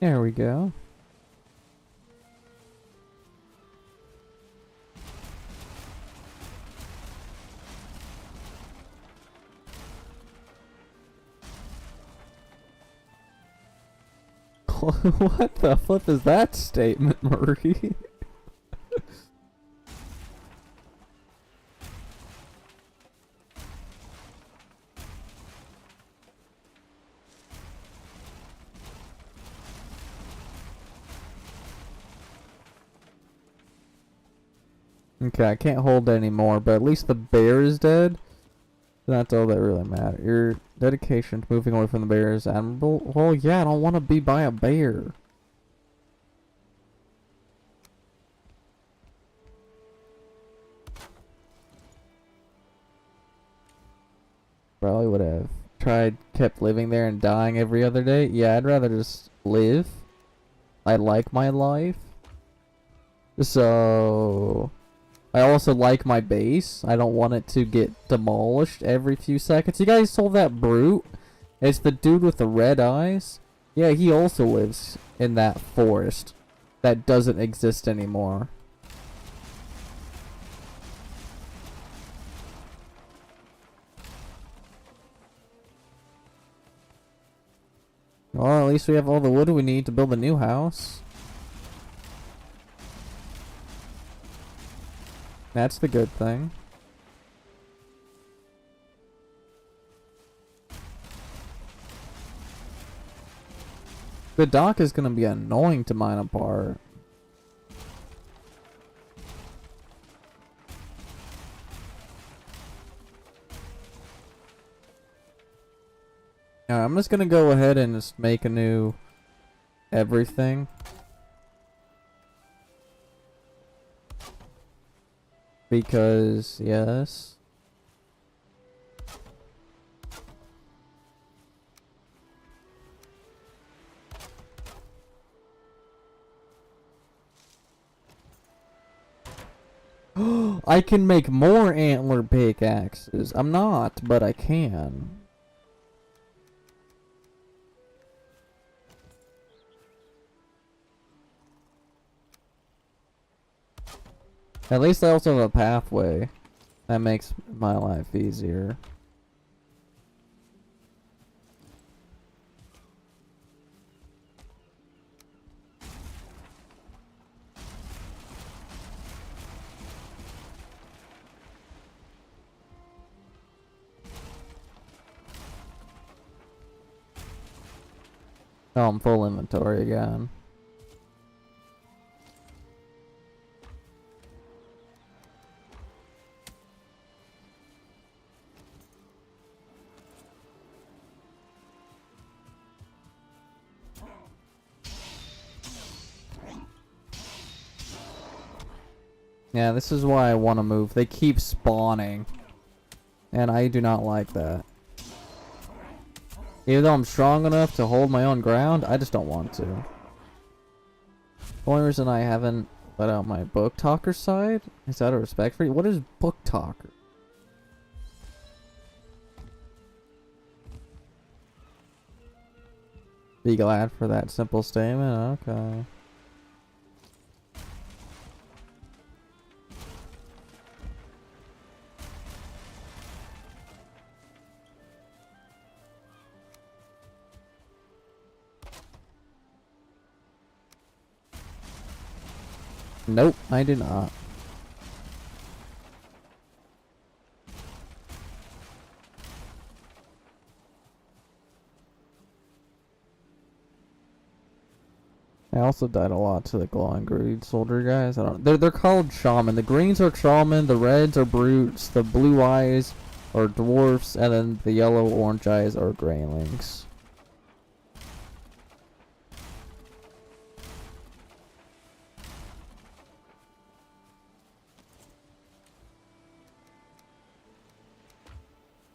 There we go. What the flip is that statement, Marie? Okay, I can't hold anymore, but at least the bear is dead. That's all that really matters. Your dedication to moving away from the bear is admirable. Well, yeah, I don't want to be by a bear. Probably would have kept living there and dying every other day. Yeah, I'd rather just live. I like my life. So I also like my base. I don't want it to get demolished every few seconds. You guys saw that brute? It's the dude with the red eyes. Yeah, he also lives in that forest that doesn't exist anymore. Well, at least we have all the wood we need to build a new house. That's the good thing. The dock is gonna be annoying to mine apart. I'm just gonna go ahead and just make a new everything. Because, yes. I can make more antler pickaxes. I'm not, but I can. At least I also have a pathway. That makes my life easier. Oh, I'm full inventory again. Yeah, this is why I want to move. They keep spawning. And I do not like that. Even though I'm strong enough to hold my own ground, I just don't want to. The only reason I haven't let out my book talker side is out of respect for you. What is book talker? Be glad for that simple statement? Okay. Nope, I do not. I also died a lot to the glowing greed soldier guys. I don't. They're called shaman. The greens are shaman. The reds are brutes. The blue eyes are dwarfs, and then the yellow orange eyes are greylings.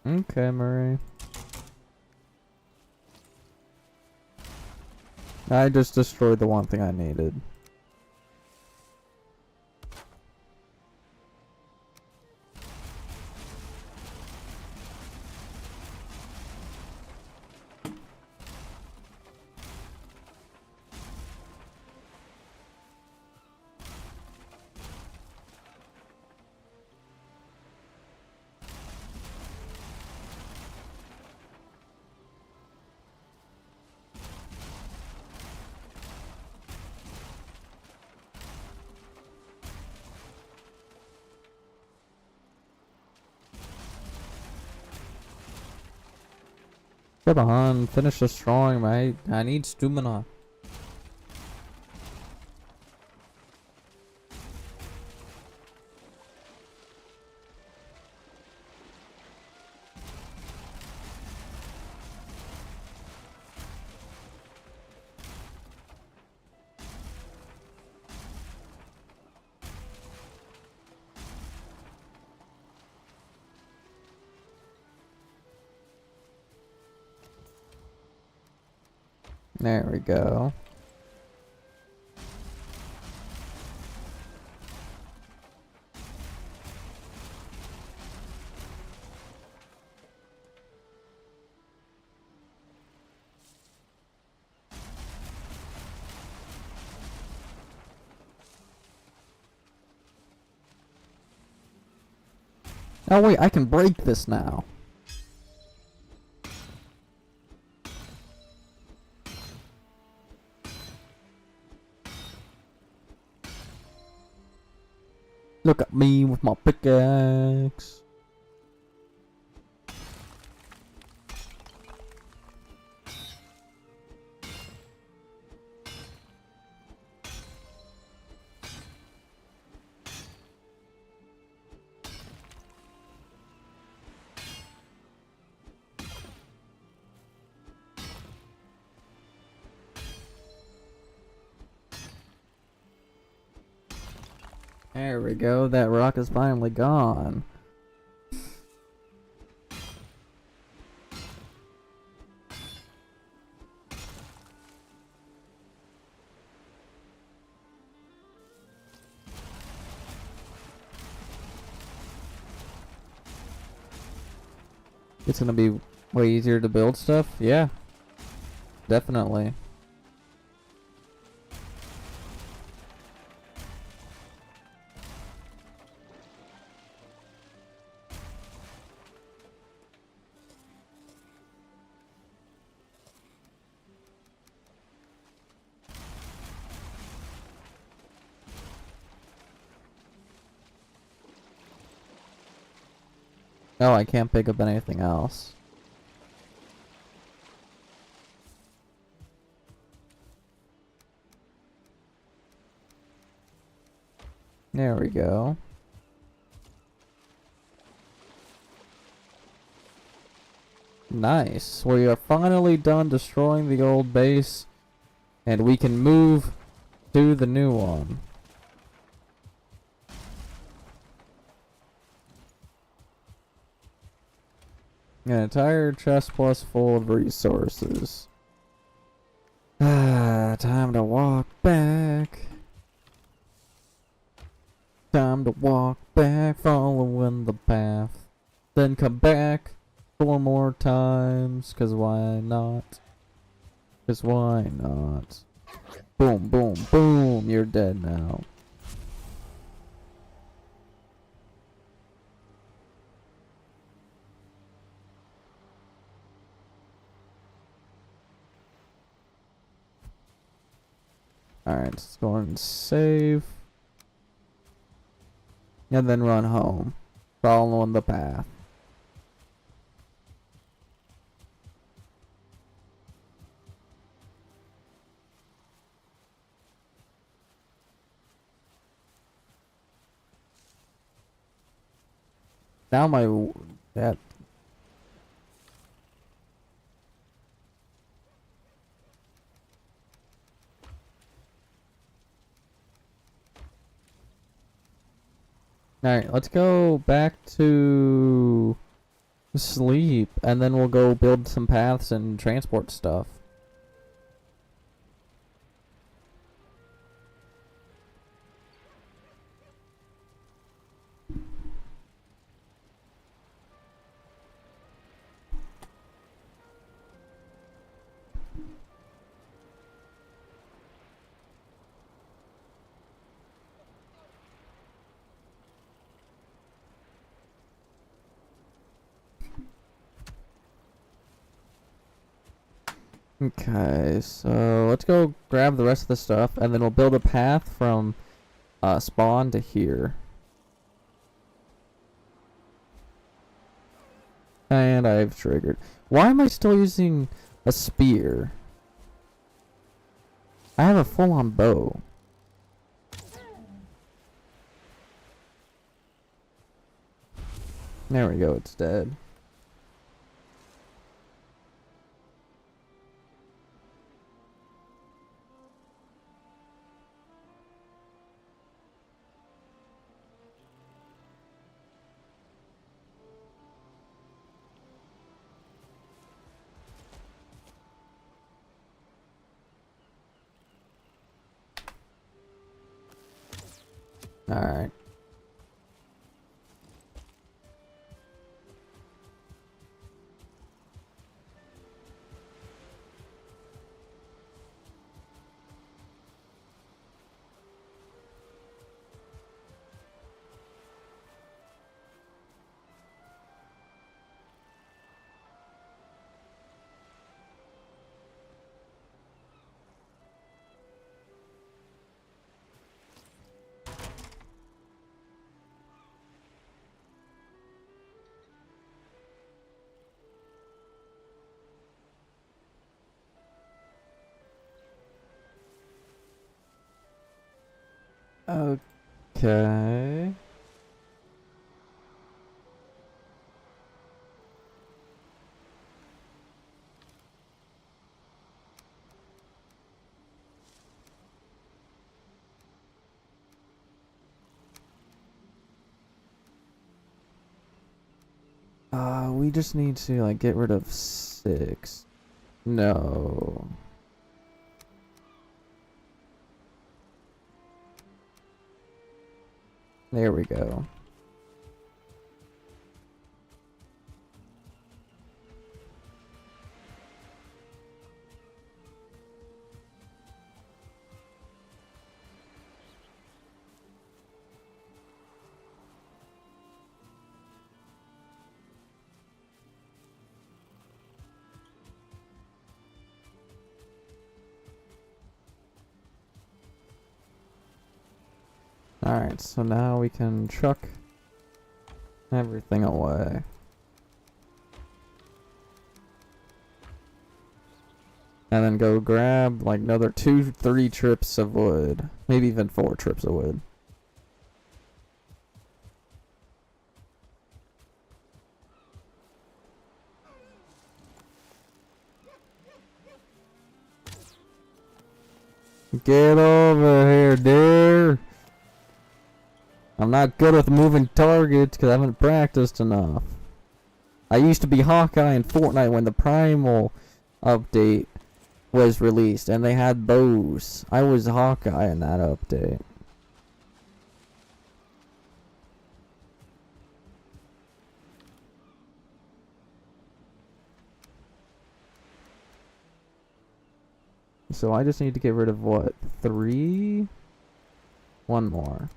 Okay, Murray. I just destroyed the one thing I needed. Come on, finish destroying, mate. I need stamina. There we go. Oh wait, I can break this now. Look at me with my pickaxe. There we go, that rock is finally gone. It's gonna be way easier to build stuff? Yeah, definitely. No, I can't pick up anything else. There we go. Nice. We are finally done destroying the old base, and we can move to the new one. An entire chest plus full of resources. Time to walk back. Time to walk back, following the path. Then come back 4 more times, 'cause why not? 'Cause why not? Boom, boom, boom, you're dead now. Alright, let's go and save. And then run home. Following the path. Now that Alright, let's go back to sleep, and then we'll go build some paths and transport stuff. Okay, so let's go grab the rest of the stuff, and then we'll build a path from spawn to here. And I've triggered. Why am I still using a spear? I have a full-on bow. There we go, it's dead. Alright. Okay. We just need to like get rid of 6. No. There we go. Alright, so now we can chuck everything away. And then go grab like another 2-3 trips of wood. Maybe even 4 trips of wood. Get over here, dear. I'm not good with moving targets because I haven't practiced enough. I used to be Hawkeye in Fortnite when the Primal update was released and they had bows. I was Hawkeye in that update. So I just need to get rid of what? 3? One more.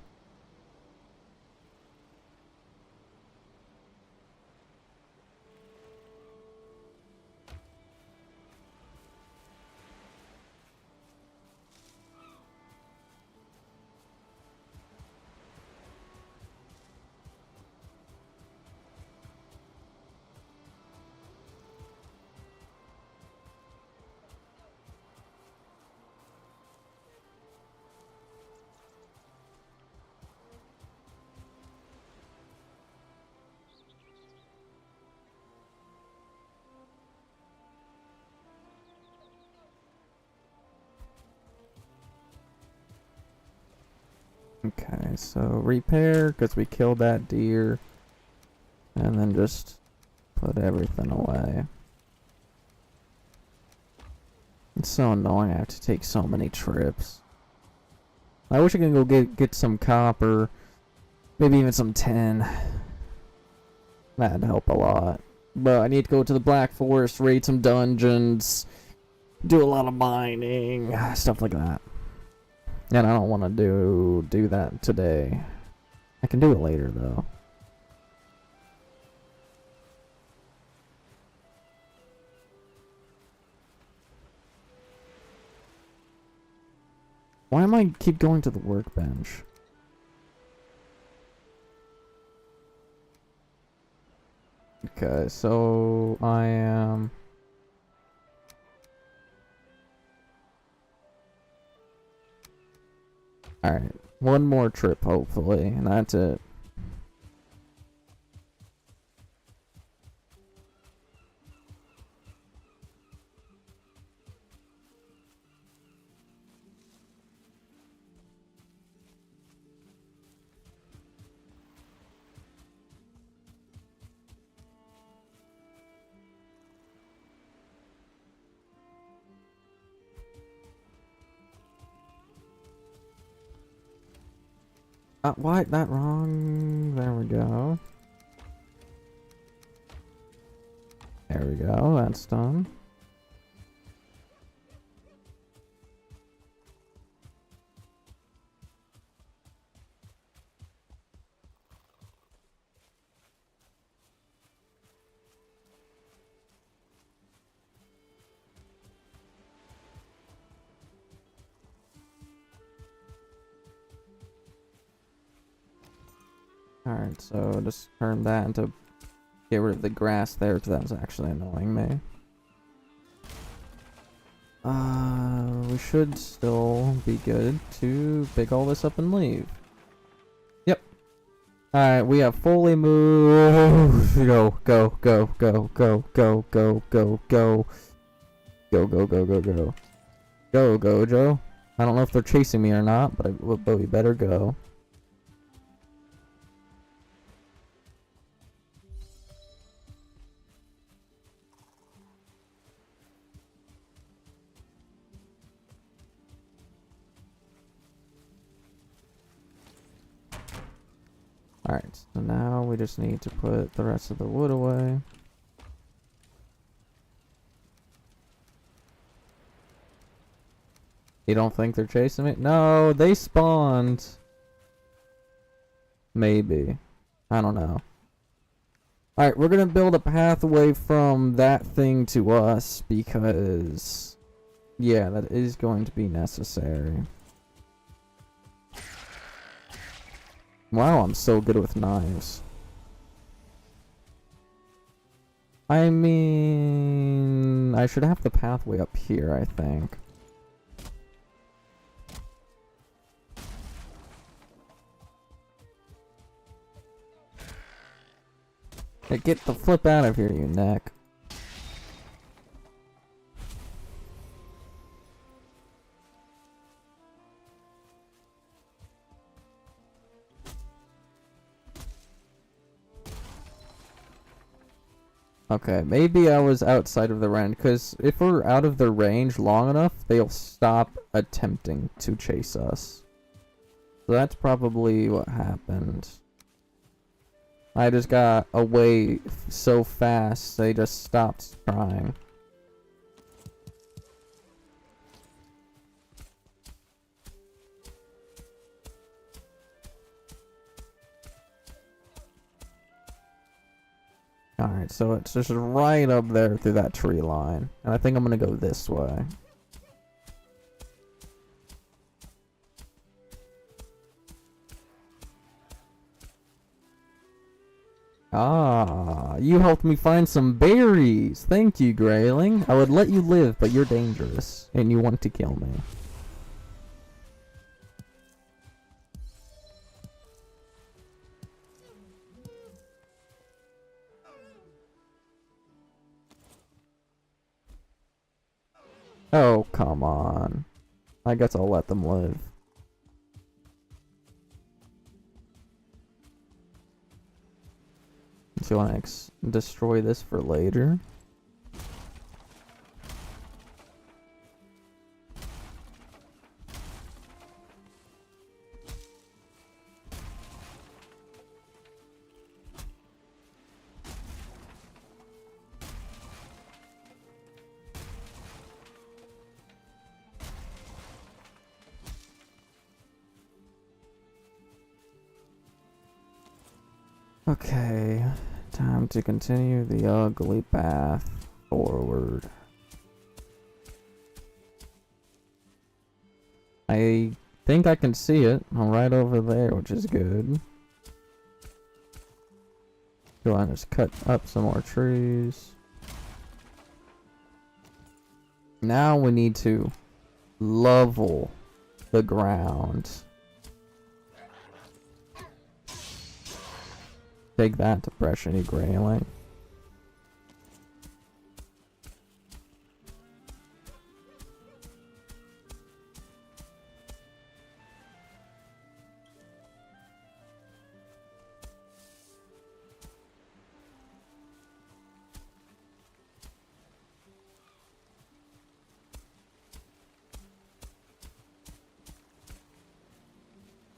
Okay, so repair, because we killed that deer. And then just put everything away. It's so annoying I have to take so many trips. I wish I could go get some copper. Maybe even some tin. That'd help a lot. But I need to go to the Black Forest, raid some dungeons, do a lot of mining, stuff like that. And I don't want to do that today. I can do it later though. Why am I keep going to the workbench? Okay, so I am... Alright, one more trip hopefully, and that's it. Why? Not wrong. There we go. There we go. That's done. Alright, so just turn that into... Get rid of the grass there, because that was actually annoying me. We should still be good to pick all this up and leave. Yep. Alright, we have fully moved. Go, go, go, go, go, go, go, go, go. Go, go, go, go, go. Go, Gojo. I don't know if they're chasing me or not, but we better go. Alright, so now we just need to put the rest of the wood away. You don't think they're chasing me? No, they spawned. Maybe. I don't know. Alright, we're gonna build a pathway from that thing to us because... Yeah, that is going to be necessary. Wow, I'm so good with knives. I mean... I should have the pathway up here, I think. Hey, get the flip out of here, you neck. Okay, maybe I was outside of the range, because if we're out of the range long enough, they'll stop attempting to chase us. So that's probably what happened. I just got away so fast, they just stopped trying. Alright, so it's just right up there through that tree line. And I think I'm gonna go this way. Ah, you helped me find some berries. Thank you, Grayling. I would let you live, but you're dangerous. And you want to kill me. Oh, come on. I guess I'll let them live. Do you want to destroy this for later? Okay, time to continue the ugly path forward. I think I can see it. I'm right over there, which is good. Go on, just cut up some more trees. Now we need to level the ground. Take that, depression-y Grayling.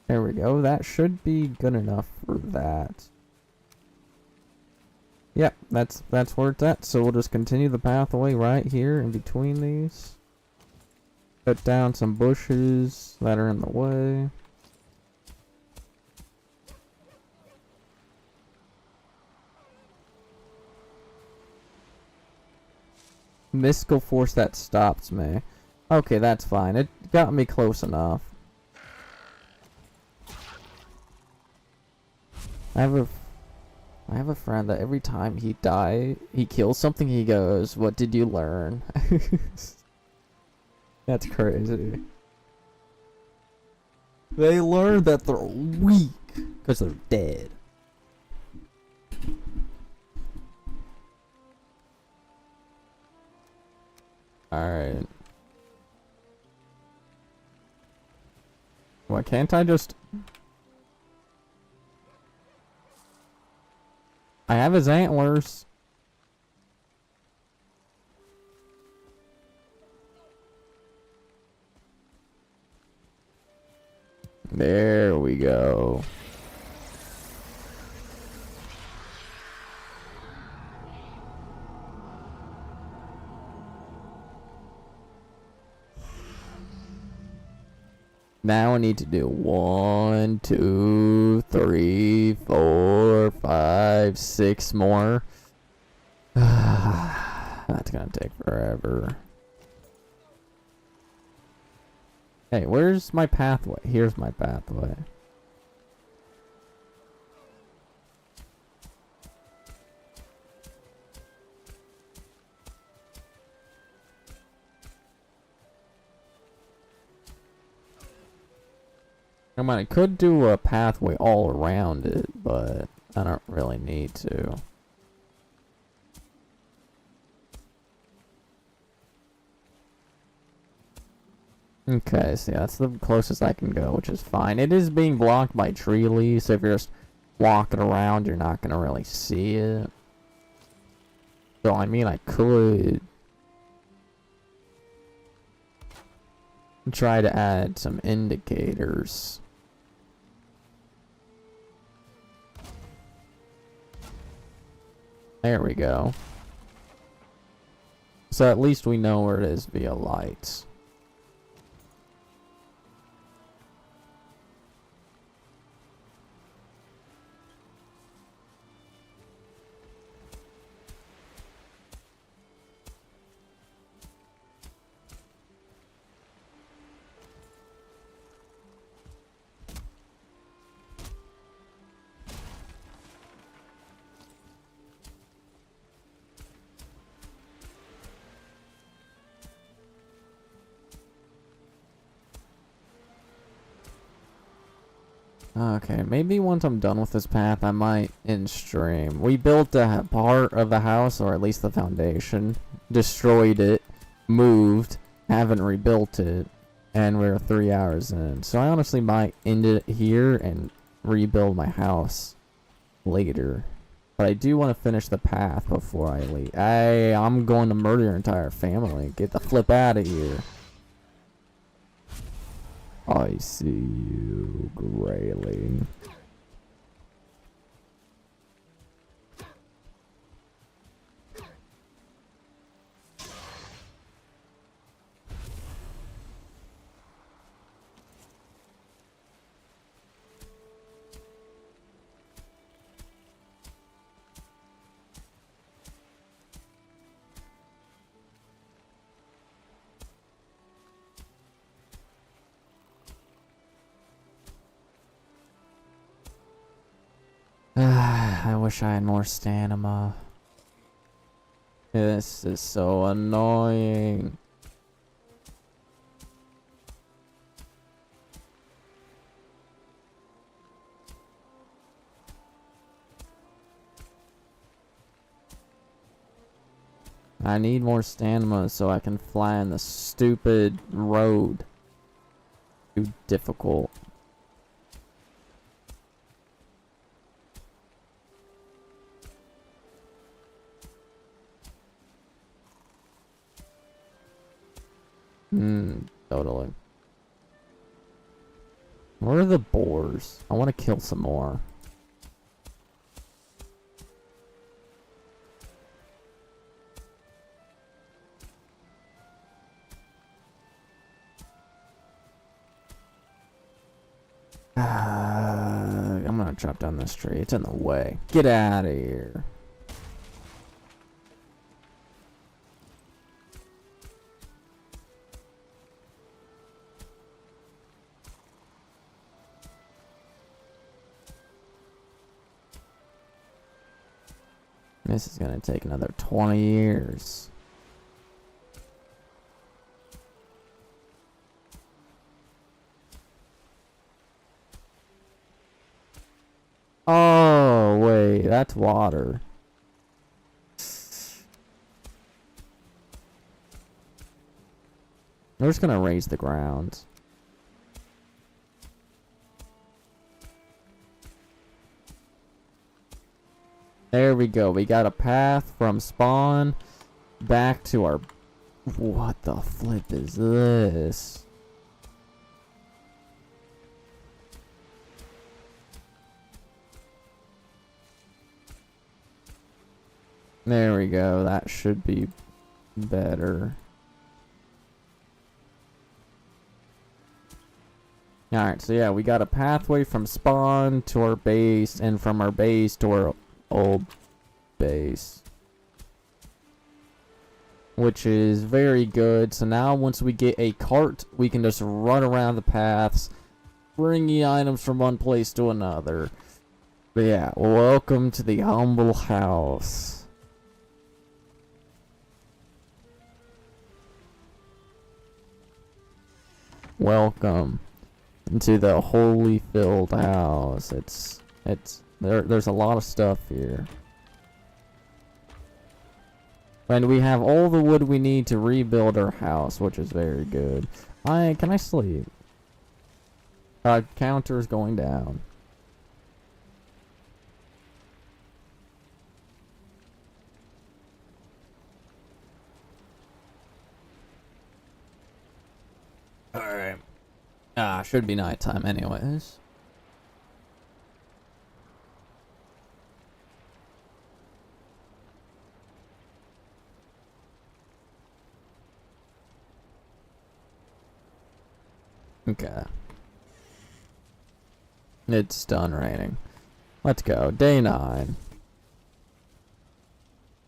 There we go. That should be good enough for that. Yep, that's where it's at. So we'll just continue the pathway right here in between these. Cut down some bushes that are in the way. Mystical force that stops me. Okay, that's fine. It got me close enough. I have a friend that every time he kills something, he goes, "What did you learn?" That's crazy. They learn that they're weak because they're dead. Alright. Why can't I just... I have his antlers. There we go. Now I need to do 1, 2, 3, 4, 5, 6 more. That's gonna take forever. Hey, where's my pathway? Here's my pathway. I mean, I could do a pathway all around it, but I don't really need to. Okay, so yeah, that's the closest I can go, which is fine. It is being blocked by tree leaves, so if you're just walking around, you're not gonna really see it. So I mean, I could try to add some indicators. There we go. So at least we know where it is via lights. Okay, maybe once I'm done with this path, I might in stream. We built a part of the house, or at least the foundation, destroyed it, moved, haven't rebuilt it, and we're 3 hours in. So I honestly might end it here and rebuild my house later. But I do want to finish the path before I leave. Hey, I'm going to murder your entire family. Get the flip out of here. I see you, Grayling. I wish I had more stamina. This is so annoying. I need more stamina so I can fly in the stupid road. Too difficult. Totally. Where are the boars? I want to kill some more. I'm gonna chop down this tree. It's in the way. Get out of here. This is gonna take another 20 years. Oh, wait, that's water. We're just gonna raise the ground. There we go. We got a path from spawn back to our... What the flip is this? There we go. That should be better. Alright, so yeah, we got a pathway from spawn to our base, and from our base to our old base. Which is very good. So now once we get a cart, we can just run around the paths, bringing items from one place to another. But yeah, welcome to the humble house. Welcome to the holy filled house. There's a lot of stuff here. And we have all the wood we need to rebuild our house, which is very good. Can I sleep? Counter is going down. Alright. Should be nighttime anyways. Okay. It's done raining. Let's go. Day 9.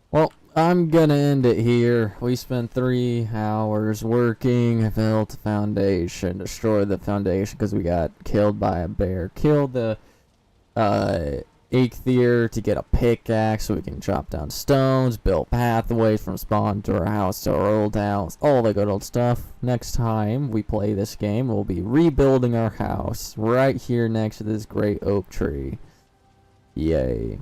Well, I'm gonna end it here. We spent 3 hours working, built a foundation, destroyed the foundation because we got killed by a bear. Killed the Ichthyr to get a pickaxe so we can chop down stones, build pathways from spawn to our house to our old house, all the good old stuff. Next time we play this game, we'll be rebuilding our house right here next to this great oak tree. Yay.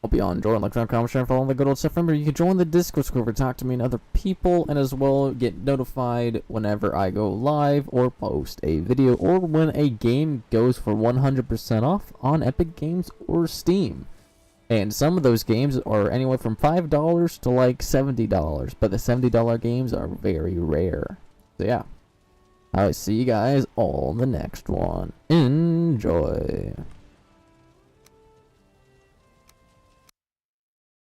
Hope you all enjoy. Like, comment, share, follow all the good old stuff. Remember, you can join the Discord server, talk to me and other people, and as well get notified whenever I go live or post a video, or when a game goes for 100% off on Epic Games or Steam. And some of those games are anywhere from $5 to like $70, but the $70 games are very rare. So yeah, I'll see you guys all in the next one. Enjoy.